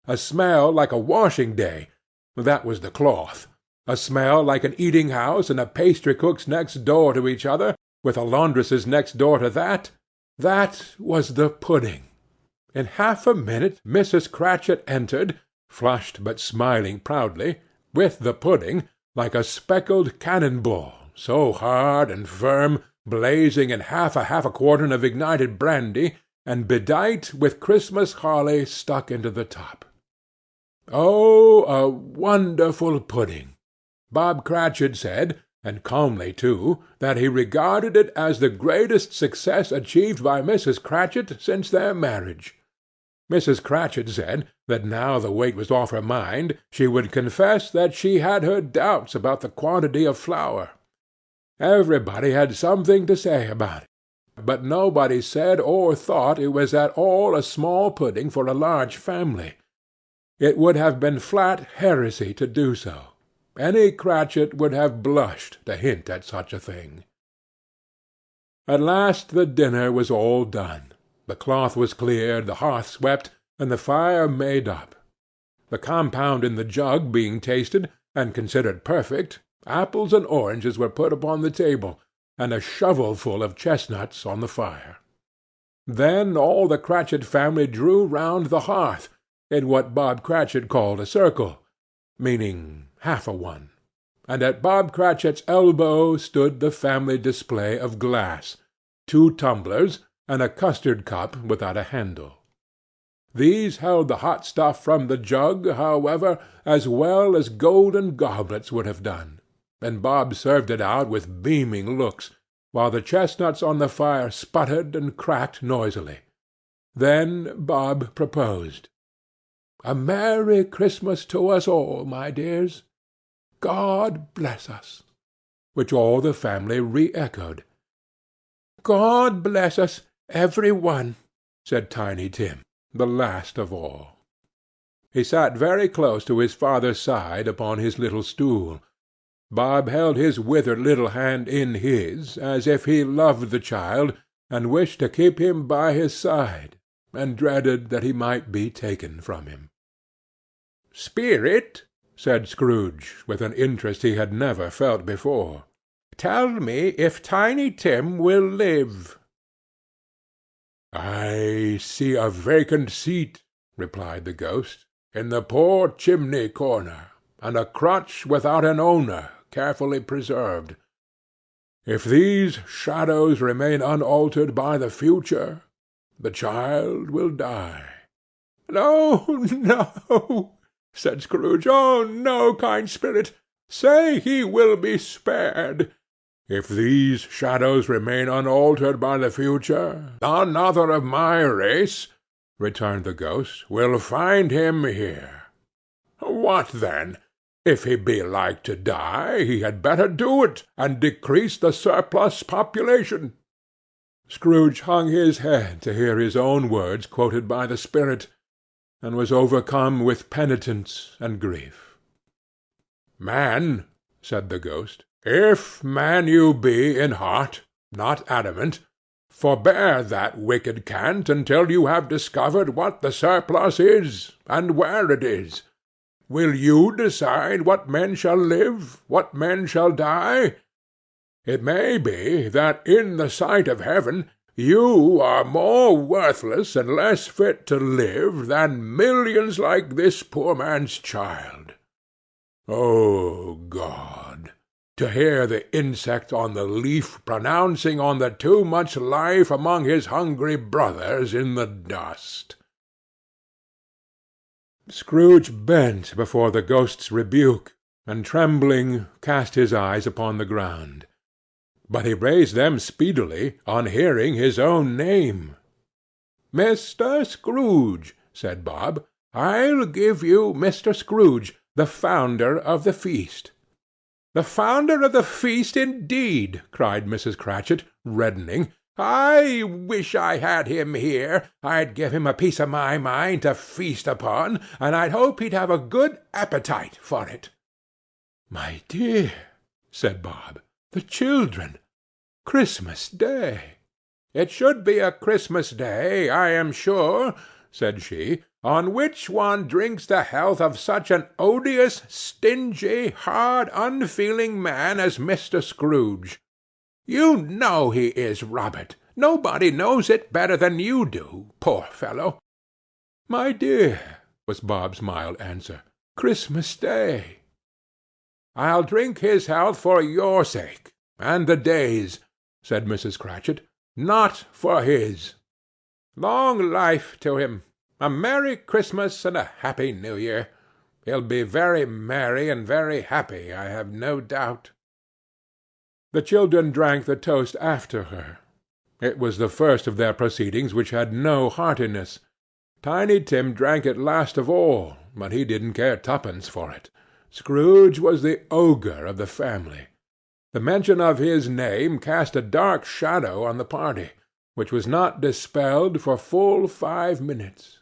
A smell like a washing-day. That was the cloth. A smell like an eating-house and a pastry-cook's next door to each other, with a laundress's next door to that. That was the pudding. In half a minute Mrs. Cratchit entered, flushed but smiling proudly, with the pudding, like a speckled cannon-ball, so hard and firm, blazing in half a quartern of ignited brandy, and bedight with Christmas holly stuck into the top. Oh, a wonderful pudding! Bob Cratchit said, and calmly too, that he regarded it as the greatest success achieved by Mrs. Cratchit since their marriage. Mrs. Cratchit said that now the weight was off her mind, she would confess that she had her doubts about the quantity of flour. Everybody had something to say about it, but nobody said or thought it was at all a small pudding for a large family. It would have been flat heresy to do so. Any Cratchit would have blushed to hint at such a thing. At last the dinner was all done. The cloth was cleared, the hearth swept, and the fire made up. The compound in the jug being tasted, and considered perfect, apples and oranges were put upon the table, and a shovelful of chestnuts on the fire. Then all the Cratchit family drew round the hearth, in what Bob Cratchit called a circle, meaning half a one, and at Bob Cratchit's elbow stood the family display of glass, 2 tumblers, and a custard-cup without a handle. These held the hot stuff from the jug, however, as well as golden goblets would have done, and Bob served it out with beaming looks, while the chestnuts on the fire sputtered and cracked noisily. Then Bob proposed. "A Merry Christmas to us all, my dears. God bless us," which all the family re-echoed. "God bless us, every one," said Tiny Tim, the last of all. He sat very close to his father's side upon his little stool. Bob held his withered little hand in his, as if he loved the child, and wished to keep him by his side, and dreaded that he might be taken from him. "Spirit," said Scrooge, with an interest he had never felt before, "tell me if Tiny Tim will live." "I see a vacant seat," replied the ghost, "in the poor chimney-corner, and a crutch without an owner, carefully preserved. If these shadows remain unaltered by the future, the child will die." "No, no," said Scrooge. "Oh, no, kind spirit! Say he will be spared." "If these shadows remain unaltered by the future, another of my race," returned the ghost, "will find him here. What then? If he be like to die, he had better do it, and decrease the surplus population." Scrooge hung his head to hear his own words quoted by the spirit, and was overcome with penitence and grief. "Man," said the ghost, If man you be in heart, not adamant, forbear that wicked cant until you have discovered what the surplus is, and where it is. Will you decide what men shall live, what men shall die? It may be that in the sight of heaven you are more worthless and less fit to live than millions like this poor man's child. O God! To hear the insect on the leaf pronouncing on the too much life among his hungry brothers in the dust. Scrooge bent before the ghost's rebuke, and trembling cast his eyes upon the ground. But he raised them speedily on hearing his own name. "Mr. Scrooge," said Bob, "I'll give you Mr. Scrooge, the founder of the feast." "The founder of the feast, indeed!" cried Mrs. Cratchit, reddening. "I wish I had him here. I'd give him a piece of my mind to feast upon, and I'd hope he'd have a good appetite for it." "My dear," said Bob, "the children! Christmas Day!" "It should be a Christmas Day, I am sure," said she, "on which one drinks the health of such an odious, stingy, hard, unfeeling man as Mr. Scrooge. You know he is, Robert. Nobody knows it better than you do, poor fellow." "My dear," was Bob's mild answer, "Christmas Day." "I'll drink his health for your sake, and the Day's," said Mrs. Cratchit, "not for his. Long life to him! A Merry Christmas and a Happy New Year! He'll be very merry and very happy, I have no doubt." The children drank the toast after her. It was the first of their proceedings which had no heartiness. Tiny Tim drank it last of all, but he didn't care twopence for it. Scrooge was the ogre of the family. The mention of his name cast a dark shadow on the party, which was not dispelled for full 5 minutes.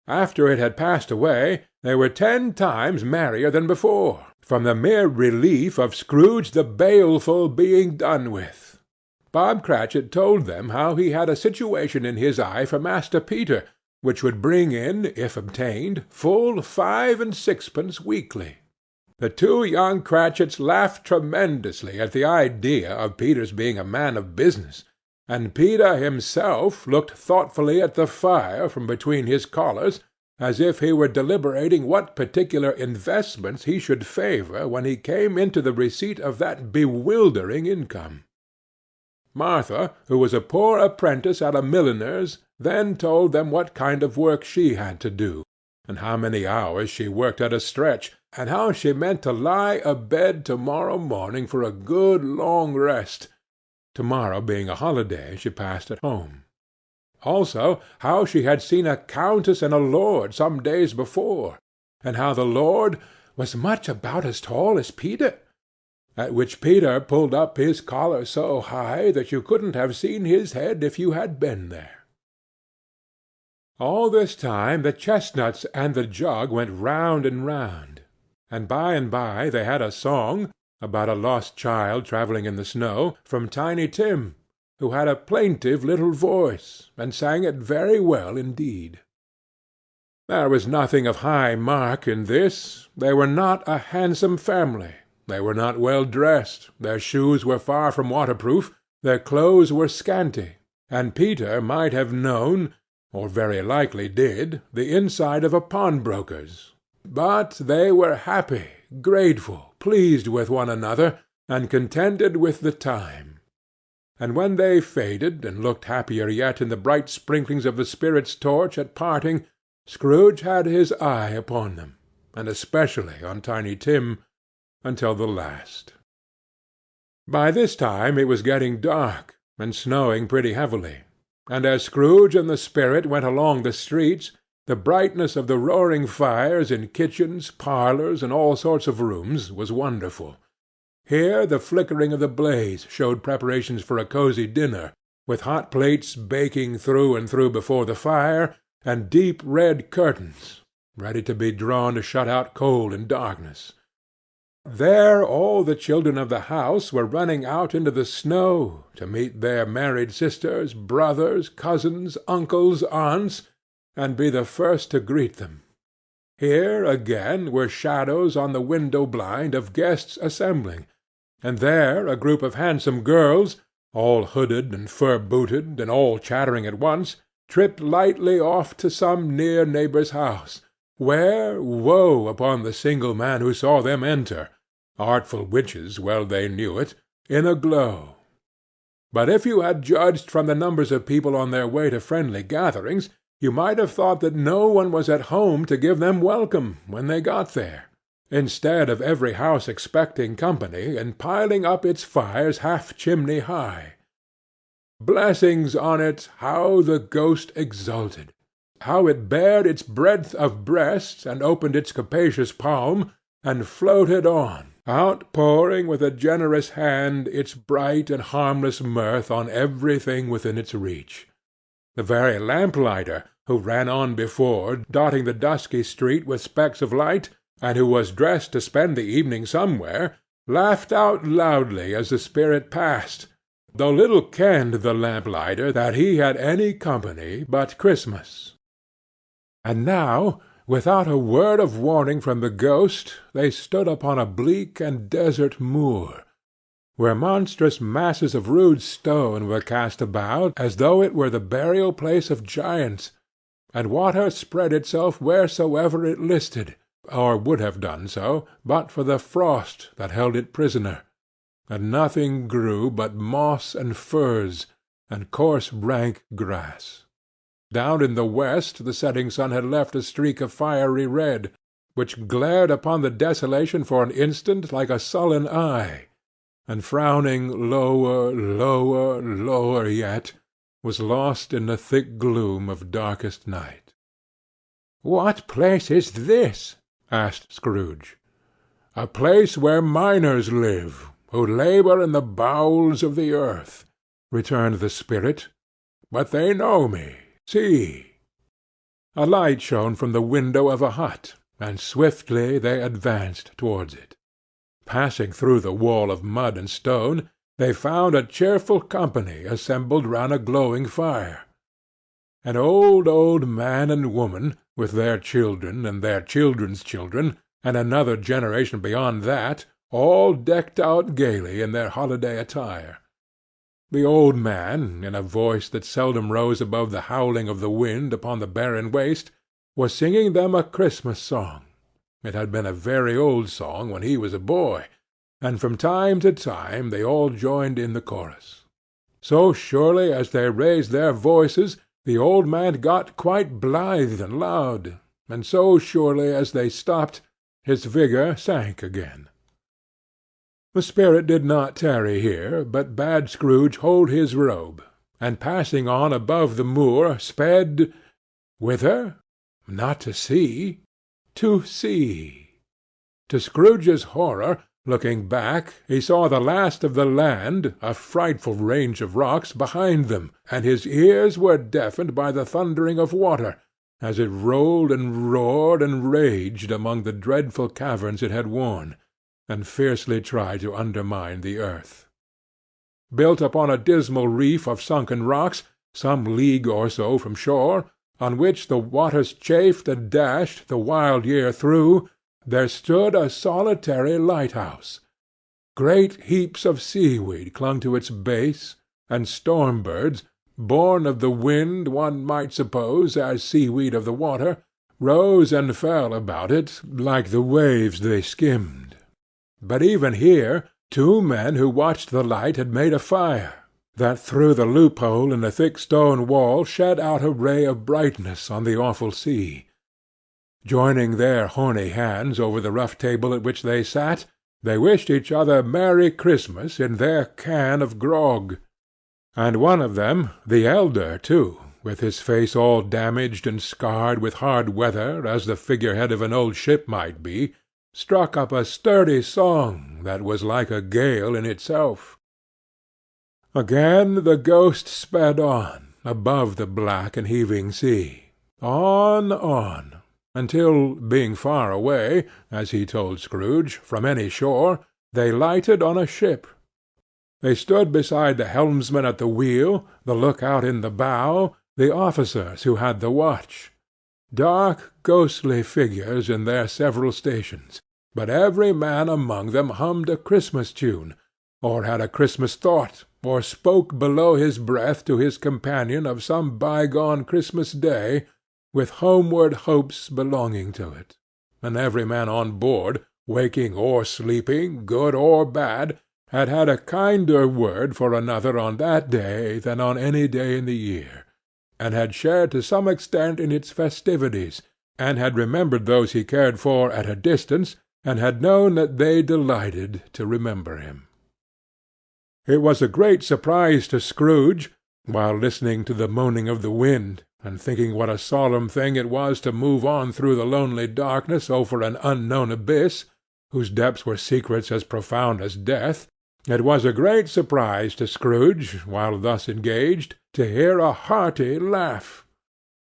After it had passed away, they were 10 times merrier than before, from the mere relief of Scrooge the baleful being done with. Bob Cratchit told them how he had a situation in his eye for Master Peter, which would bring in, if obtained, full 5 and 6pence weekly. The 2 young Cratchits laughed tremendously at the idea of Peter's being a man of business, and Peter himself looked thoughtfully at the fire from between his collars, as if he were deliberating what particular investments he should favor when he came into the receipt of that bewildering income. Martha, who was a poor apprentice at a milliner's, then told them what kind of work she had to do, and how many hours she worked at a stretch, and how she meant to lie abed to-morrow morning for a good long rest, to-morrow being a holiday she passed at home. Also, how she had seen a countess and a lord some days before, and how the lord was much about as tall as Peter, at which Peter pulled up his collar so high that you couldn't have seen his head if you had been there. All this time the chestnuts and the jug went round and round, and by they had a song, about a lost child travelling in the snow, from Tiny Tim, who had a plaintive little voice, and sang it very well indeed. There was nothing of high mark in this. They were not a handsome family. They were not well dressed. Their shoes were far from waterproof. Their clothes were scanty, and Peter might have known, or very likely did, the inside of a pawnbroker's. But they were happy, grateful, pleased with one another, and contented with the time. And when they faded, and looked happier yet in the bright sprinklings of the spirit's torch at parting, Scrooge had his eye upon them, and especially on Tiny Tim, until the last. By this time it was getting dark, and snowing pretty heavily, and as Scrooge and the spirit went along the streets, the brightness of the roaring fires in kitchens, parlours, and all sorts of rooms was wonderful. Here the flickering of the blaze showed preparations for a cosy dinner, with hot plates baking through and through before the fire, and deep red curtains, ready to be drawn to shut out cold and darkness. There all the children of the house were running out into the snow to meet their married sisters, brothers, cousins, uncles, aunts, and be the first to greet them. Here, again, were shadows on the window blind of guests assembling, and there a group of handsome girls, all hooded and fur-booted, and all chattering at once, tripped lightly off to some near neighbour's house, where, woe upon the single man who saw them enter, artful witches well they knew it, in a glow. But if you had judged from the numbers of people on their way to friendly gatherings, you might have thought that no one was at home to give them welcome when they got there, instead of every house expecting company, and piling up its fires half chimney high. Blessings on it, how the ghost exulted! How it bared its breadth of breast, and opened its capacious palm, and floated on, outpouring with a generous hand its bright and harmless mirth on everything within its reach. The very lamplighter, who ran on before, dotting the dusky street with specks of light, and who was dressed to spend the evening somewhere, laughed out loudly as the spirit passed, though little kenned the lamplighter that he had any company but Christmas. And now, without a word of warning from the ghost, they stood upon a bleak and desert moor, where monstrous masses of rude stone were cast about, as though it were the burial-place of giants, and water spread itself wheresoever it listed, or would have done so, but for the frost that held it prisoner, and nothing grew but moss and furze, and coarse rank grass. Down in the west the setting sun had left a streak of fiery red, which glared upon the desolation for an instant like a sullen eye, and frowning lower, lower, lower yet, was lost in the thick gloom of darkest night. "What place is this?" asked Scrooge. "A place where miners live, who labour in the bowels of the earth," returned the spirit. "But they know me. See!" A light shone from the window of a hut, and swiftly they advanced towards it. Passing through the wall of mud and stone, they found a cheerful company assembled round a glowing fire. An old man and woman, with their children and their children's children, and another generation beyond that, all decked out gaily in their holiday attire. The old man, in a voice that seldom rose above the howling of the wind upon the barren waste, was singing them a Christmas song. It had been a very old song when he was a boy, and from time to time they all joined in the chorus. So surely as they raised their voices, the old man got quite blithe and loud, and so surely as they stopped, his vigour sank again. The spirit did not tarry here, but bade Scrooge hold his robe, and passing on above the moor, sped whither? Not to see, to sea. To Scrooge's horror, looking back, he saw the last of the land, a frightful range of rocks, behind them, and his ears were deafened by the thundering of water, as it rolled and roared and raged among the dreadful caverns it had worn, and fiercely tried to undermine the earth. Built upon a dismal reef of sunken rocks, some league or so from shore, on which the waters chafed and dashed the wild year through, there stood a solitary lighthouse. Great heaps of seaweed clung to its base, and storm-birds, born of the wind, one might suppose, as seaweed of the water, rose and fell about it, like the waves they skimmed. But even here, two men who watched the light had made a fire, that through the loophole in the thick stone wall shed out a ray of brightness on the awful sea. Joining their horny hands over the rough table at which they sat, they wished each other Merry Christmas in their can of grog; and one of them, the elder too, with his face all damaged and scarred with hard weather, as the figurehead of an old ship might be, struck up a sturdy song that was like a gale in itself. Again the ghost sped on, above the black and heaving sea, on, until, being far away, as he told Scrooge, from any shore, they lighted on a ship. They stood beside the helmsman at the wheel, the look-out in the bow, the officers who had the watch. Dark, ghostly figures in their several stations, but every man among them hummed a Christmas tune, or had a Christmas thought, or spoke below his breath to his companion of some bygone Christmas day, with homeward hopes belonging to it; and every man on board, waking or sleeping, good or bad, had had a kinder word for another on that day than on any day in the year, and had shared to some extent in its festivities, and had remembered those he cared for at a distance, and had known that they delighted to remember him. It was a great surprise to Scrooge, while listening to the moaning of the wind, and thinking what a solemn thing it was to move on through the lonely darkness over an unknown abyss, whose depths were secrets as profound as death, it was a great surprise to Scrooge, while thus engaged, to hear a hearty laugh.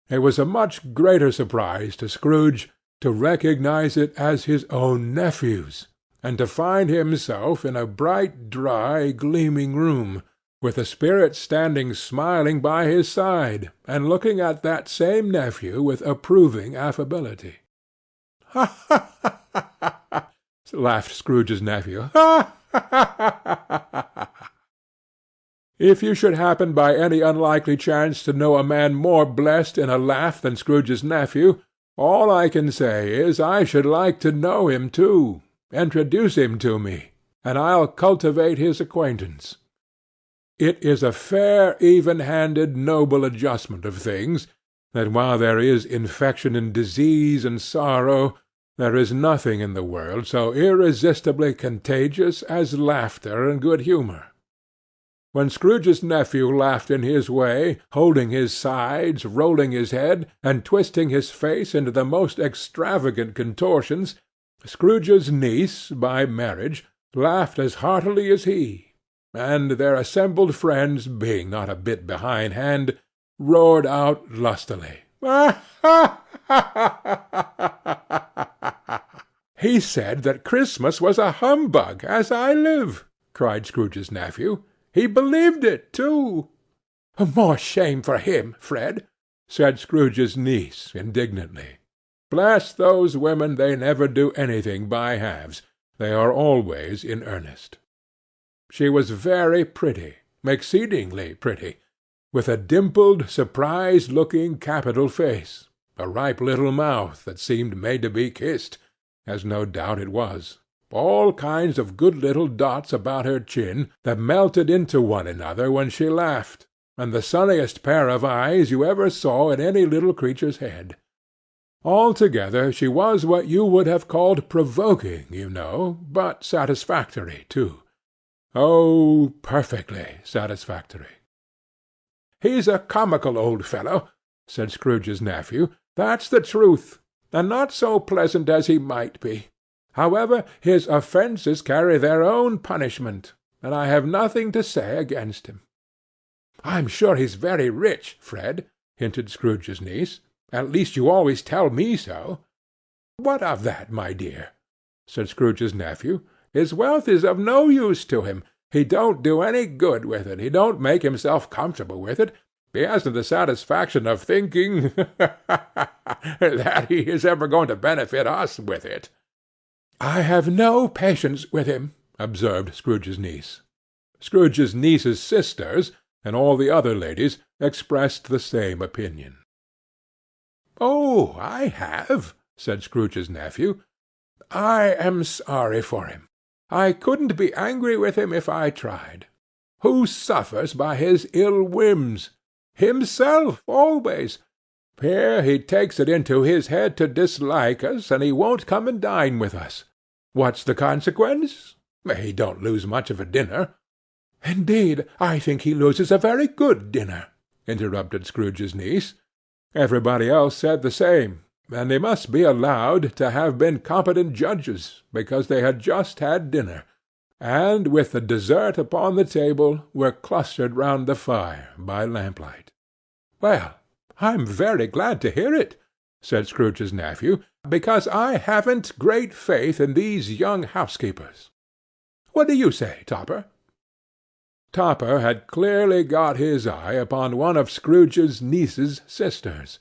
It was a much greater surprise to Scrooge to recognize it as his own nephew's, and to find himself in a bright, dry, gleaming room, with the spirit standing smiling by his side, and looking at that same nephew with approving affability. "Ha, ha, ha, ha, ha!" laughed Scrooge's nephew. "Ha, ha, ha, ha, ha! If you should happen by any unlikely chance to know a man more blessed in a laugh than Scrooge's nephew, all I can say is, I should like to know him too. Introduce him to me, and I'll cultivate his acquaintance. It is a fair, even-handed, noble adjustment of things, that while there is infection and disease and sorrow, there is nothing in the world so irresistibly contagious as laughter and good humour. When Scrooge's nephew laughed in his way, holding his sides, rolling his head, and twisting his face into the most extravagant contortions, Scrooge's niece, by marriage, laughed as heartily as he, and their assembled friends, being not a bit behindhand, roared out lustily, "Ha, ha, ha, ha, ha! He said that Christmas was a humbug, as I live!" cried Scrooge's nephew. "He believed it, too." "More shame for him, Fred," said Scrooge's niece, indignantly. "Bless those women, they never do anything by halves. They are always in earnest." She was very pretty, exceedingly pretty, with a dimpled, surprised-looking, capital face, a ripe little mouth that seemed made to be kissed, as no doubt it was, all kinds of good little dots about her chin that melted into one another when she laughed, and the sunniest pair of eyes you ever saw in any little creature's head. Altogether she was what you would have called provoking, you know, but satisfactory too. Oh, perfectly satisfactory. "He's a comical old fellow," said Scrooge's nephew. "That's the truth, and not so pleasant as he might be. However, his offences carry their own punishment, and I have nothing to say against him." "I'm sure he's very rich, Fred," hinted Scrooge's niece. "At least you always tell me so." "What of that, my dear?" said Scrooge's nephew. "His wealth is of no use to him. He don't do any good with it. He don't make himself comfortable with it. He hasn't the satisfaction of thinking that he is ever going to benefit us with it." "I have no patience with him," observed Scrooge's niece. Scrooge's niece's sisters, and all the other ladies, expressed the same opinion. "Oh, I have," said Scrooge's nephew. "I am sorry for him. I couldn't be angry with him if I tried. Who suffers by his ill whims? Himself, always. Here he takes it into his head to dislike us, and he won't come and dine with us. What's the consequence? He don't lose much of a dinner." "Indeed, I think he loses a very good dinner," interrupted Scrooge's niece. Everybody else said the same, and they must be allowed to have been competent judges, because they had just had dinner, and, with the dessert upon the table, were clustered round the fire by lamplight. "Well, I'm very glad to hear it," said Scrooge's nephew, "because I haven't great faith in these young housekeepers. What do you say, Topper?" Topper had clearly got his eye upon one of Scrooge's niece's sisters,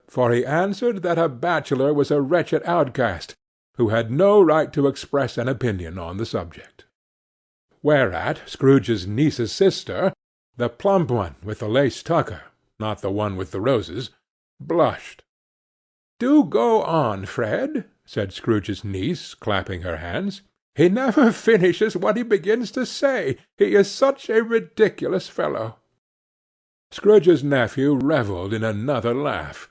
for he answered that a bachelor was a wretched outcast, who had no right to express an opinion on the subject. Whereat Scrooge's niece's sister, the plump one with the lace tucker, not the one with the roses, blushed. "Do go on, Fred," said Scrooge's niece, clapping her hands. "He never finishes what he begins to say. He is such a ridiculous fellow." Scrooge's nephew revelled in another laugh,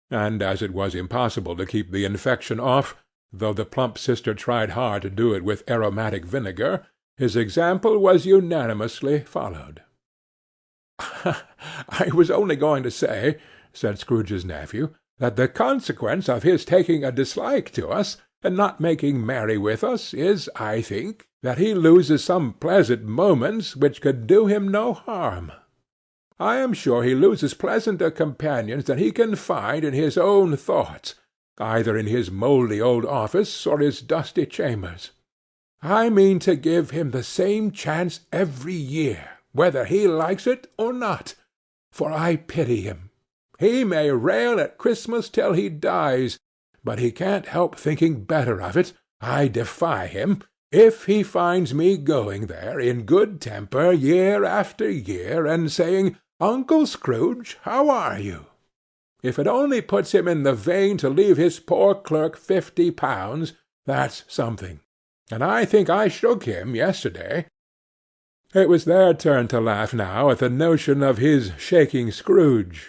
and as it was impossible to keep the infection off, though the plump sister tried hard to do it with aromatic vinegar, his example was unanimously followed. "I was only going to say," said Scrooge's nephew, "that the consequence of his taking a dislike to us, and not making merry with us, is, I think, that he loses some pleasant moments which could do him no harm. I am sure he loses pleasanter companions than he can find in his own thoughts, either in his mouldy old office or his dusty chambers. I mean to give him the same chance every year, whether he likes it or not, for I pity him. He may rail at Christmas till he dies, but he can't help thinking better of it, I defy him, if he finds me going there in good temper year after year, and saying, 'Uncle Scrooge, how are you?' If it only puts him in the vein to leave his poor clerk £50, that's something, and I think I shook him yesterday." It was their turn to laugh now at the notion of his shaking Scrooge,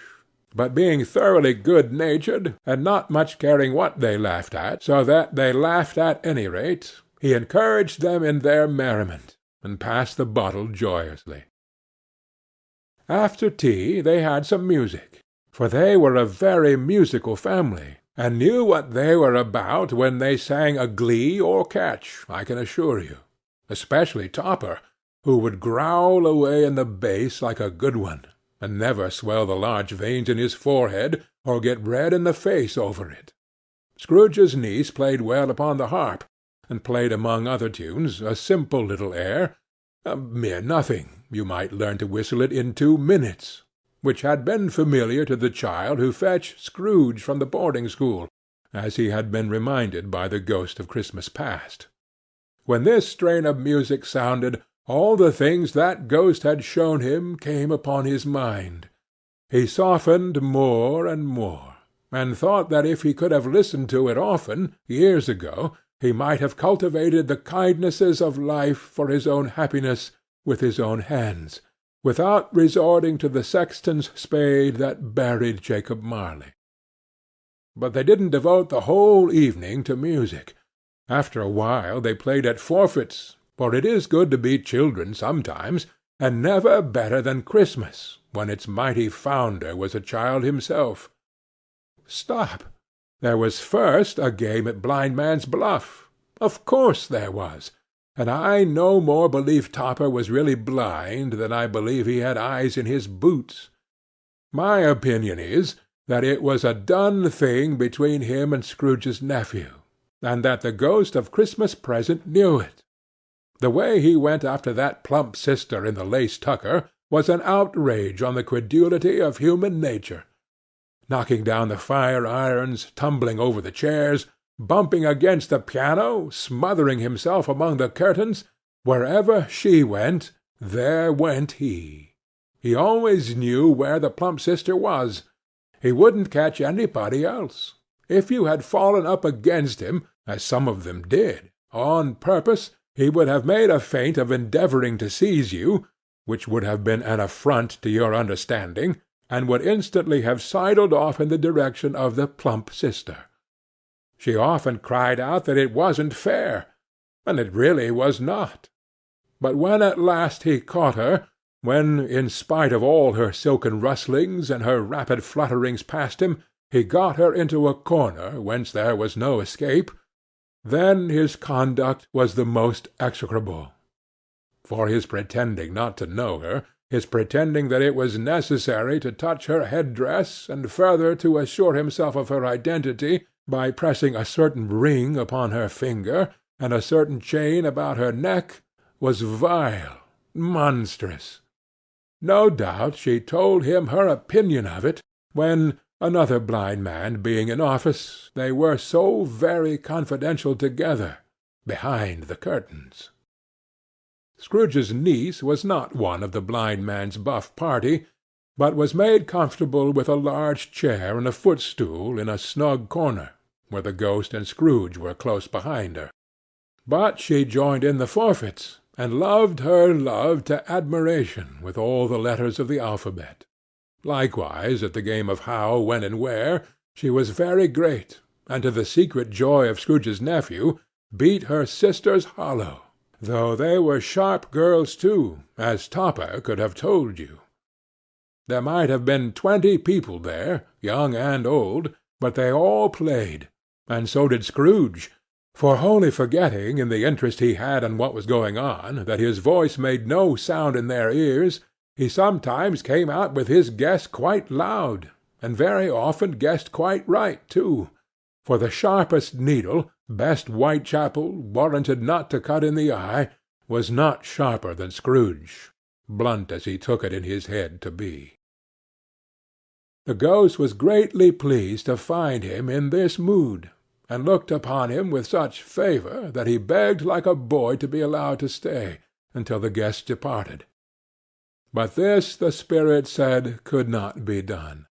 but being thoroughly good-natured, and not much caring what they laughed at, so that they laughed at any rate, he encouraged them in their merriment, and passed the bottle joyously. After tea they had some music, for they were a very musical family, and knew what they were about when they sang a glee or catch, I can assure you, especially Topper, who would growl away in the bass like a good one, and never swell the large veins in his forehead, or get red in the face over it. Scrooge's niece played well upon the harp, and played among other tunes a simple little air, a mere nothing, you might learn to whistle it in 2 minutes, which had been familiar to the child who fetched Scrooge from the boarding-school, as he had been reminded by the ghost of Christmas past. When this strain of music sounded, all the things that ghost had shown him came upon his mind. He softened more and more, and thought that if he could have listened to it often, years ago, he might have cultivated the kindnesses of life for his own happiness with his own hands, without resorting to the sexton's spade that buried Jacob Marley. But they didn't devote the whole evening to music. After a while they played at forfeits, for it is good to be children sometimes, and never better than Christmas, when its mighty founder was a child himself. Stop! There was first a game at blindman's buff. Of course there was, and I no more believe Topper was really blind than I believe he had eyes in his boots. My opinion is, that it was a done thing between him and Scrooge's nephew, and that the ghost of Christmas Present knew it. The way he went after that plump sister in the lace tucker was an outrage on the credulity of human nature. Knocking down the fire-irons, tumbling over the chairs, bumping against the piano, smothering himself among the curtains, wherever she went, there went he. He always knew where the plump sister was. He wouldn't catch anybody else. If you had fallen up against him, as some of them did, on purpose, he would have made a feint of endeavouring to seize you, which would have been an affront to your understanding, and would instantly have sidled off in the direction of the plump sister. She often cried out that it wasn't fair, and it really was not. But when at last he caught her, when, in spite of all her silken rustlings and her rapid flutterings past him, he got her into a corner whence there was no escape, then his conduct was the most execrable. For his pretending not to know her, his pretending that it was necessary to touch her head-dress, and further to assure himself of her identity by pressing a certain ring upon her finger, and a certain chain about her neck, was vile, monstrous. No doubt she told him her opinion of it, when, another blind man being in office, they were so very confidential together, behind the curtains. Scrooge's niece was not one of the blind man's buff party, but was made comfortable with a large chair and a footstool in a snug corner, where the ghost and Scrooge were close behind her. But she joined in the forfeits, and loved her love to admiration with all the letters of the alphabet. Likewise, at the game of How, When, and Where, she was very great, and to the secret joy of Scrooge's nephew, beat her sisters hollow, though they were sharp girls too, as Topper could have told you. There might have been 20 people there, young and old, but they all played, and so did Scrooge, for wholly forgetting, in the interest he had in what was going on, that his voice made no sound in their ears, he sometimes came out with his guess quite loud, and very often guessed quite right too, for the sharpest needle, best Whitechapel, warranted not to cut in the eye, was not sharper than Scrooge, blunt as he took it in his head to be. The ghost was greatly pleased to find him in this mood, and looked upon him with such favour that he begged like a boy to be allowed to stay, until the guests departed. But this the spirit said could not be done.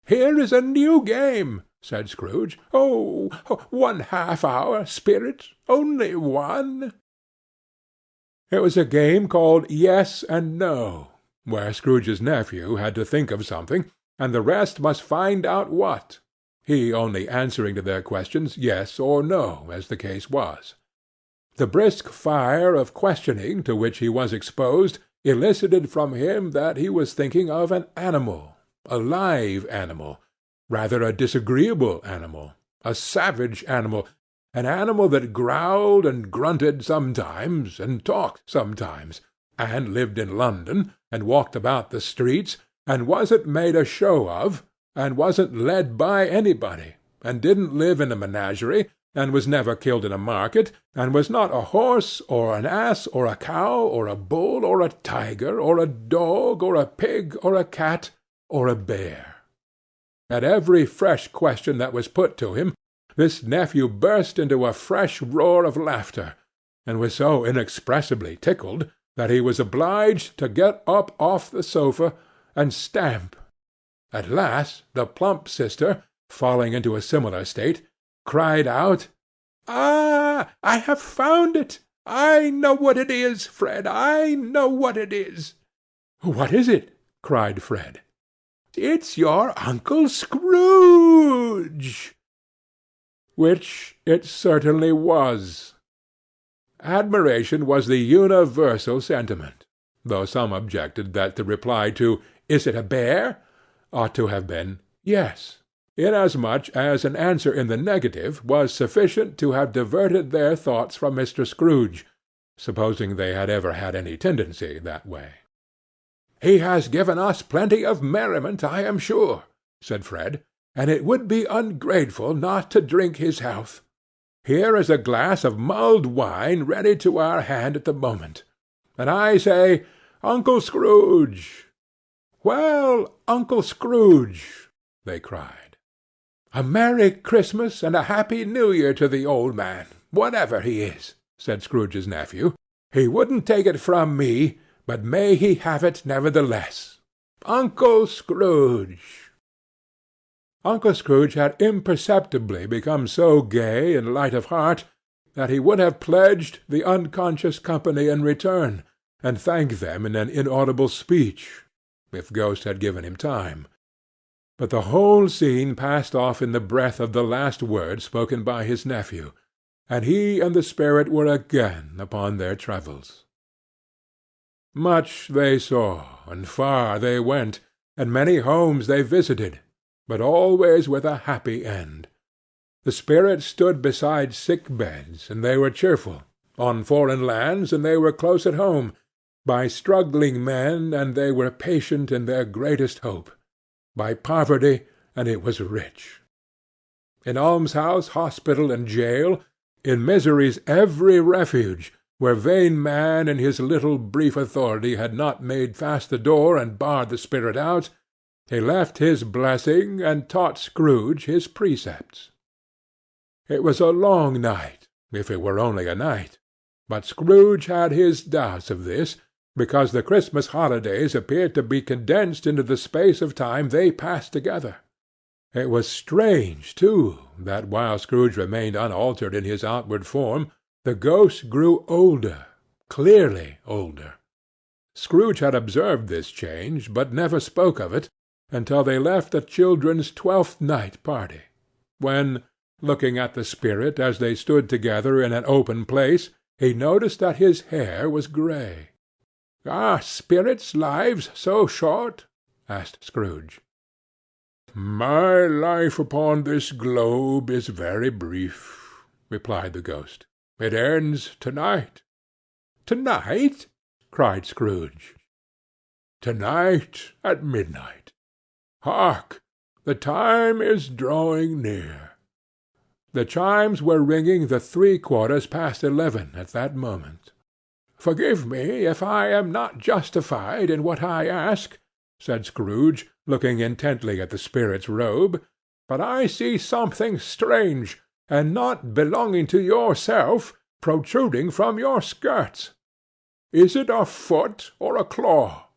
"Here is a new game," said Scrooge. "Oh, 1/2 hour, spirit, only one." It was a game called Yes and No, where Scrooge's nephew had to think of something, and the rest must find out what, he only answering to their questions yes or no, as the case was. The brisk fire of questioning to which he was exposed elicited from him that he was thinking of an animal, a live animal, rather a disagreeable animal, a savage animal, an animal that growled and grunted sometimes, and talked sometimes, and lived in London, and walked about the streets, and wasn't made a show of, and wasn't led by anybody, and didn't live in a menagerie, and was never killed in a market, and was not a horse, or an ass, or a cow, or a bull, or a tiger, or a dog, or a pig, or a cat, or a bear. At every fresh question that was put to him, this nephew burst into a fresh roar of laughter, and was so inexpressibly tickled that he was obliged to get up off the sofa and stamp. At last the plump sister, falling into a similar state, cried out, "Ah, I have found it! I know what it is, Fred, I know what it is." "What is it?" cried Fred. "It's your Uncle Scrooge!" Which it certainly was. Admiration was the universal sentiment, though some objected that the reply to "Is it a bear?" ought to have been "Yes," inasmuch as an answer in the negative was sufficient to have diverted their thoughts from Mr. Scrooge, supposing they had ever had any tendency that way. "He has given us plenty of merriment, I am sure," said Fred, "and it would be ungrateful not to drink his health. Here is a glass of mulled wine ready to our hand at the moment, and I say, Uncle Scrooge!" "Well, Uncle Scrooge!" they cried. "A Merry Christmas and a Happy New Year to the old man, whatever he is," said Scrooge's nephew. "He wouldn't take it from me, but may he have it nevertheless. Uncle Scrooge!" Uncle Scrooge had imperceptibly become so gay and light of heart that he would have pledged the unconscious company in return, and thanked them in an inaudible speech, if Ghost had given him time. But the whole scene passed off in the breath of the last word spoken by his nephew, and he and the spirit were again upon their travels. Much they saw, and far they went, and many homes they visited, but always with a happy end. The spirit stood beside sick beds, and they were cheerful, on foreign lands, and they were close at home, by struggling men, and they were patient in their greatest hope; by poverty, and it was rich. In almshouse, hospital, and jail, in misery's every refuge, where vain man in his little brief authority had not made fast the door and barred the spirit out, he left his blessing and taught Scrooge his precepts. It was a long night, if it were only a night, but Scrooge had his doubts of this, because the Christmas holidays appeared to be condensed into the space of time they passed together. It was strange, too, that while Scrooge remained unaltered in his outward form, the ghost grew older, clearly older. Scrooge had observed this change, but never spoke of it, until they left the children's Twelfth Night party, when, looking at the spirit as they stood together in an open place, he noticed that his hair was grey. "Are spirits' lives so short?" asked Scrooge. "My life upon this globe is very brief," replied the ghost. "It ends to-night." "To-night?" cried Scrooge. "To-night at midnight. Hark! The time is drawing near." The chimes were ringing the 11:75 at that moment. "Forgive me if I am not justified in what I ask," said Scrooge, looking intently at the spirit's robe, "but I see something strange, and not belonging to yourself, protruding from your skirts. Is it a foot or a claw?"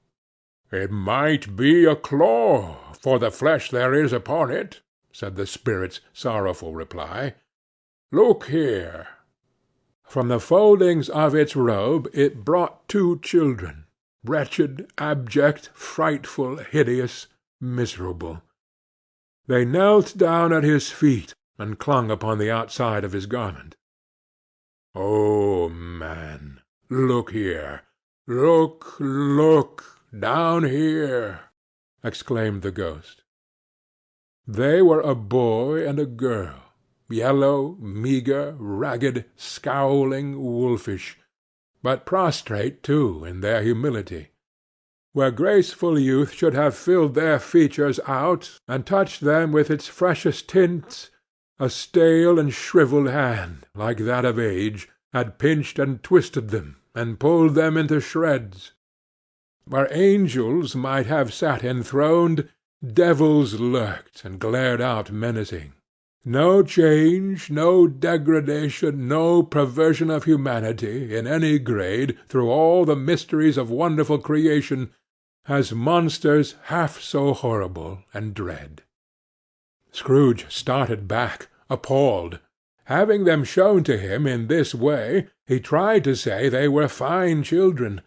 "It might be a claw, for the flesh there is upon it," said the spirit's sorrowful reply. "Look here." From the foldings of its robe it brought 2 children, wretched, abject, frightful, hideous, miserable. They knelt down at his feet, and clung upon the outside of his garment. "Oh, man, look here! Look down here!" exclaimed the ghost. They were a boy and a girl, yellow, meagre, ragged, scowling, wolfish, but prostrate, too, in their humility. Where graceful youth should have filled their features out, and touched them with its freshest tints, a stale and shrivelled hand, like that of age, had pinched and twisted them, and pulled them into shreds. Where angels might have sat enthroned, devils lurked and glared out menacing. No change, no degradation, no perversion of humanity, in any grade, through all the mysteries of wonderful creation, has monsters half so horrible and dread. Scrooge started back, appalled. Having them shown to him in this way, he tried to say they were fine children,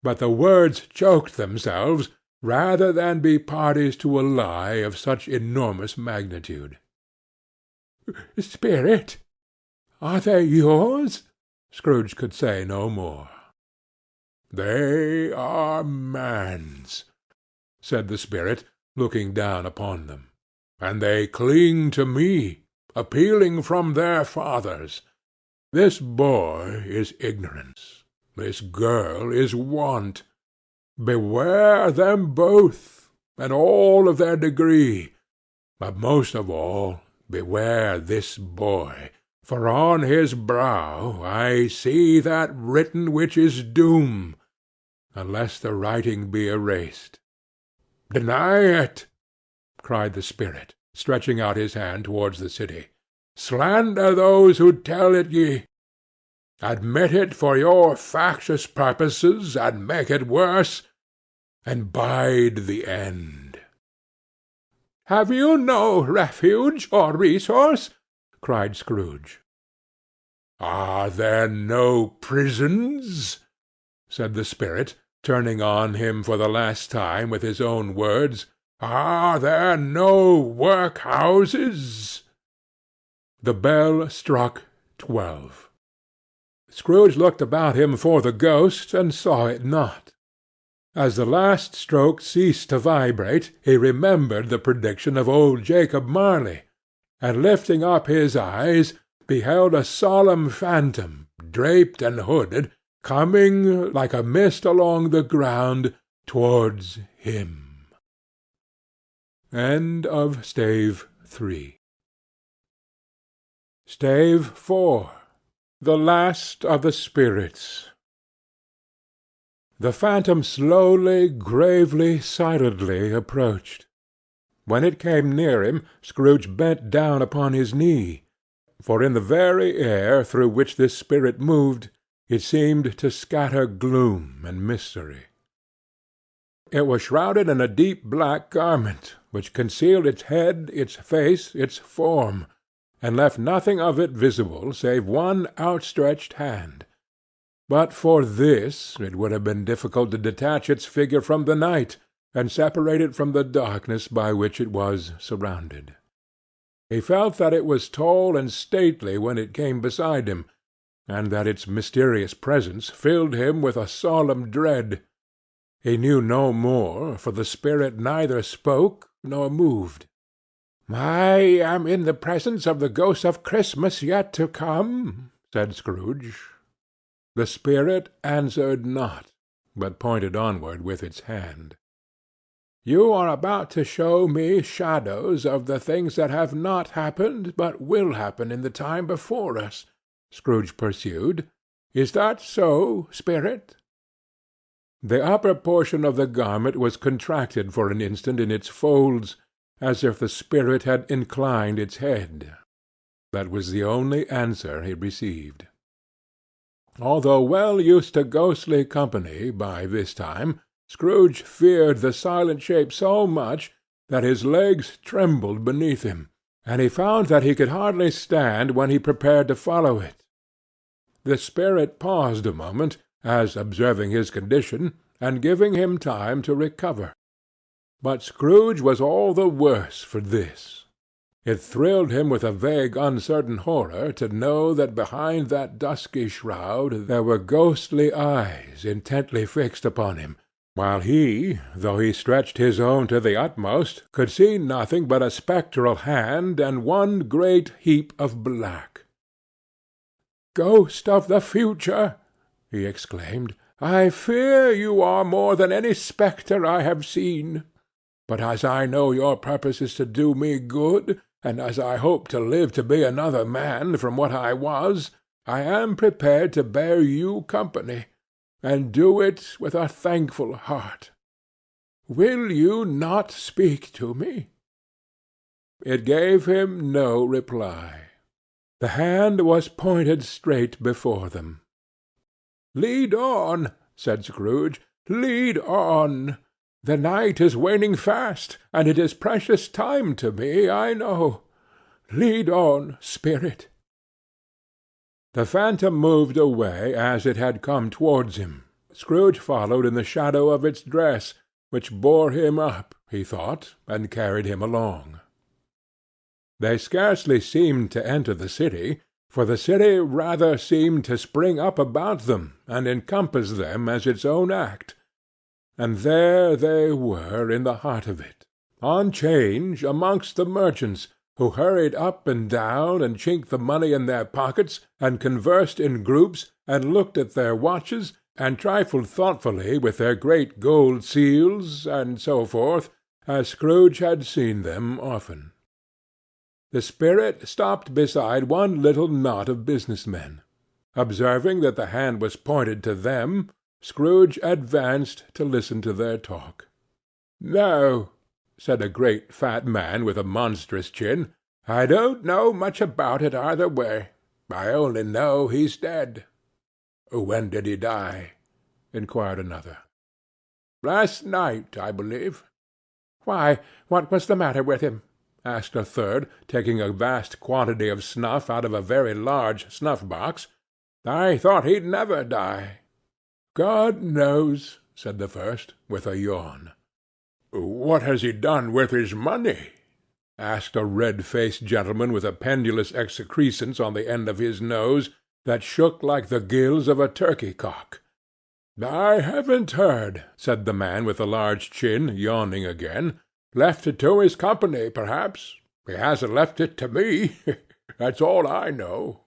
but the words choked themselves, rather than be parties to a lie of such enormous magnitude. "Spirit! Are they yours?" Scrooge could say no more. "They are man's," said the spirit, looking down upon them, "and they cling to me, appealing from their fathers. This boy is ignorance. This girl is want. Beware them both, and all of their degree, but most of all beware this boy, for on his brow I see that written which is doom, unless the writing be erased." "Deny it!" cried the spirit, stretching out his hand towards the city. "Slander those who tell it ye. Admit it for your factious purposes, and make it worse, and bide the end." "Have you no refuge or resource?" cried Scrooge. "Are there no prisons?" said the spirit, turning on him for the last time with his own words. "Are there no workhouses?" The bell struck 12. Scrooge looked about him for the ghost, and saw it not. As the last stroke ceased to vibrate, he remembered the prediction of old Jacob Marley, and lifting up his eyes, beheld a solemn phantom, draped and hooded, coming like a mist along the ground towards him. End of Stave 3. Stave 4. The Last of the Spirits. The phantom slowly, gravely, silently approached. When it came near him, Scrooge bent down upon his knee, for in the very air through which this spirit moved, it seemed to scatter gloom and mystery. It was shrouded in a deep black garment, which concealed its head, its face, its form, and left nothing of it visible save one outstretched hand. But for this it would have been difficult to detach its figure from the night, and separate it from the darkness by which it was surrounded. He felt that it was tall and stately when it came beside him, and that its mysterious presence filled him with a solemn dread. He knew no more, for the spirit neither spoke nor moved. "I am in the presence of the ghost of Christmas yet to come," said Scrooge. The spirit answered not, but pointed onward with its hand. "You are about to show me shadows of the things that have not happened, but will happen in the time before us," Scrooge pursued. "Is that so, spirit?" The upper portion of the garment was contracted for an instant in its folds, as if the spirit had inclined its head. That was the only answer he received. Although well used to ghostly company by this time, Scrooge feared the silent shape so much that his legs trembled beneath him, and he found that he could hardly stand when he prepared to follow it. The spirit paused a moment, as observing his condition, and giving him time to recover. But Scrooge was all the worse for this. It thrilled him with a vague uncertain horror to know that behind that dusky shroud there were ghostly eyes intently fixed upon him, while he, though he stretched his own to the utmost, could see nothing but a spectral hand and one great heap of black. "Ghost of the future!" he exclaimed, "I fear you are more than any spectre I have seen. But as I know your purpose is to do me good, and as I hope to live to be another man from what I was, I am prepared to bear you company, and do it with a thankful heart. Will you not speak to me?" It gave him no reply. The hand was pointed straight before them. "Lead on," said Scrooge. "Lead on. The night is waning fast, and it is precious time to me, I know. Lead on, spirit." The phantom moved away as it had come towards him. Scrooge followed in the shadow of its dress, which bore him up, he thought, and carried him along. They scarcely seemed to enter the city, for the city rather seemed to spring up about them and encompass them as its own act. And there they were in the heart of it, on 'change amongst the merchants, who hurried up and down, and chinked the money in their pockets, and conversed in groups, and looked at their watches, and trifled thoughtfully with their great gold seals, and so forth, as Scrooge had seen them often. The spirit stopped beside one little knot of business men. Observing that the hand was pointed to them, Scrooge advanced to listen to their talk. "No," said a great fat man with a monstrous chin, "I don't know much about it either way. I only know he's dead." "When did he die?" inquired another. "Last night, I believe." "Why, what was the matter with him?" asked a third, taking a vast quantity of snuff out of a very large snuff-box. "I thought he'd never die." "God knows," said the first, with a yawn. "What has he done with his money?" asked a red-faced gentleman with a pendulous excrescence on the end of his nose that shook like the gills of a turkey-cock. "I haven't heard," said the man with the large chin, yawning again. "Left it to his company, perhaps. He hasn't left it to me. That's all I know."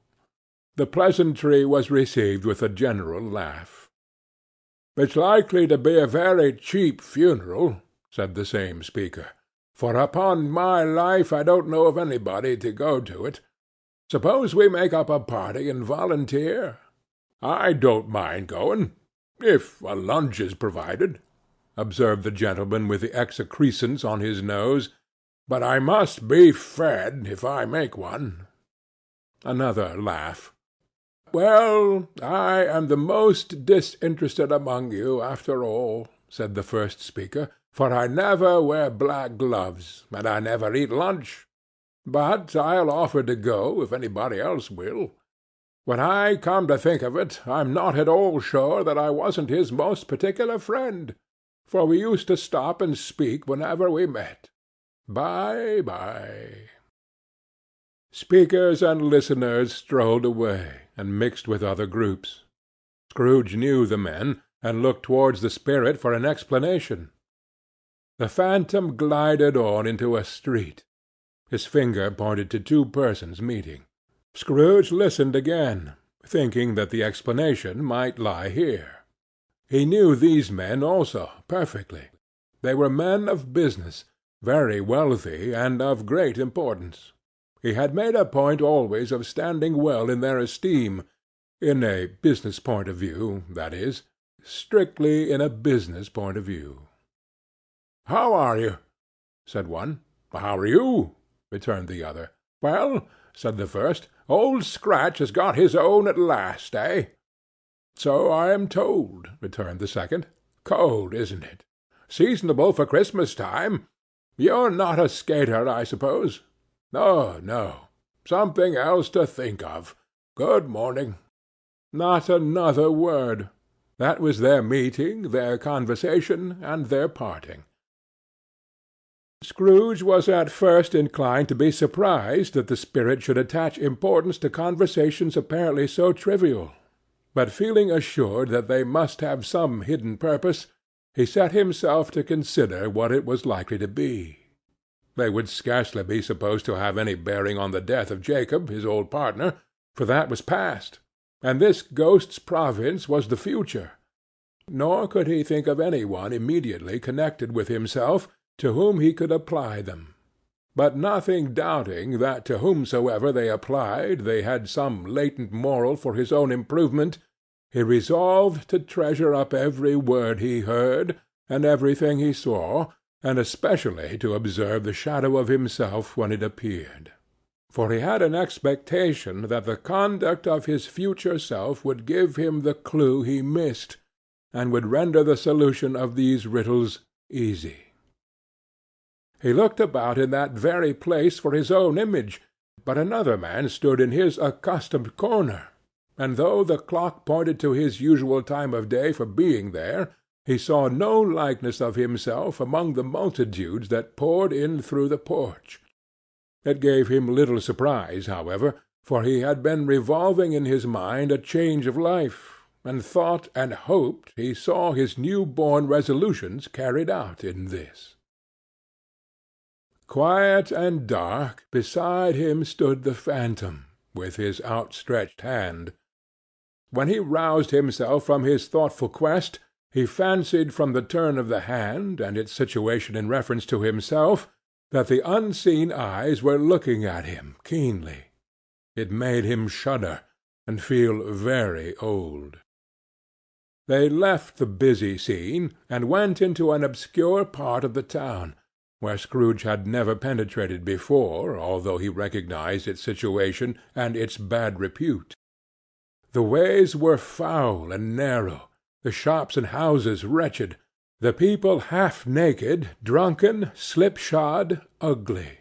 The pleasantry was received with a general laugh. "It's likely to be a very cheap funeral," said the same speaker, "for upon my life I don't know of anybody to go to it. Suppose we make up a party and volunteer? I don't mind going, if a lunch is provided," observed the gentleman with the excrescence on his nose, "but I must be fed if I make one." Another laugh. "Well, I am the most disinterested among you, after all," said the first speaker, "for I never wear black gloves, and I never eat lunch. But I'll offer to go if anybody else will. When I come to think of it, I'm not at all sure that I wasn't his most particular friend, for we used to stop and speak whenever we met. Bye-bye." Speakers and listeners strolled away, and mixed with other groups. Scrooge knew the men, and looked towards the spirit for an explanation. The phantom glided on into a street. His finger pointed to two persons meeting. Scrooge listened again, thinking that the explanation might lie here. He knew these men also perfectly. They were men of business, very wealthy, and of great importance. He had made a point always of standing well in their esteem, in a business point of view, that is, strictly in a business point of view. "How are you?" said one. "How are you?" returned the other. "Well," said the first, "Old Scratch has got his own at last, eh?" "So I am told," returned the second. "Cold, isn't it? Seasonable for Christmas time. You're not a skater, I suppose?" "No, no. Something else to think of. Good morning." Not another word. That was their meeting, their conversation, and their parting. Scrooge was at first inclined to be surprised that the spirit should attach importance to conversations apparently so trivial, but feeling assured that they must have some hidden purpose, he set himself to consider what it was likely to be. They would scarcely be supposed to have any bearing on the death of Jacob, his old partner, for that was past, and this ghost's province was the future. Nor could he think of any one immediately connected with himself to whom he could apply them. But nothing doubting that to whomsoever they applied they had some latent moral for his own improvement, he resolved to treasure up every word he heard, and everything he saw, and especially to observe the shadow of himself when it appeared. For he had an expectation that the conduct of his future self would give him the clue he missed, and would render the solution of these riddles easy. He looked about in that very place for his own image, but another man stood in his accustomed corner, and though the clock pointed to his usual time of day for being there, he saw no likeness of himself among the multitudes that poured in through the porch. It gave him little surprise, however, for he had been revolving in his mind a change of life, and thought and hoped he saw his new-born resolutions carried out in this. Quiet and dark, beside him stood the phantom, with his outstretched hand. When he roused himself from his thoughtful quest, he fancied from the turn of the hand, and its situation in reference to himself, that the unseen eyes were looking at him keenly. It made him shudder, and feel very old. They left the busy scene, and went into an obscure part of the town, where Scrooge had never penetrated before, although he recognized its situation and its bad repute. The ways were foul and narrow, the shops and houses wretched, the people half naked, drunken, slipshod, ugly.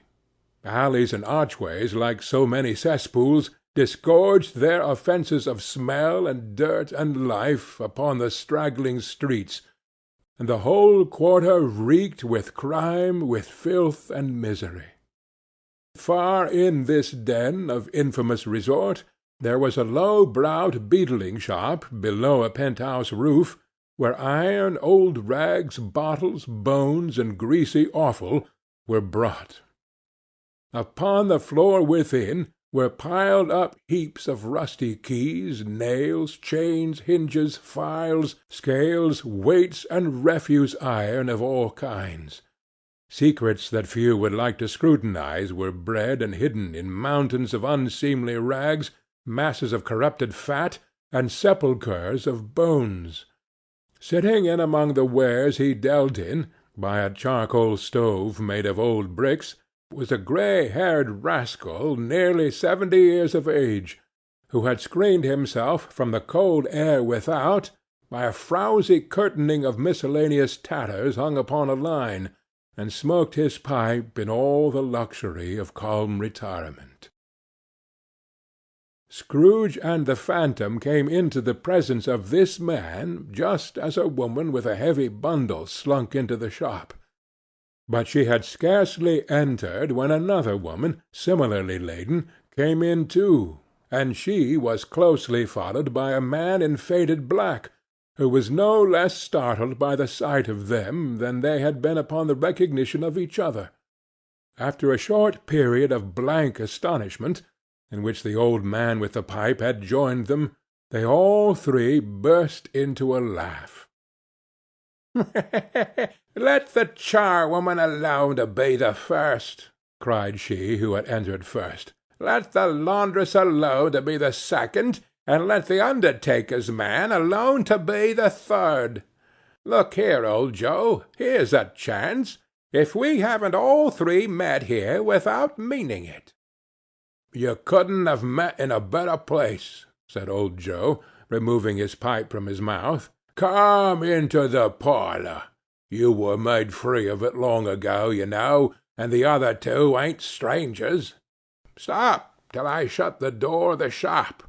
Alleys and archways, like so many cesspools, disgorged their offences of smell and dirt and life upon the straggling streets, and the whole quarter reeked with crime, with filth and misery. Far in this den of infamous resort there was a low-browed beetling shop below a penthouse roof, where iron, old rags, bottles, bones, and greasy offal were brought. Upon the floor within were piled up heaps of rusty keys, nails, chains, hinges, files, scales, weights, and refuse iron of all kinds. Secrets that few would like to scrutinize were bred and hidden in mountains of unseemly rags, masses of corrupted fat, and sepulchres of bones. Sitting in among the wares he dealt in, by a charcoal stove made of old bricks, was a grey-haired rascal nearly 70 years of age, who had screened himself from the cold air without by a frowsy curtaining of miscellaneous tatters hung upon a line, and smoked his pipe in all the luxury of calm retirement. Scrooge and the phantom came into the presence of this man just as a woman with a heavy bundle slunk into the shop. But she had scarcely entered when another woman, similarly laden, came in too, and she was closely followed by a man in faded black, who was no less startled by the sight of them than they had been upon the recognition of each other. After a short period of blank astonishment, in which the old man with the pipe had joined them, they all three burst into a laugh. "Let the charwoman alone to be the first," cried she who had entered first. "Let the laundress alone to be the second, and let the undertaker's man alone to be the third. Look here, old Joe, here's a chance, if we haven't all three met here without meaning it." "You couldn't have met in a better place," said old Joe, removing his pipe from his mouth. "Come into the parlour. You were made free of it long ago, you know, and the other two ain't strangers. Stop till I shut the door of the shop.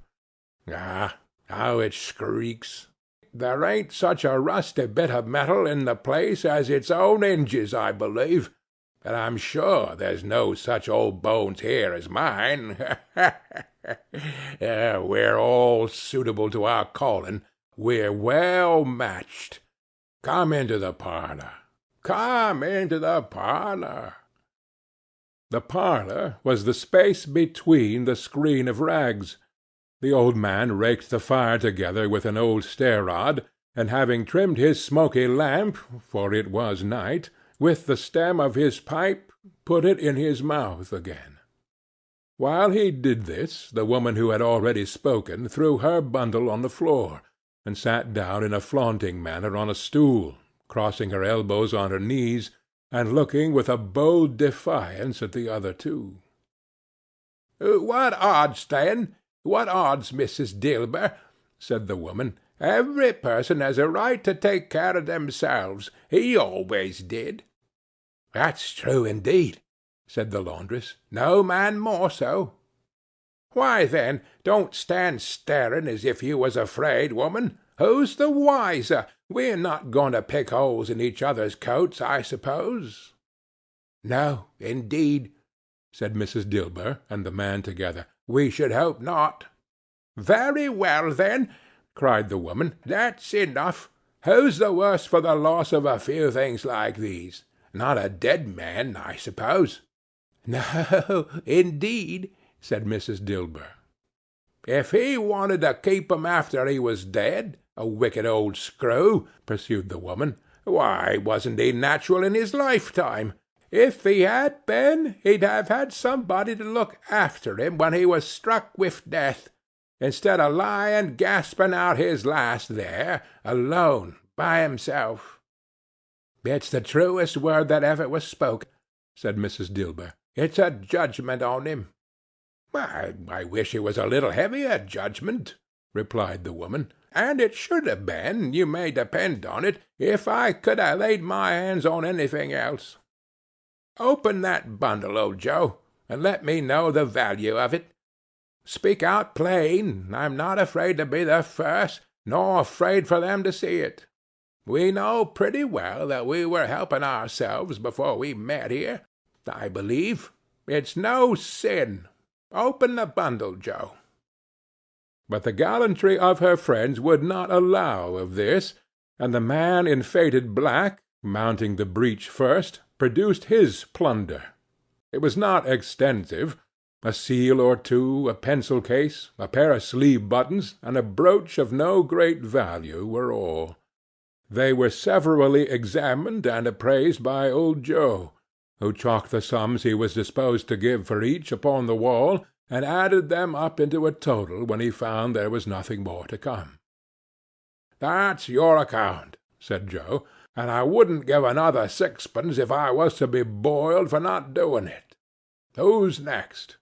Ah, how it skreeks! There ain't such a rusty bit of metal in the place as its own hinges, I believe, and I'm sure there's no such old bones here as mine. We're all suitable to our calling. We're well matched. Come into the parlour. Come into the parlour." The parlour was the space between the screen of rags. The old man raked the fire together with an old stair-rod, and having trimmed his smoky lamp, for it was night, with the stem of his pipe, put it in his mouth again. While he did this, the woman who had already spoken threw her bundle on the floor, and sat down in a flaunting manner on a stool, crossing her elbows on her knees, and looking with a bold defiance at the other two. "What odds, then? What odds, Mrs. Dilber?" said the woman. "Every person has a right to take care of themselves. He always did." "That's true, indeed," said the laundress. "No man more so." "Why, then, don't stand staring as if you was afraid, woman. Who's the wiser? We're not going to pick holes in each other's coats, I suppose." "No, indeed," said Mrs. Dilber and the man together. "We should hope not." "Very well, then," cried the woman. "That's enough. Who's the worse for the loss of a few things like these? Not a dead man, I suppose?" "No, indeed," said Mrs. Dilber. "If he wanted to keep 'em after he was dead, a wicked old screw," pursued the woman, "why, wasn't he natural in his lifetime? If he had been, he'd have had somebody to look after him when he was struck with death, instead of lying gasping out his last there, alone, by himself." "It's the truest word that ever was spoke," said Mrs. Dilber. "It's a judgment on him." "I wish it was a little heavier judgment," replied the woman. "And it should have been, you may depend on it, if I could have laid my hands on anything else. Open that bundle, old Joe, and let me know the value of it. Speak out plain. I'm not afraid to be the first, nor afraid for them to see it. We know pretty well that we were helping ourselves before we met here, I believe. It's no sin. Open the bundle, Joe." But the gallantry of her friends would not allow of this, and the man in faded black, mounting the breach first, produced his plunder. It was not extensive, a seal or two, a pencil-case, a pair of sleeve-buttons, and a brooch of no great value were all. They were severally examined and appraised by old Joe, who chalked the sums he was disposed to give for each upon the wall, and added them up into a total when he found there was nothing more to come. "That's your account," said Joe, "and I wouldn't give another sixpence if I was to be boiled for not doing it. Who's next?"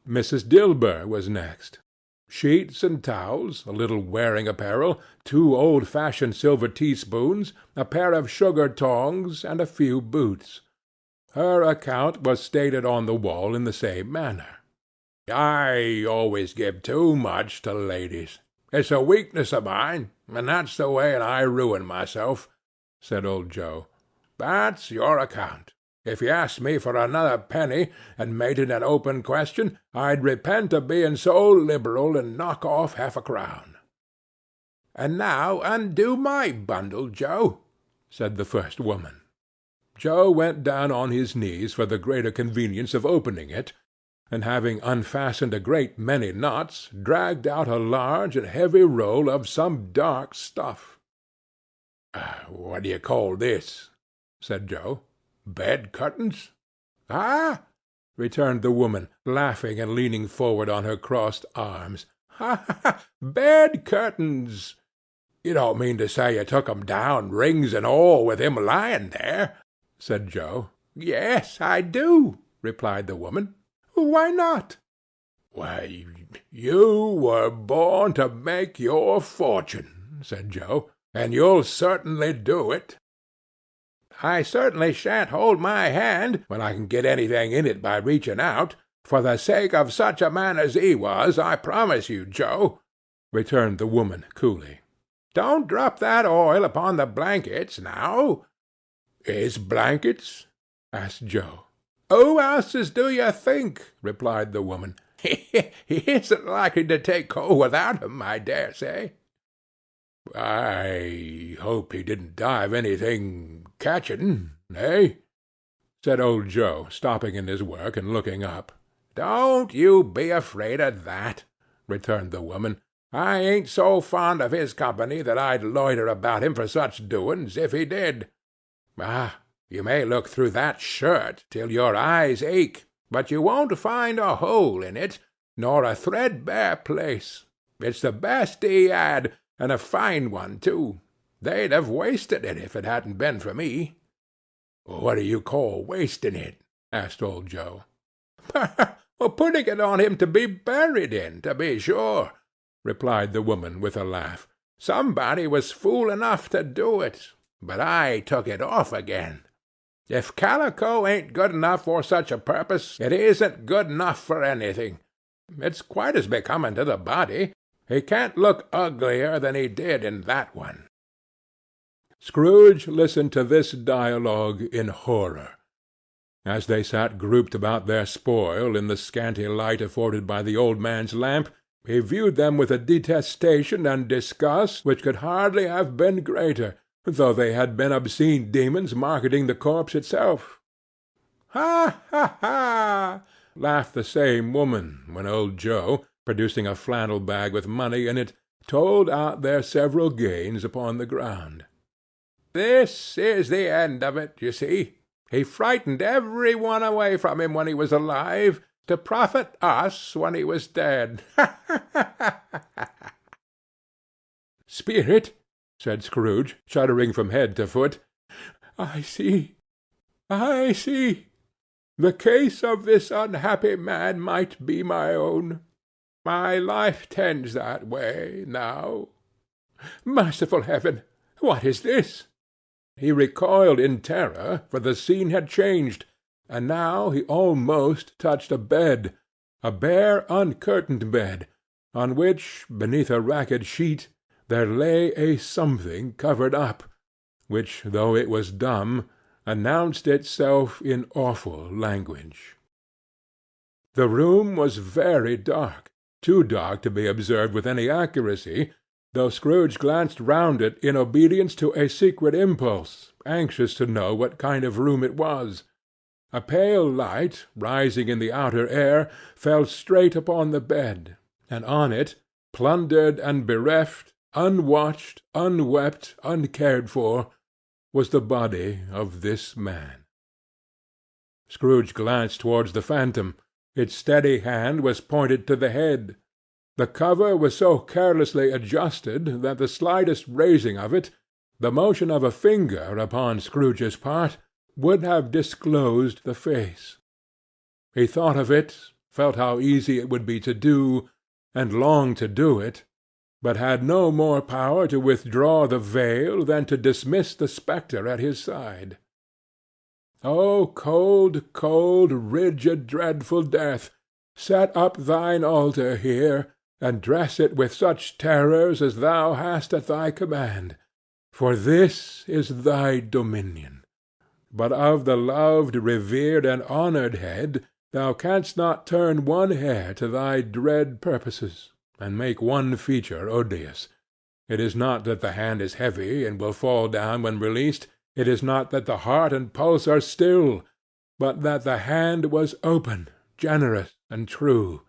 Mrs. Dilber was next. Sheets and towels, a little wearing apparel, 2 old-fashioned silver teaspoons, a pair of sugar tongs, and a few boots. Her account was stated on the wall in the same manner. "I always give too much to ladies. It's a weakness of mine, and that's the way I ruin myself," said old Joe. "That's your account. If you asked me for another penny, and made it an open question, I'd repent of being so liberal and knock off half-a-crown." "And now undo my bundle, Joe," said the first woman. Joe went down on his knees for the greater convenience of opening it, and having unfastened a great many knots, dragged out a large and heavy roll of some dark stuff. "What do you call this?" said Joe. "Bed curtains?" "Ah!" returned the woman, laughing and leaning forward on her crossed arms. "Ha, ha, ha! Bed curtains! You don't mean to say you took 'em down, rings and all, with him lying there?" said Joe. "Yes, I do," replied the woman. "Why not?" "Why, you were born to make your fortune," said Joe, "and you'll certainly do it." "I certainly shan't hold my hand, when I can get anything in it by reaching out, for the sake of such a man as he was, I promise you, Joe," returned the woman coolly. "Don't drop that oil upon the blankets, now." "His blankets?" asked Joe. "Who else's do you think?" replied the woman. "He isn't likely to take cold without 'em, I dare say." "I hope he didn't die of anything catching, eh?" said old Joe, stopping in his work and looking up. "Don't you be afraid of that," returned the woman. "I ain't so fond of his company that I'd loiter about him for such doings, if he did. Ah, you may look through that shirt till your eyes ache, but you won't find a hole in it, nor a threadbare place. It's the best he had, and a fine one, too. They'd have wasted it if it hadn't been for me." "What do you call wasting it?" asked old Joe. "Putting it on him to be buried in, to be sure," replied the woman with a laugh. "Somebody was fool enough to do it, but I took it off again. If calico ain't good enough for such a purpose, it isn't good enough for anything. It's quite as becoming to the body. He can't look uglier than he did in that one." Scrooge listened to this dialogue in horror. As they sat grouped about their spoil in the scanty light afforded by the old man's lamp, he viewed them with a detestation and disgust which could hardly have been greater, though they had been obscene demons marketing the corpse itself. "Ha, ha, ha!" laughed the same woman, when old Joe, producing a flannel bag with money in it, told out their several gains upon the ground. "This is the end of it, you see. He frightened every one away from him when he was alive, to profit us when he was dead. Ha, ha, ha, ha!" "Spirit," said Scrooge, shuddering from head to foot, I see. The case of this unhappy man might be my own. My life tends that way now. Merciful heaven! What is this?" He recoiled in terror, for the scene had changed, and now he almost touched a bed, a bare uncurtained bed, on which, beneath a ragged sheet, there lay a something covered up, which, though it was dumb, announced itself in awful language. The room was very dark, too dark to be observed with any accuracy, though Scrooge glanced round it in obedience to a secret impulse, anxious to know what kind of room it was. A pale light, rising in the outer air, fell straight upon the bed, and on it, plundered and bereft, unwatched, unwept, uncared for, was the body of this man. Scrooge glanced towards the phantom. Its steady hand was pointed to the head. The cover was so carelessly adjusted that the slightest raising of it, the motion of a finger upon Scrooge's part, would have disclosed the face. He thought of it, felt how easy it would be to do, and longed to do it, but had no more power to withdraw the veil than to dismiss the spectre at his side. O cold, cold, rigid, dreadful death, set up thine altar here, and dress it with such terrors as thou hast at thy command, for this is thy dominion. But of the loved, revered, and honoured head thou canst not turn one hair to thy dread purposes, and make one feature odious. It is not that the hand is heavy, and will fall down when released. It is not that the heart and pulse are still, but that the hand was open, generous, and true,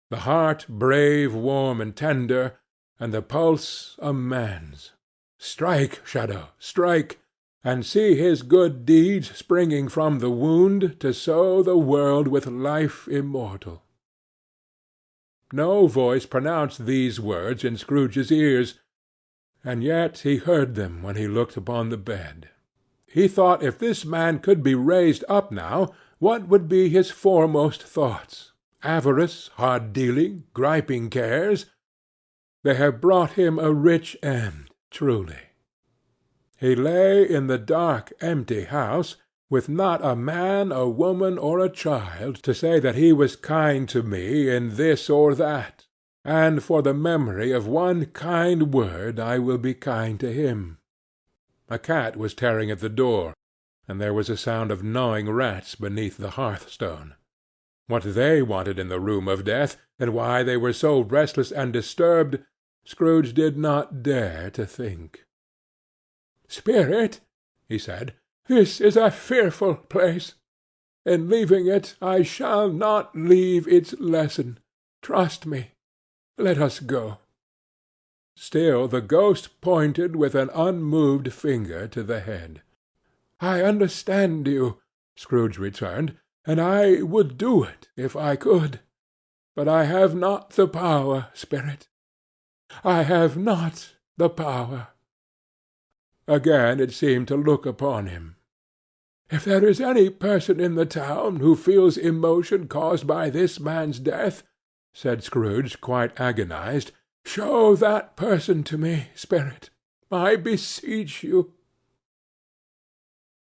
the heart brave, warm, and tender, and the pulse a man's. Strike, Shadow, strike, and see his good deeds springing from the wound to sow the world with life immortal. No voice pronounced these words in Scrooge's ears, and yet he heard them when he looked upon the bed. He thought if this man could be raised up now, what would be his foremost thoughts? Avarice, hard-dealing, griping cares? They have brought him a rich end, truly. He lay in the dark, empty house, with not a man, a woman, or a child to say that he was kind to me in this or that, and for the memory of one kind word I will be kind to him. A cat was tearing at the door, and there was a sound of gnawing rats beneath the hearthstone. What they wanted in the room of death, and why they were so restless and disturbed, Scrooge did not dare to think. "Spirit," he said, "this is a fearful place. In leaving it, I shall not leave its lesson. Trust me. Let us go." Still the ghost pointed with an unmoved finger to the head. "I understand you," Scrooge returned, "and I would do it if I could. But I have not the power, Spirit. I have not the power." Again it seemed to look upon him. "If there is any person in the town who feels emotion caused by this man's death," said Scrooge, quite agonized, "show that person to me, Spirit, I beseech you."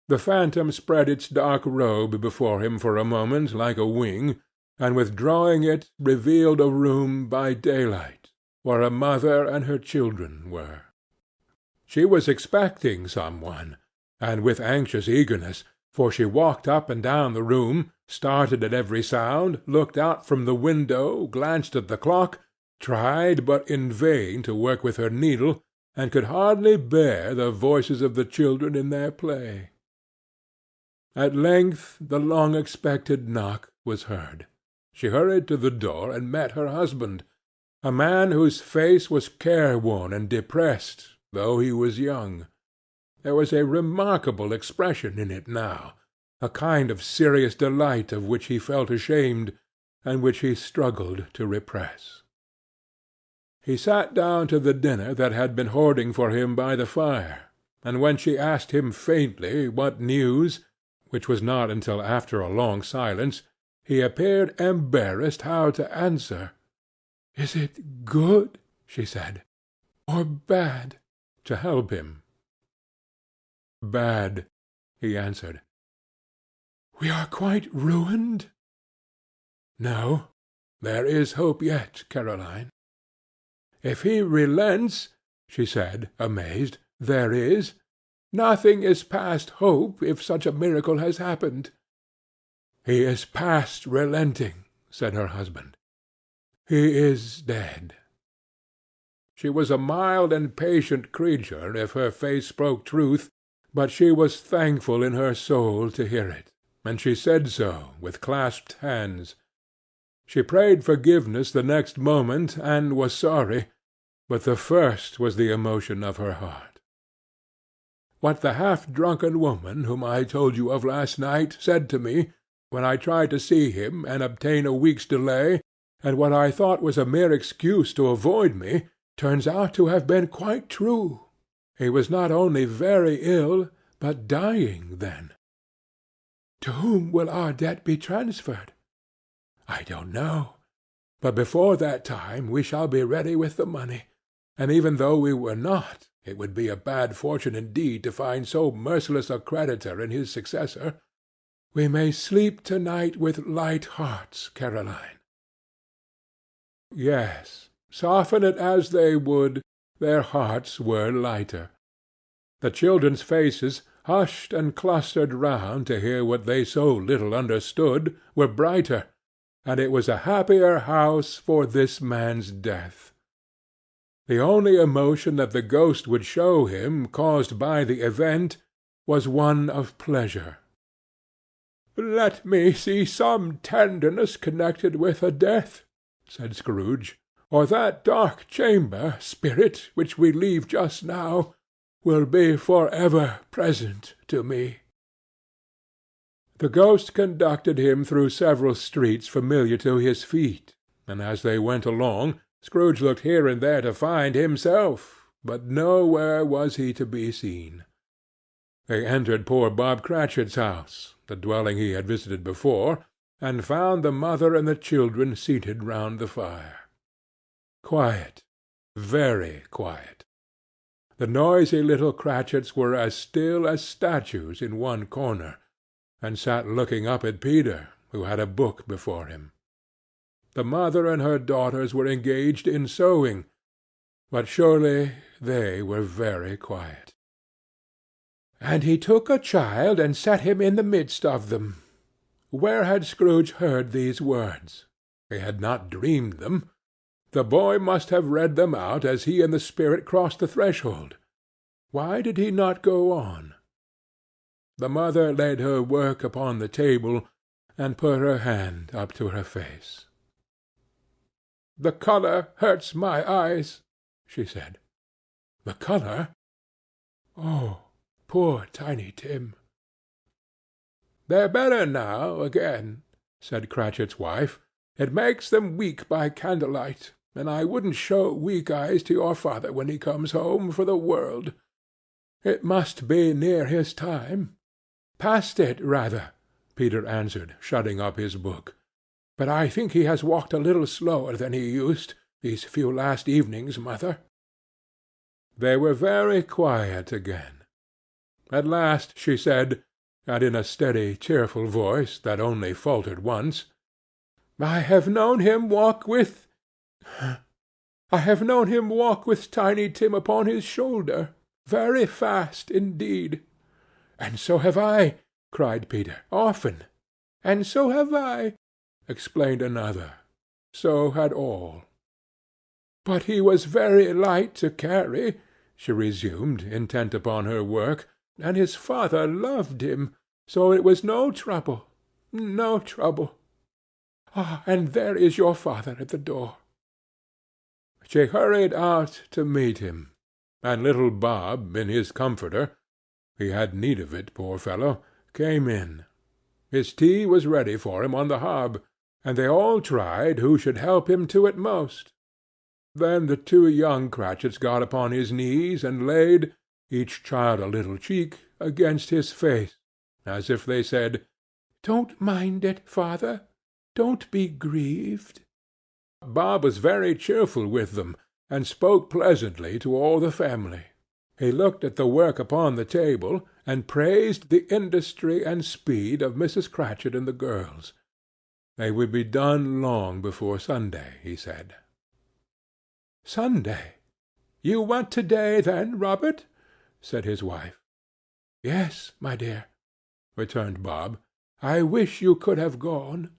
The phantom spread its dark robe before him for a moment like a wing, and withdrawing it revealed a room by daylight, where a mother and her children were. She was expecting some one, and with anxious eagerness, for she walked up and down the room, started at every sound, looked out from the window, glanced at the clock, tried but in vain to work with her needle, and could hardly bear the voices of the children in their play. At length the long-expected knock was heard. She hurried to the door and met her husband, a man whose face was careworn and depressed, though he was young. There was a remarkable expression in it now, a kind of serious delight of which he felt ashamed, and which he struggled to repress. He sat down to the dinner that had been hoarding for him by the fire, and when she asked him faintly what news, which was not until after a long silence, he appeared embarrassed how to answer. "Is it good," she said, "or bad?" to help him. "Bad," he answered. "We are quite ruined?" "No, there is hope yet, Caroline." "If he relents," she said, amazed, "there is? Nothing is past hope, if such a miracle has happened." "He is past relenting," said her husband. "He is dead." She was a mild and patient creature, if her face spoke truth, but she was thankful in her soul to hear it, and she said so with clasped hands. She prayed forgiveness the next moment, and was sorry, but the first was the emotion of her heart. What the half-drunken woman whom I told you of last night said to me, when I tried to see him and obtain a week's delay, and what I thought was a mere excuse to avoid me, turns out to have been quite true. He was not only very ill, but dying then. To whom will our debt be transferred? I don't know, but before that time we shall be ready with the money, and even though we were not, it would be a bad fortune indeed to find so merciless a creditor in his successor. We may sleep to-night with light hearts, Caroline. Yes, soften it as they would, their hearts were lighter. The children's faces, hushed and clustered round to hear what they so little understood, were brighter, and it was a happier house for this man's death. The only emotion that the ghost would show him, caused by the event, was one of pleasure. "Let me see some tenderness connected with a death," said Scrooge, "or that dark chamber, spirit, which we leave just now, will be for ever present to me." The ghost conducted him through several streets familiar to his feet, and as they went along, Scrooge looked here and there to find himself, but nowhere was he to be seen. They entered poor Bob Cratchit's house, the dwelling he had visited before, and found the mother and the children seated round the fire. Quiet, very quiet. The noisy little Cratchits were as still as statues in one corner, and sat looking up at Peter, who had a book before him. The mother and her daughters were engaged in sewing, but surely they were very quiet. "And he took a child and set him in the midst of them." Where had Scrooge heard these words? He had not dreamed them. The boy must have read them out as he and the spirit crossed the threshold. Why did he not go on? The mother laid her work upon the table, and put her hand up to her face. "The colour hurts my eyes," she said. "The colour? Oh, poor Tiny Tim!" "They're better now, again," said Cratchit's wife. "It makes them weak by candlelight, and I wouldn't show weak eyes to your father when he comes home, for the world. It must be near his time." "Past it, rather," Peter answered, shutting up his book. "But I think he has walked a little slower than he used, these few last evenings, mother." They were very quiet again. At last she said, and in a steady, cheerful voice that only faltered once, "I have known him walk with Tiny Tim upon his shoulder, very fast indeed." "And so have I," cried Peter, "often." "And so have I," explained another. So had all. "But he was very light to carry," she resumed, intent upon her work, "and his father loved him, so it was no trouble, no trouble. Ah, and there is your father at the door." She hurried out to meet him, and little Bob, in his comforter, he had need of it, poor fellow, came in. His tea was ready for him on the hob, and they all tried who should help him to it most. Then the two young Cratchits got upon his knees, and laid, each child a little cheek, against his face, as if they said, "Don't mind it, father. Don't be grieved." Bob was very cheerful with them, and spoke pleasantly to all the family. He looked at the work upon the table, and praised the industry and speed of Mrs. Cratchit and the girls. They would be done long before Sunday, he said. "Sunday? You went to-day, then, Robert?" said his wife. "Yes, my dear," returned Bob. "I wish you could have gone.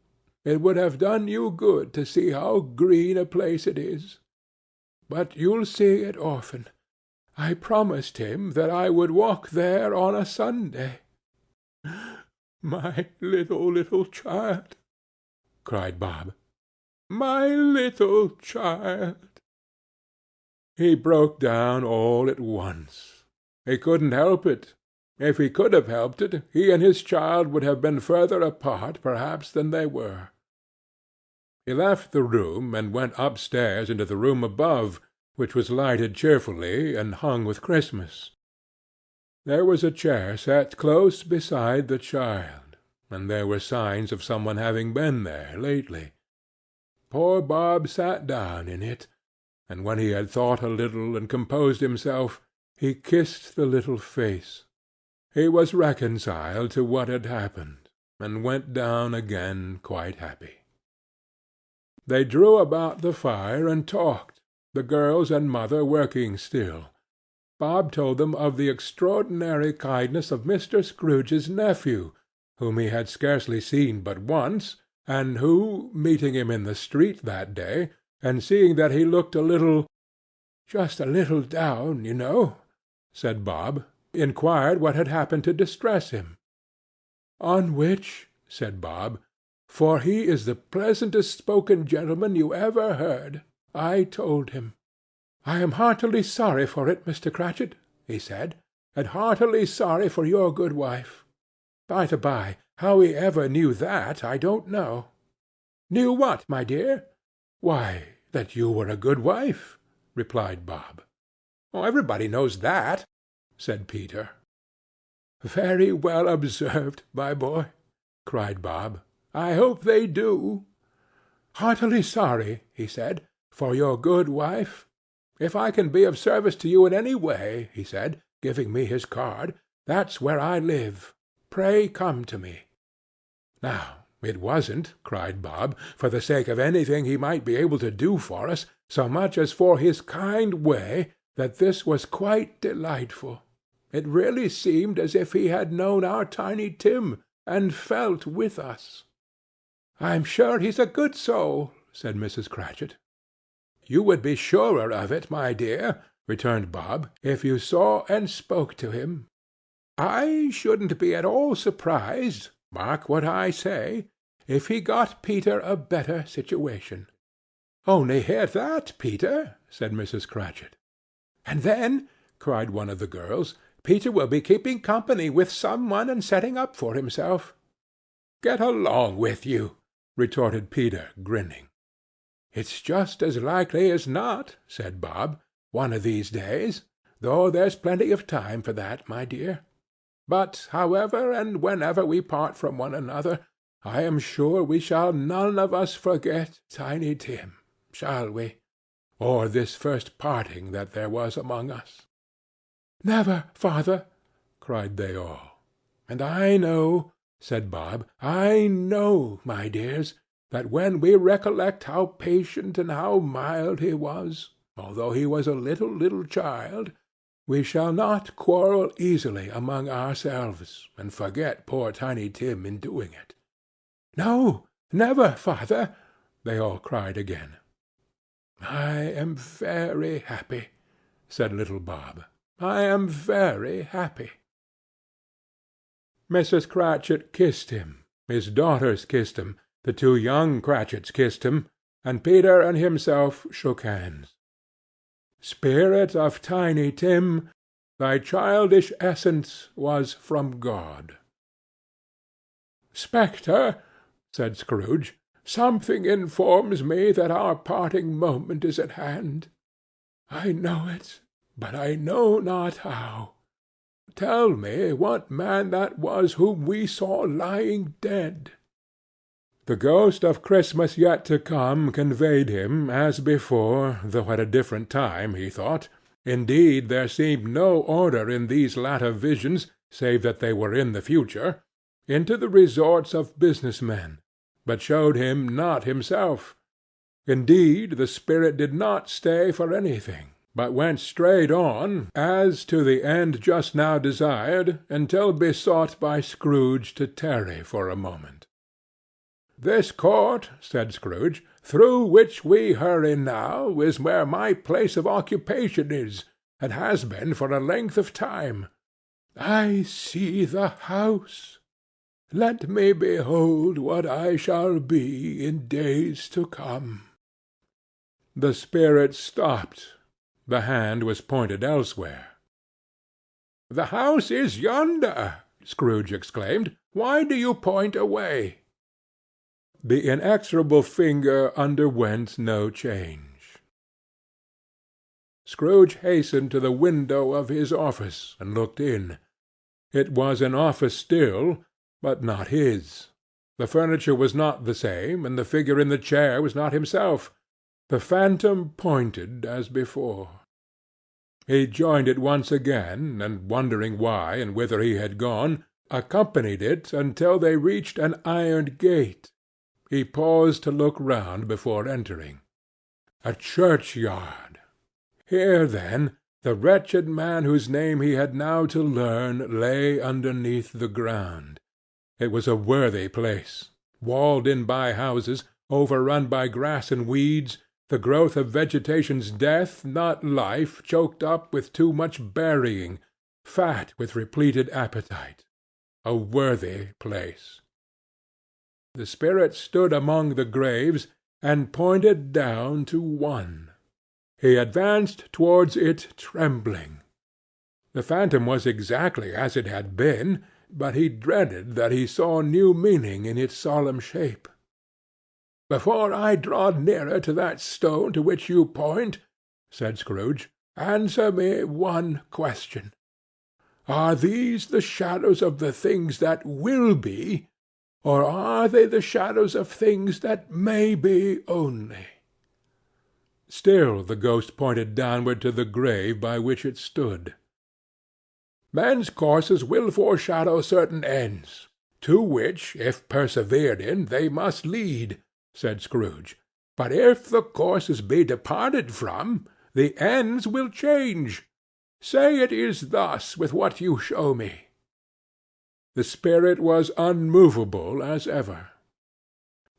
It would have done you good to see how green a place it is. But you'll see it often. I promised him that I would walk there on a Sunday." My little child!" cried Bob. "My little child!" He broke down all at once. He couldn't help it. If he could have helped it, he and his child would have been further apart, perhaps, than they were. He left the room, and went upstairs into the room above, which was lighted cheerfully, and hung with Christmas. There was a chair set close beside the child, and there were signs of some one having been there lately. Poor Bob sat down in it, and when he had thought a little and composed himself, he kissed the little face. He was reconciled to what had happened, and went down again quite happy. They drew about the fire and talked, the girls and mother working still. Bob told them of the extraordinary kindness of Mr. Scrooge's nephew, whom he had scarcely seen but once, and who, meeting him in the street that day, and seeing that he looked "just a little down, you know," said Bob, inquired what had happened to distress him. "On which," said Bob, "for he is the pleasantest spoken gentleman you ever heard, I told him. 'I am heartily sorry for it, Mr. Cratchit,' he said, 'and heartily sorry for your good wife. By the by, how he ever knew that, I don't know.' 'Knew what, my dear?' 'Why, that you were a good wife,' replied Bob. 'Everybody knows that,' said Peter. 'Very well observed, my boy,' cried Bob. 'I hope they do.' 'Heartily sorry,' he said, 'for your good wife. If I can be of service to you in any way,' he said, giving me his card, 'that's where I live. Pray come to me.' Now, it wasn't," cried Bob, "for the sake of anything he might be able to do for us, so much as for his kind way, that this was quite delightful. It really seemed as if he had known our Tiny Tim, and felt with us." "I'm sure he's a good soul," said Mrs. Cratchit. "You would be surer of it, my dear," returned Bob, "if you saw and spoke to him. I shouldn't be at all surprised, mark what I say, if he got Peter a better situation." "Only hear that, Peter!" said Mrs. Cratchit. "And then," cried one of the girls, "Peter will be keeping company with some one and setting up for himself." "Get along with you!" retorted Peter, grinning. "It's just as likely as not," said Bob, "one of these days, though there's plenty of time for that, my dear. But however and whenever we part from one another, I am sure we shall none of us forget Tiny Tim, shall we? Or this first parting that there was among us." "Never, father!" cried they all. "And I know," said Bob, "I know, my dears, that when we recollect how patient and how mild he was, although he was a little child, we shall not quarrel easily among ourselves, and forget poor Tiny Tim in doing it." "No, never, father!" they all cried again. "I am very happy," said little Bob. "I am very happy." Mrs. Cratchit kissed him, his daughters kissed him, the two young Cratchits kissed him, and Peter and himself shook hands. "Spirit of Tiny Tim, thy childish essence was from God." "Spectre," said Scrooge, "something informs me that our parting moment is at hand. I know it, but I know not how. Tell me what man that was whom we saw lying dead." The ghost of Christmas yet to come conveyed him, as before, though at a different time, he thought. Indeed, there seemed no order in these latter visions, save that they were in the future, into the resorts of business men, but showed him not himself. Indeed, the spirit did not stay for anything, but went straight on, as to the end just now desired, until besought by Scrooge to tarry for a moment. "This court," said Scrooge, "through which we hurry now, is where my place of occupation is, and has been for a length of time. I see the house. Let me behold what I shall be in days to come." The spirit stopped. The hand was pointed elsewhere. "The house is yonder," Scrooge exclaimed. "Why do you point away?" The inexorable finger underwent no change. Scrooge hastened to the window of his office, and looked in. It was an office still, but not his. The furniture was not the same, and the figure in the chair was not himself. The phantom pointed as before. He joined it once again, and wondering why and whither he had gone, accompanied it until they reached an iron gate. He paused to look round before entering. A churchyard! Here, then, the wretched man whose name he had now to learn lay underneath the ground. It was a worthy place, walled in by houses, overrun by grass and weeds, the growth of vegetation's death, not life, choked up with too much burying, fat with repleted appetite. A worthy place. The spirit stood among the graves, and pointed down to one. He advanced towards it trembling. The phantom was exactly as it had been, but he dreaded that he saw new meaning in its solemn shape. "Before I draw nearer to that stone to which you point," said Scrooge, "answer me one question. Are these the shadows of the things that will be, or are they the shadows of things that may be only?" Still the ghost pointed downward to the grave by which it stood. "Men's courses will foreshadow certain ends, to which, if persevered in, they must lead," said Scrooge. "But if the courses be departed from, the ends will change. Say it is thus with what you show me." The spirit was unmovable as ever.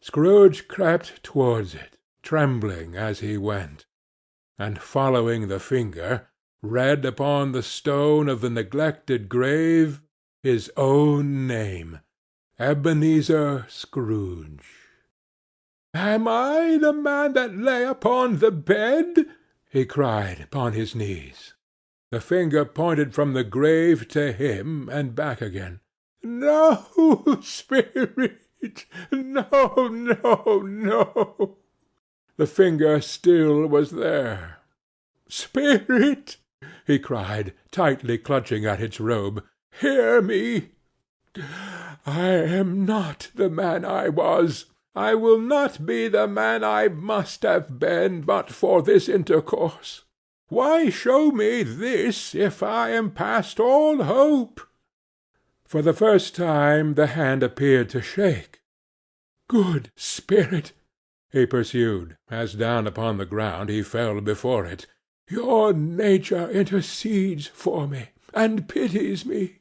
Scrooge crept towards it, trembling as he went, and, following the finger, read upon the stone of the neglected grave his own name, Ebenezer Scrooge. "Am I the man that lay upon the bed?" he cried upon his knees. The finger pointed from the grave to him, and back again. "No, spirit! No, no, no!" The finger still was there. "Spirit!" he cried, tightly clutching at its robe, "hear me! I am not the man I was. I will not be the man I must have been but for this intercourse. Why show me this, if I am past all hope?" For the first time the hand appeared to shake. "Good spirit," he pursued, as down upon the ground he fell before it, "your nature intercedes for me, and pities me.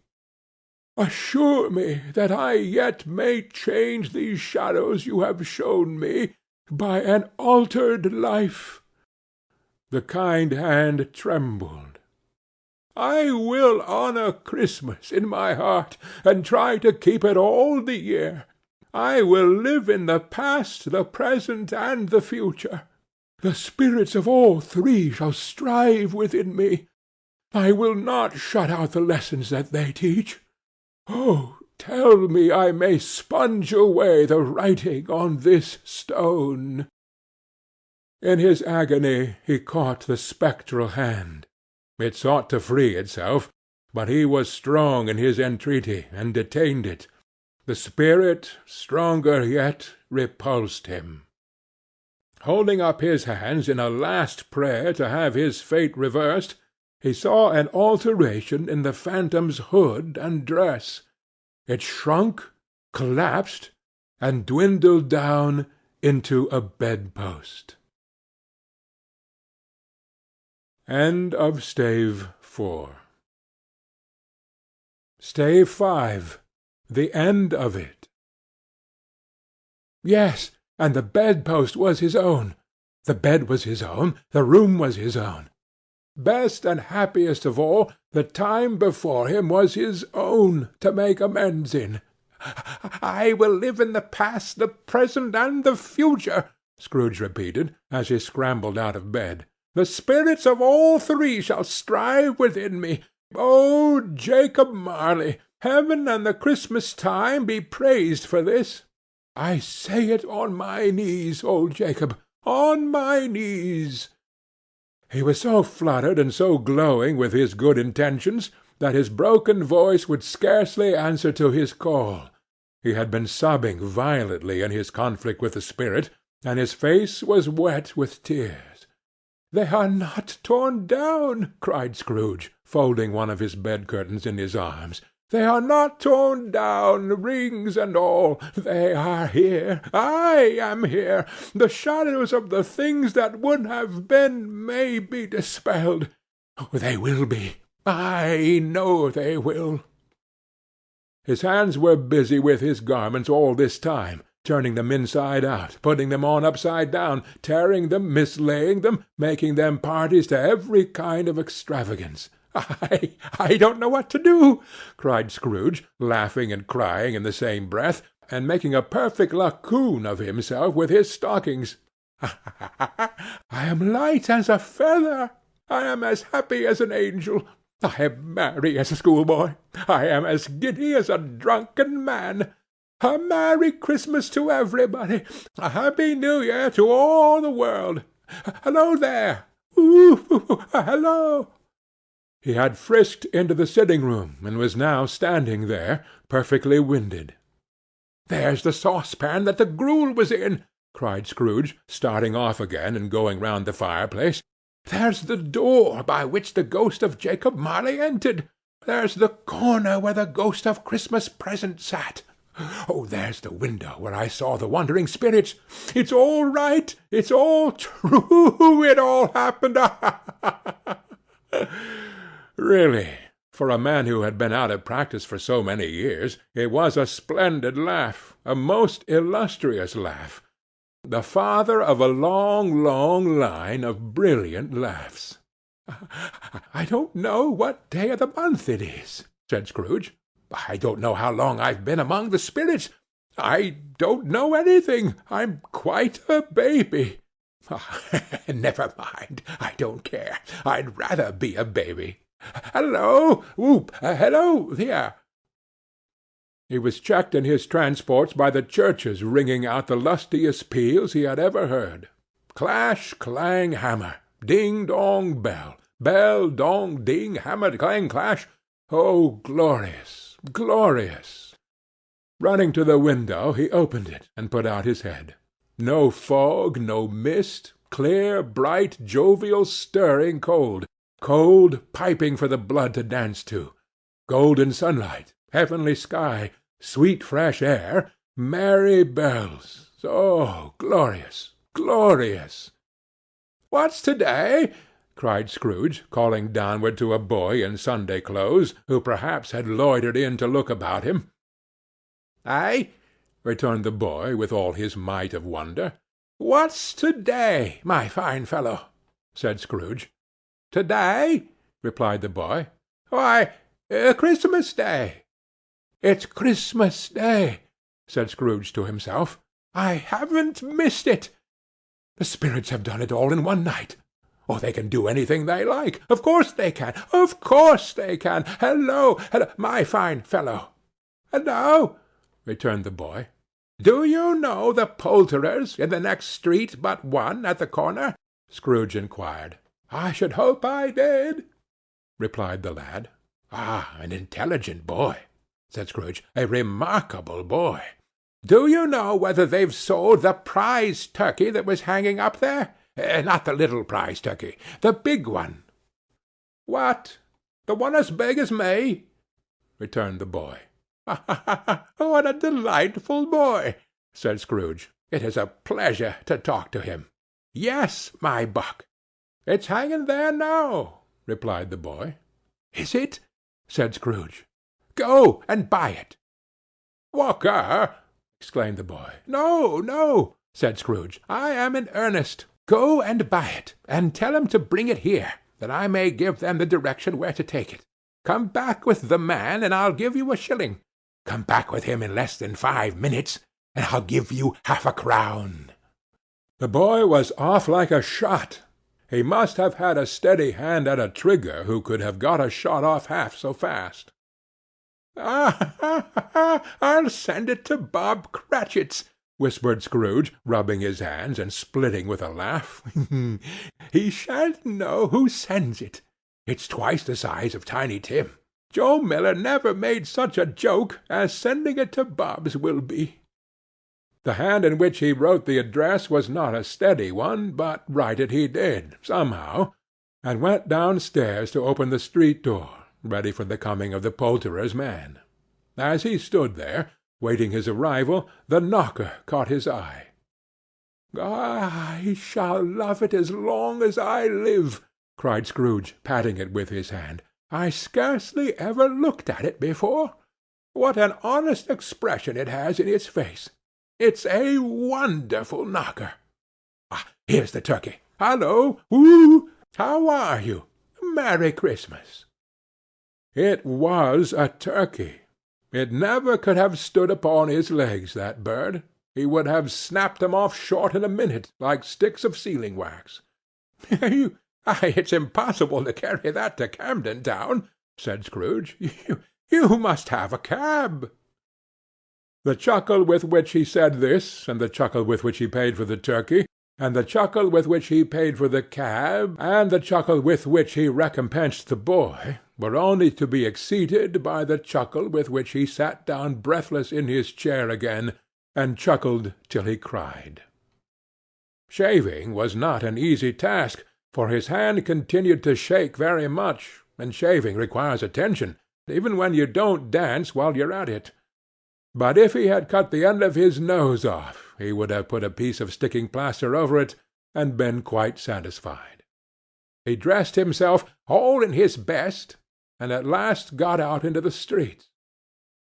Assure me that I yet may change these shadows you have shown me, by an altered life." The kind hand trembled. "I will honor Christmas in my heart, and try to keep it all the year. I will live in the past, the present, and the future. The spirits of all three shall strive within me. I will not shut out the lessons that they teach. Oh, tell me I may sponge away the writing on this stone." In his agony he caught the spectral hand. It sought to free itself, but he was strong in his entreaty, and detained it. The spirit, stronger yet, repulsed him. Holding up his hands in a last prayer to have his fate reversed, he saw an alteration in the phantom's hood and dress. It shrunk, collapsed, and dwindled down into a bedpost. End of Stave 4. Stave 5. The end of it. Yes, and the bedpost was his own. The bed was his own. The room was his own. Best and happiest of all, the time before him was his own, to make amends in. I will live in the past, the present, and the future, Scrooge repeated, as he scrambled out of bed. The spirits of all three shall strive within me. Oh, Jacob Marley, heaven and the Christmas time be praised for this. I say it on my knees, old Jacob, on my knees. He was so fluttered and so glowing with his good intentions that his broken voice would scarcely answer to his call. He had been sobbing violently in his conflict with the spirit, and his face was wet with tears. "They are not torn down," cried Scrooge, folding one of his bed-curtains in his arms. "They are not torn down, rings and all. They are here. I am here. The shadows of the things that would have been may be dispelled. They will be. I know they will." His hands were busy with his garments all this time, turning them inside out, putting them on upside down, tearing them, mislaying them, making them parties to every kind of extravagance. I don't know what to do," cried Scrooge, laughing and crying in the same breath, and making a perfect lacoon of himself with his stockings. "I am light as a feather. I am as happy as an angel. I am merry as a schoolboy. I am as giddy as a drunken man. A Merry Christmas to everybody. A Happy New Year to all the world. Hello there! Hello!" He had frisked into the sitting-room, and was now standing there, perfectly winded. "There's the saucepan that the gruel was in," cried Scrooge, starting off again and going round the fireplace. "There's the door by which the ghost of Jacob Marley entered. There's the corner where the ghost of Christmas Present sat. Oh, there's the window where I saw the wandering spirits. It's all right. It's all true. It all happened. Really, for a man who had been out of practice for so many years, it was a splendid laugh, a most illustrious laugh, the father of a long, long line of brilliant laughs. "I don't know what day of the month it is," said Scrooge. "I don't know how long I've been among the spirits. I don't know anything. I'm quite a baby." "Never mind. I don't care. I'd rather be a baby. Hello! Whoop! Hello there!" He was checked in his transports by the churches ringing out the lustiest peals he had ever heard. Clash, clang, hammer! Ding, dong, bell! Bell, dong, ding, hammer, clang, clash! Oh, glorious, glorious! Running to the window, he opened it, and put out his head. No fog, no mist, clear, bright, jovial, stirring cold, cold, piping for the blood to dance to, golden sunlight, heavenly sky, sweet fresh air, merry bells. Oh, glorious, glorious! "What's to-day?" cried Scrooge, calling downward to a boy in Sunday clothes, who perhaps had loitered in to look about him. "Aye," returned the boy, with all his might of wonder. "What's to-day, my fine fellow?" said Scrooge. "To-day?" replied the boy. "Why, Christmas Day." "It's Christmas Day," said Scrooge to himself. "I haven't missed it. The spirits have done it all in one night. Oh, they can do anything they like. Of course they can. Of course they can. Hello, hello, my fine fellow." "Hello," returned the boy. "Do you know the poulterers in the next street but one at the corner?" Scrooge inquired. "I should hope I did," replied the lad. "Ah, an intelligent boy," said Scrooge. "A remarkable boy. Do you know whether they've sold the prize turkey that was hanging up there? Not the little prize turkey, the big one." "What? The one as big as me?" returned the boy. "What a delightful boy!" said Scrooge. "It is a pleasure to talk to him. Yes, my buck." "It's hanging there now," replied the boy. "Is it?" said Scrooge. "Go and buy it." "Walker!" exclaimed the boy. "No, no," said Scrooge. "I am in earnest. Go and buy it, and tell him to bring it here, that I may give them the direction where to take it. Come back with the man, and I'll give you a shilling. Come back with him in less than 5 minutes, and I'll give you half a crown." The boy was off like a shot. He must have had a steady hand at a trigger who could have got a shot off half so fast. "I'll send it to Bob Cratchit's," whispered Scrooge, rubbing his hands and splitting with a laugh. "He shan't know who sends it. It's twice the size of Tiny Tim. Joe Miller never made such a joke as sending it to Bob's will be." The hand in which he wrote the address was not a steady one, but write it he did, somehow, and went downstairs to open the street door, ready for the coming of the poulterer's man. As he stood there, waiting his arrival, the knocker caught his eye. "I shall love it as long as I live," cried Scrooge, patting it with his hand. "I scarcely ever looked at it before. What an honest expression it has in its face! It's a wonderful knocker. Here's the turkey. Hallo! Whoo! How are you? Merry Christmas!" It was a turkey. It never could have stood upon his legs, that bird. He would have snapped them off short in a minute, like sticks of sealing wax. "It's impossible to carry that to Camden Town," said Scrooge. You must have a cab." The chuckle with which he said this, and the chuckle with which he paid for the turkey, and the chuckle with which he paid for the cab, and the chuckle with which he recompensed the boy, were only to be exceeded by the chuckle with which he sat down breathless in his chair again, and chuckled till he cried. Shaving was not an easy task, for his hand continued to shake very much, and shaving requires attention, even when you don't dance while you're at it. But if he had cut the end of his nose off, he would have put a piece of sticking plaster over it, and been quite satisfied. He dressed himself all in his best, and at last got out into the streets.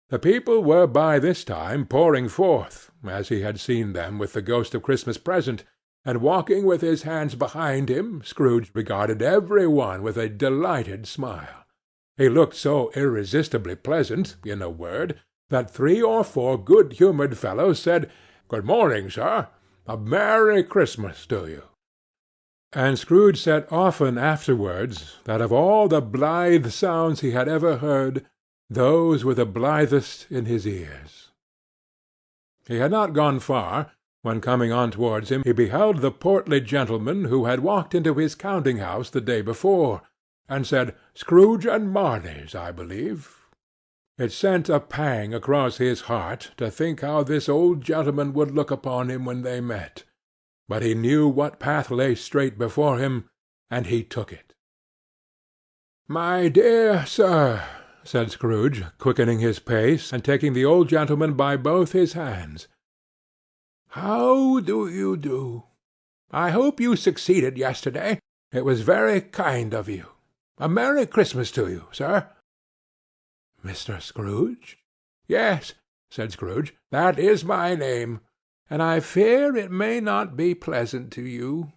The people were by this time pouring forth, as he had seen them with the ghost of Christmas present, and walking with his hands behind him, Scrooge regarded every one with a delighted smile. He looked so irresistibly pleasant, in a word, that 3 or 4 good-humoured fellows said, "Good morning, sir. A Merry Christmas to you." And Scrooge said often afterwards that of all the blithe sounds he had ever heard, those were the blithest in his ears. He had not gone far, when coming on towards him he beheld the portly gentleman who had walked into his counting-house the day before, and said, "Scrooge and Marley's, I believe." It sent a pang across his heart to think how this old gentleman would look upon him when they met, but he knew what path lay straight before him, and he took it. "My dear sir," said Scrooge, quickening his pace, and taking the old gentleman by both his hands, "how do you do? I hope you succeeded yesterday. It was very kind of you. A Merry Christmas to you, sir." "Mr. Scrooge?" "Yes," said Scrooge, "that is my name, and I fear it may not be pleasant to you.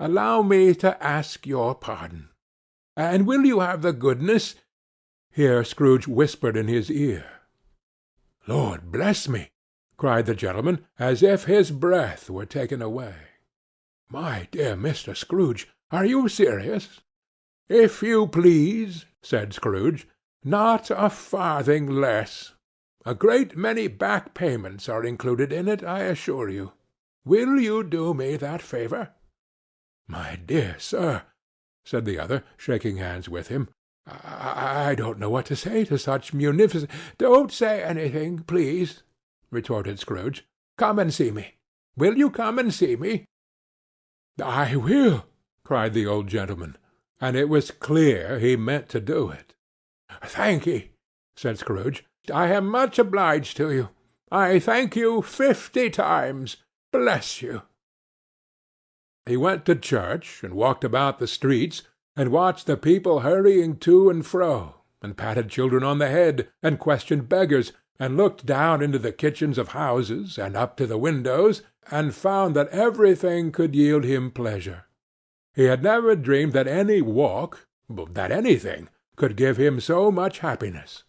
Allow me to ask your pardon. And will you have the goodness—" Here Scrooge whispered in his ear. "Lord bless me!" cried the gentleman, as if his breath were taken away. "My dear Mr. Scrooge, are you serious?" "If you please," said Scrooge. "Not a farthing less. A great many back payments are included in it, I assure you. Will you do me that favour?" "My dear sir," said the other, shaking hands with him, I don't know what to say to such munificent—" "Don't say anything, please," retorted Scrooge. "Come and see me. Will you come and see me?" "I will," cried the old gentleman, and it was clear he meant to do it. "Thank'ee," said Scrooge. "I am much obliged to you. I thank you 50 times. Bless you." He went to church, and walked about the streets, and watched the people hurrying to and fro, and patted children on the head, and questioned beggars, and looked down into the kitchens of houses, and up to the windows, and found that everything could yield him pleasure. He had never dreamed that any walk, that anything, could give him so much happiness.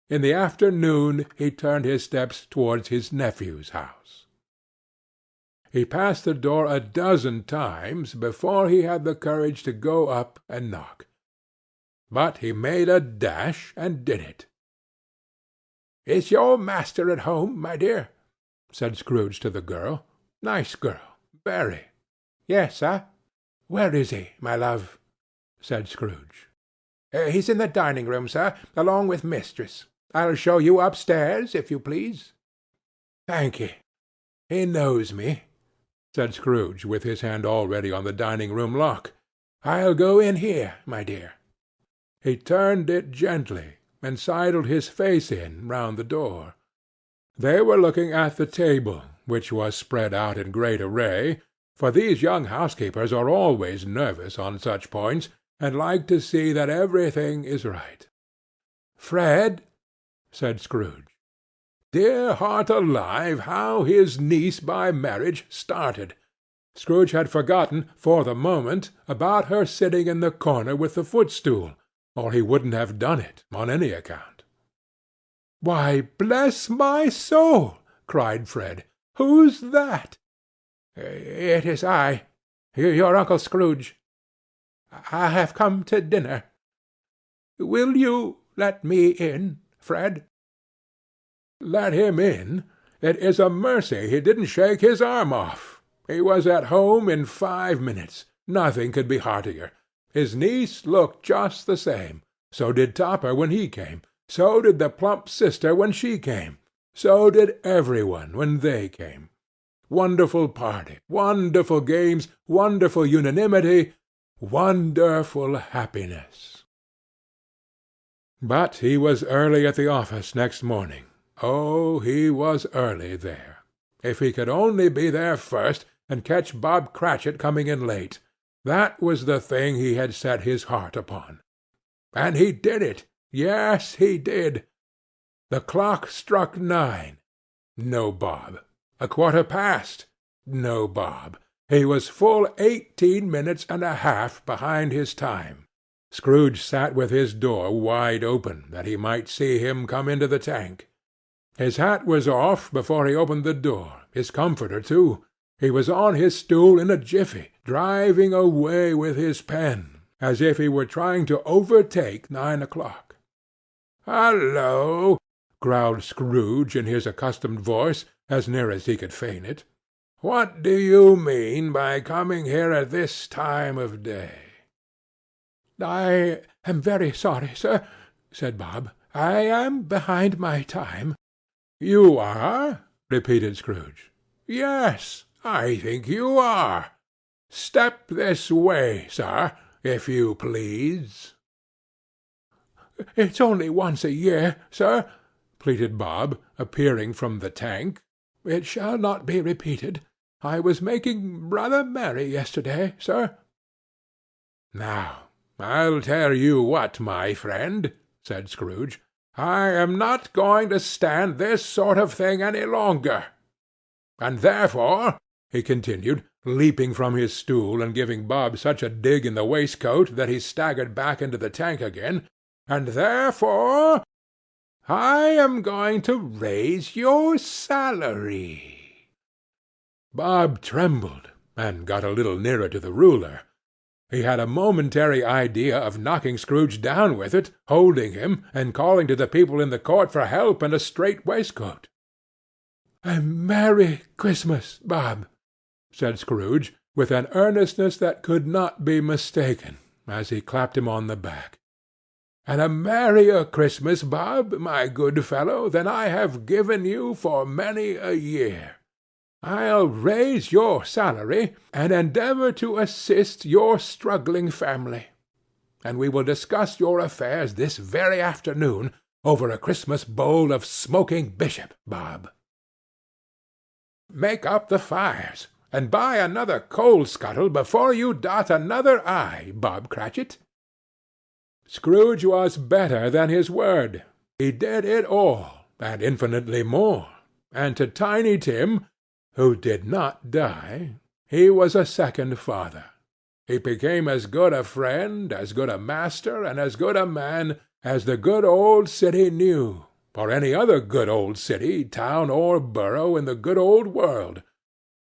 In the afternoon he turned his steps towards his nephew's house. He passed the door a dozen times before he had the courage to go up and knock. But he made a dash and did it. "Is your master at home, my dear?" said Scrooge to the girl. "Nice girl, very." "Yes, sir." "Where is he, my love?" said Scrooge. "He's in the dining-room, sir, along with mistress. I'll show you upstairs, if you please." "Thank ye. He knows me," said Scrooge, with his hand already on the dining-room lock. "I'll go in here, my dear." He turned it gently, and sidled his face in round the door. They were looking at the table, which was spread out in great array, for these young housekeepers are always nervous on such points, and like to see that everything is right. "Fred," said Scrooge. Dear heart alive, how his niece by marriage started! Scrooge had forgotten, for the moment, about her sitting in the corner with the footstool, or he wouldn't have done it on any account. "Why, bless my soul!" cried Fred. "Who's that?" "It is I, your Uncle Scrooge. I have come to dinner. Will you let me in, Fred?" Let him in? It is a mercy he didn't shake his arm off. He was at home in 5 minutes. Nothing could be heartier. His niece looked just the same. So did Topper when he came. So did the plump sister when she came. So did every one when they came. Wonderful party, wonderful games, wonderful unanimity, wonderful happiness. But he was early at the office next morning. Oh, he was early there. If he could only be there first, and catch Bob Cratchit coming in late, that was the thing he had set his heart upon. And he did it. Yes, he did. The clock struck 9. No Bob. 1/4 past. No Bob. He was full 18 minutes and a half behind his time. Scrooge sat with his door wide open, that he might see him come into the tank. His hat was off before he opened the door, his comforter too. He was on his stool in a jiffy, driving away with his pen, as if he were trying to overtake 9 o'clock. "Hallo!" growled Scrooge in his accustomed voice, as near as he could feign it. "What do you mean by coming here at this time of day?" "I am very sorry, sir," said Bob. "I am behind my time." "You are?" repeated Scrooge. "Yes, I think you are. Step this way, sir, if you please." "It's only once a year, sir," pleaded Bob, appearing from the tank. "It shall not be repeated. I was making rather merry yesterday, sir." "Now, I'll tell you what, my friend," said Scrooge. "I am not going to stand this sort of thing any longer. And therefore," he continued, leaping from his stool and giving Bob such a dig in the waistcoat that he staggered back into the tank again, "and therefore I am going to raise your salary." Bob trembled, and got a little nearer to the ruler. He had a momentary idea of knocking Scrooge down with it, holding him, and calling to the people in the court for help and a strait waistcoat. "A Merry Christmas, Bob," said Scrooge, with an earnestness that could not be mistaken, as he clapped him on the back. "And a merrier Christmas, Bob, my good fellow, than I have given you for many a year. I'll raise your salary, and endeavour to assist your struggling family. And we will discuss your affairs this very afternoon over a Christmas bowl of smoking bishop, Bob. Make up the fires, and buy another coal-scuttle before you dot another I, Bob Cratchit." Scrooge was better than his word. He did it all, and infinitely more, and to Tiny Tim, who did not die, he was a second father. He became as good a friend, as good a master, and as good a man as the good old city knew, or any other good old city, town, or borough in the good old world.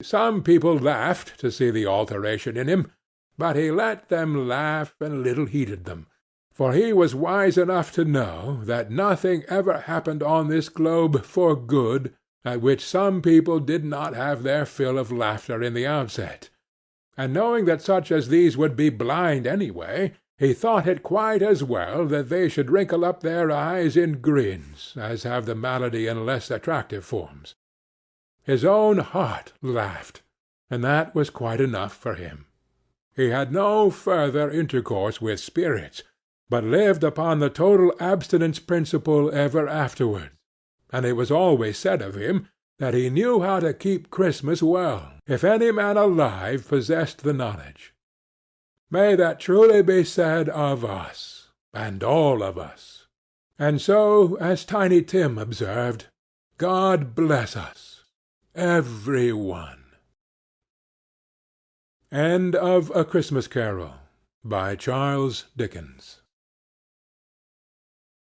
Some people laughed to see the alteration in him, but he let them laugh and little heeded them, for he was wise enough to know that nothing ever happened on this globe for good at which some people did not have their fill of laughter in the outset, and knowing that such as these would be blind anyway, he thought it quite as well that they should wrinkle up their eyes in grins as have the malady in less attractive forms. His own heart laughed, and that was quite enough for him. He had no further intercourse with spirits, but lived upon the total abstinence principle ever afterwards, and it was always said of him that he knew how to keep Christmas well, if any man alive possessed the knowledge. May that truly be said of us, and all of us. And so, as Tiny Tim observed, God bless us, every one. End of A Christmas Carol, by Charles Dickens.